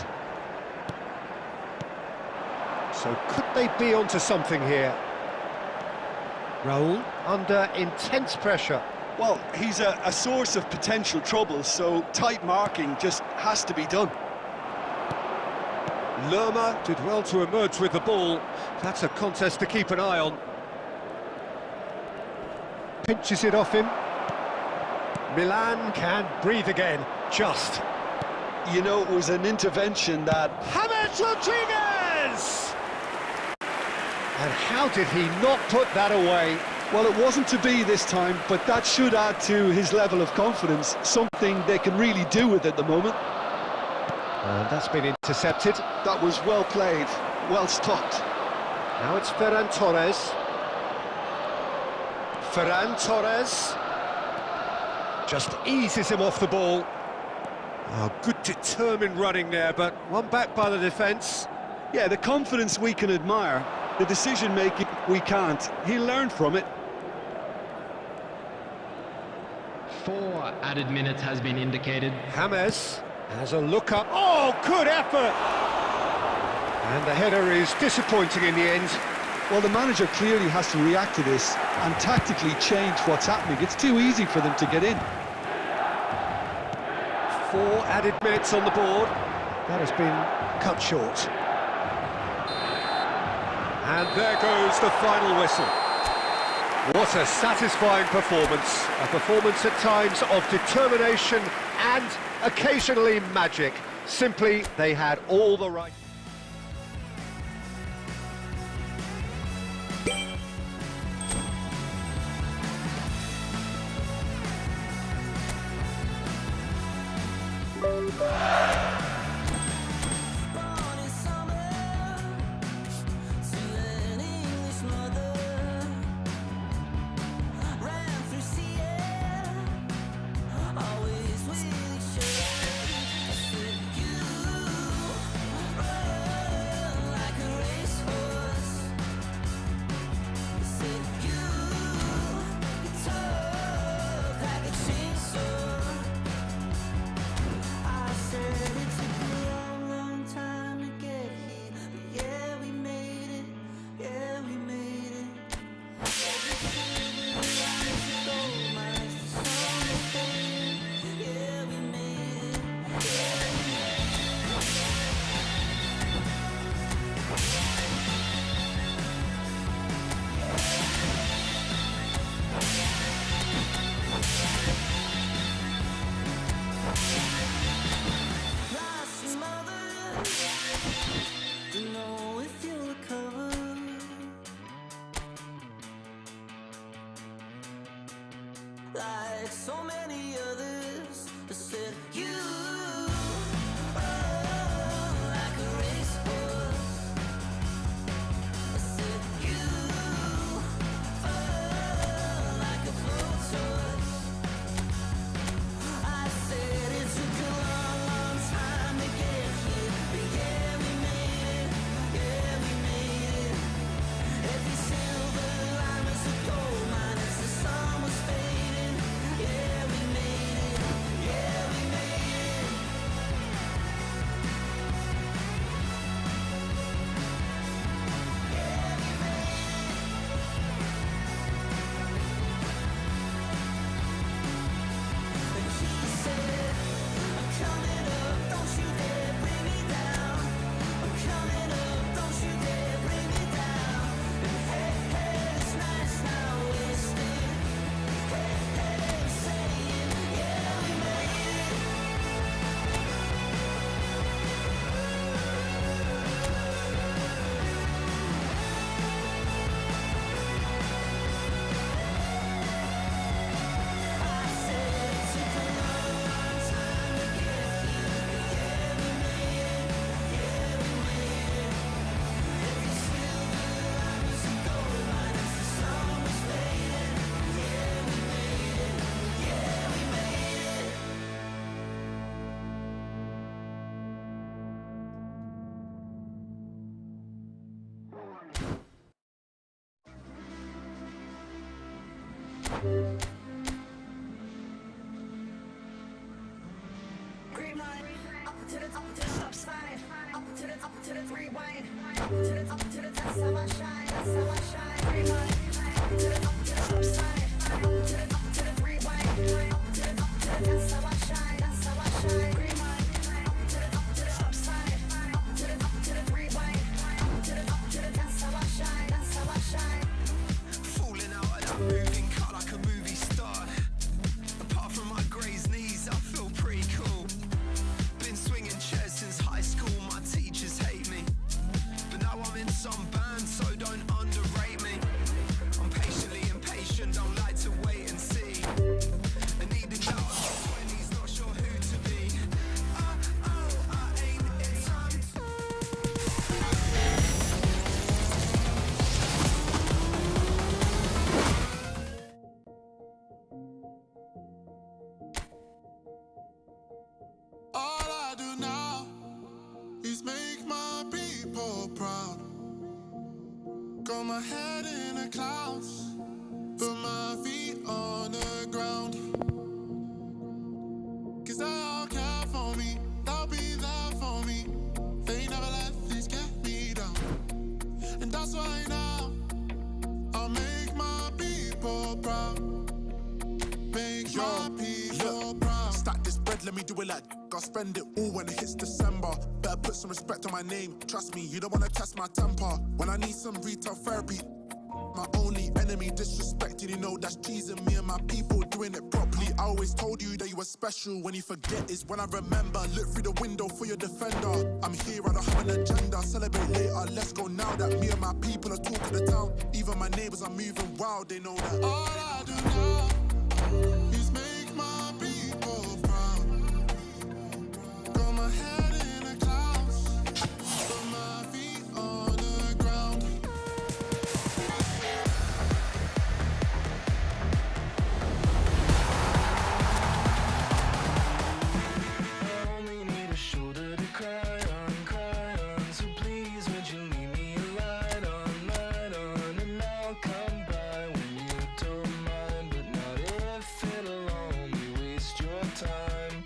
So could they be onto something here? Raul under intense pressure. Well, he's a source of potential trouble, so tight marking just has to be done. Lerma did well to emerge with the ball. That's a contest to keep an eye on. Pinches it off him. Milan can breathe again, just. You know, it was an intervention that... James Rodriguez! And how did he not put that away? Well, it wasn't to be this time, but that should add to his level of confidence, something they can really do with at the moment. And that's been intercepted. That was well played, well stopped. Now it's Ferran Torres. Ferran Torres just eases him off the ball. Oh, good determined running there, but one back by the defence. Yeah, the confidence we can admire, the decision-making we can't. He learned from it. 4 added minutes has been indicated. James has a look up. Oh, good effort! And the header is disappointing in the end. Well, the manager clearly has to react to this and tactically change what's happening. It's too easy for them to get in. 4 added minutes on the board. That has been cut short. And there goes the final whistle. What a satisfying performance. A performance at times of determination and occasionally magic. Simply, they had all the right... Born in summer to an English mother, ran through sea air, always with each other. I said you run like a racehorse. I said you talk like a chainsaw. I said Green light, up to the stop sign, up to the rewind, up to the that's how I shine, that's how I shine. Green light, up to the stop sign, up to the rewind, up to the that's how I shine, that's how I shine. Green light, up to the stop sign, up to the rewind, up to the that's how I shine, that's how I shine. Falling out of that moving car like a movie star. Apart from my grazed knees, I feel pretty cool. Been swinging chairs since high school, my teachers hate me. But now I'm in some band, so don't underrate me. I'm patiently impatient, don't like to wait and see. And needing out of my 20s, not sure who to be. I ain't in time. All I do now is make my people proud. Got my head in the clouds, put my feet on the ground. Cause they all care for me, they'll be there for me. They never let this get me down. And that's why now I'll make my people proud. Make my people proud. Stack this bread, let me do it like I'll spend it all when it hits December. Better put some respect on my name. Trust me, you don't wanna test my temper. When I need some retail therapy, my only enemy disrespecting, you know that's cheesing me and my people doing it properly. I always told you that you were special. When you forget is when I remember. Look through the window for your defender. I'm here, I don't have an agenda. Celebrate later, let's go now that me and my people are talking the town. Even my neighbors are moving wild, they know that. All I do now is make my people proud. Got my head in the clouds, put my feet on the ground. I only need a shoulder to cry on. So please, would you leave me a light on? And I'll come by when you don't mind, but not if it'll only waste your time.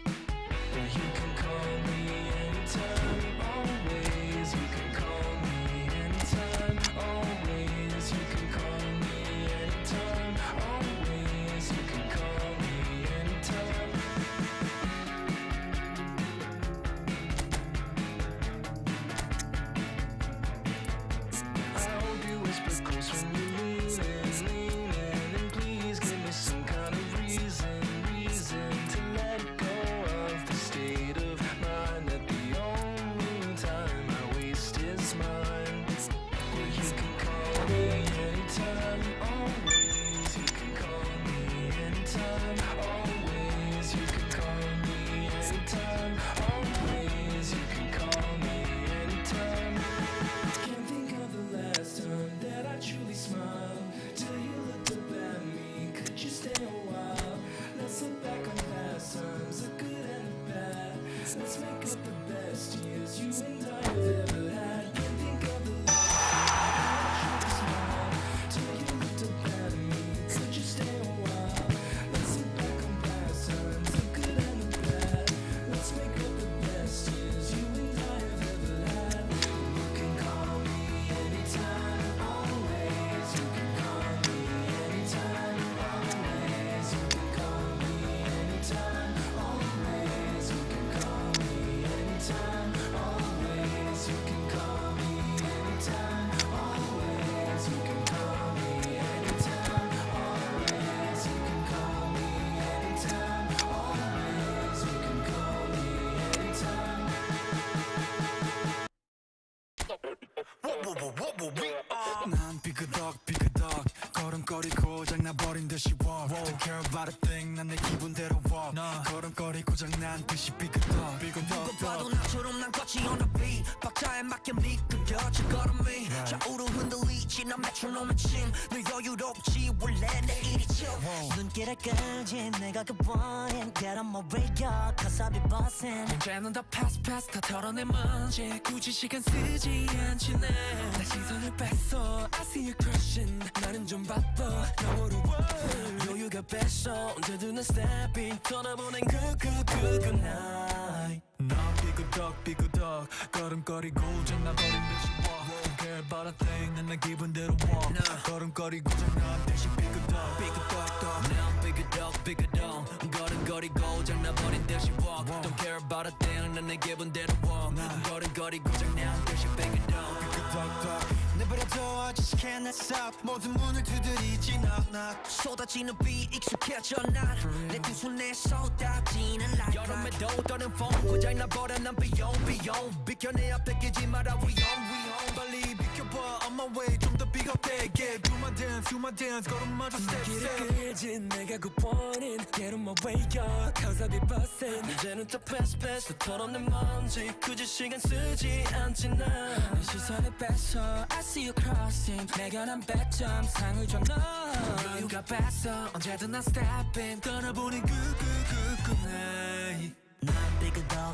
Yeah, you can call me anytime, always. You can call me anytime, always. You can call me anytime, always. You can call me anytime. I hope you whisper close when you lean in, and please give me some kind of reason to let go of the state of mind that the only time I waste is mine. Well, you can call me anytime, always. You can call me anytime, always. You can call me anytime, always. You can call me anytime. Can't think of the last time that I truly smiled till you looked up at me. Could you stay a while? Let's look back on past times, the good and the bad. Let's make up the best years you and I have ever had. Can't think of the last time that I truly smiled till you looked up at me. Could you stay a while? Let's look back on past times, the good and the bad. Let's make up the best years you and I have ever had. You can call me anytime, always. You can call me anytime, always. You can call me anytime, always. You can call me anytime, always. You can call me anytime, always. You can call me anytime, always. You can call me anytime, always. You can call me anytime. 난 삐그덕 걸음걸이 고장나버린 듯이 walk Don't care about a thing 난 내 기분대로 walk 걸음걸이 고장난 듯이 삐그덕 누가 봐도 나처럼 난 걷지 on the beat 박자에 맞게 미끄러져 걸음이 좌우로 흔들리지 난 메트로놈의 침늘 여유롭지 원래 내 일이죠 눈길을 끌지 내가 그 원인 Get on my radar cause I be bossing 문제는 다 pass 다 털어내 먼지 굳이 시간 쓰지 않지 내 시선을 뺐어 I see you crushing 나는 좀 바빠 나 어려워 여유가 뺐어 언제든 난 stepping 떠나보낸 good night 난 삐그덕 걸음거리고 장난버린 듯이 walk Don't care about a thing 난 내 기분대로 walk 걸음거리고 장난 듯이 삐그덕 난 삐그덕 걸음거리고 장난버린 듯이 walk Don't care about a thing 난 내 기분대로 walk 걸음거리고 장난 듯이 삐그덕 내버려둬 아저씨게 나 stop 모든 문을 두드리지 knock 쏟아지는 비 익숙해져 난내 두 손에 쏟아지는 light 여름에도 떠는 风고장나버려 난 비용 비켜내 앞에 끼지 마라 위험 빨리 비켜봐 on my way 좀 더 비겁되게 Do my dance 걸음마저 step 길을 끌지 내가 그 원인 Get on my way up cause I be bustin' 이제는 다 pass 다 털어낸 먼지 굳이 시간 쓰지 않지 난내 시선을 뺐어 I see you crossing 내가 난 100점 상을 줘 너 여유가 뺐어 언제든 난 stepping 떠나보는 good night 난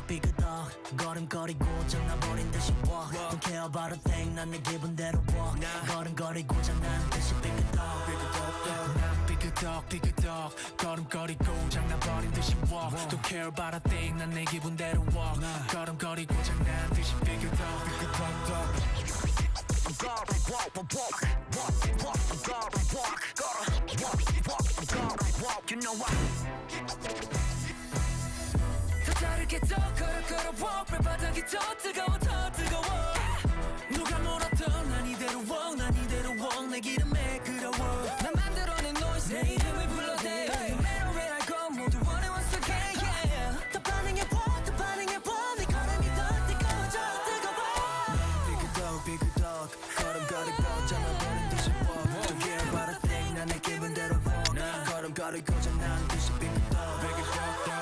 삐그덕 걸음거리고 장난버린 듯이 walk Don't care about a thing 난 내 기분대로 walk 걸음거리고 장난 듯이 삐그덕 난 삐그덕 걸음거리고 장난버린 듯이 walk Don't care about a thing 난 내 기분대로 walk 걸음거리고 장난 듯이 삐그덕 You know what? 더 다르게 더 걸어 발바닥이 더 뜨거워 누가 뭐라던 난 이대로 walk 내 기름에 그려워 난 만들어낸 noise 내 이름을 불러대 No matter where I go 모두 원해 once again yeah 더 반응해봐 내 걸음이 더 뜨거워져 삐그덕 걸음거리고 장난버린 듯이 walk Don't care about a thing 난 내 기분대로 walk 걸음거리고 장난 듯이 삐그덕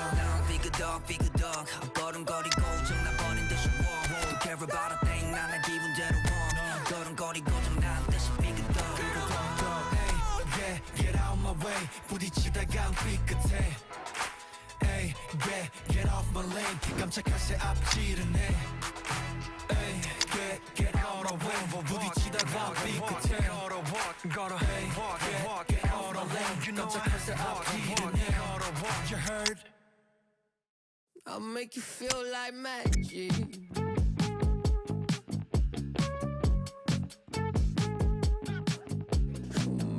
난 삐그덕 걸음거리고 장난버린 듯이 walk Don't care about a thing 난 내 기분대로 walk 걸음거리고 장난 듯이 삐그덕 Hey, get out my way 부딪히다가 삐끗해 Hey, get off my lane 깜짝할 새 앞질은 해 Hey, get out of way 부딪히다가 삐끗해 Hey, get out of lane 깜짝할 새 앞질은 해 You heard? I'll make you feel like magic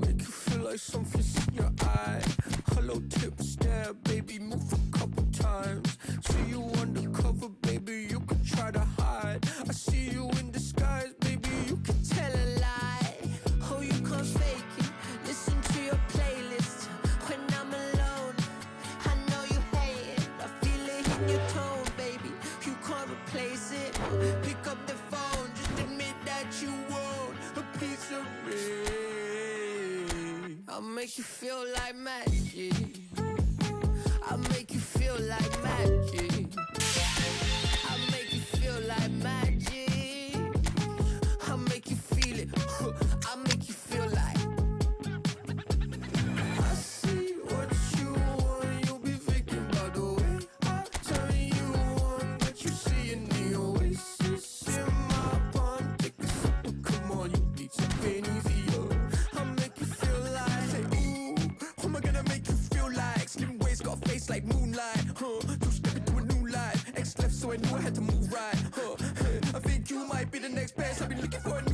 Make you feel like something's in your eye Hello tip stare, baby, move a couple times See you undercover, baby, you can try to hide I see you in disguise, baby, you can tell a lie Oh, you can't fake it, listen to your playlist When I'm alone, I know you hate it I feel it in your tone, baby, you can't replace it Pick up the phone, just admit that you want a piece of me I'll make you feel like magic I'll make you feel like magic I'll make you feel like magic I'll make you feel it I'll make you feel like I see what you want You'll be thinking about the way I turn you on That you see in the oasis in my palm Take a sip, come on, you need something easier I'll make you feel like Say, ooh, who am I gonna make you feel like Slim waist, got a face like moonlight You step into a new life X left, so I knew I had to move right I think you might be the next best I've been looking for an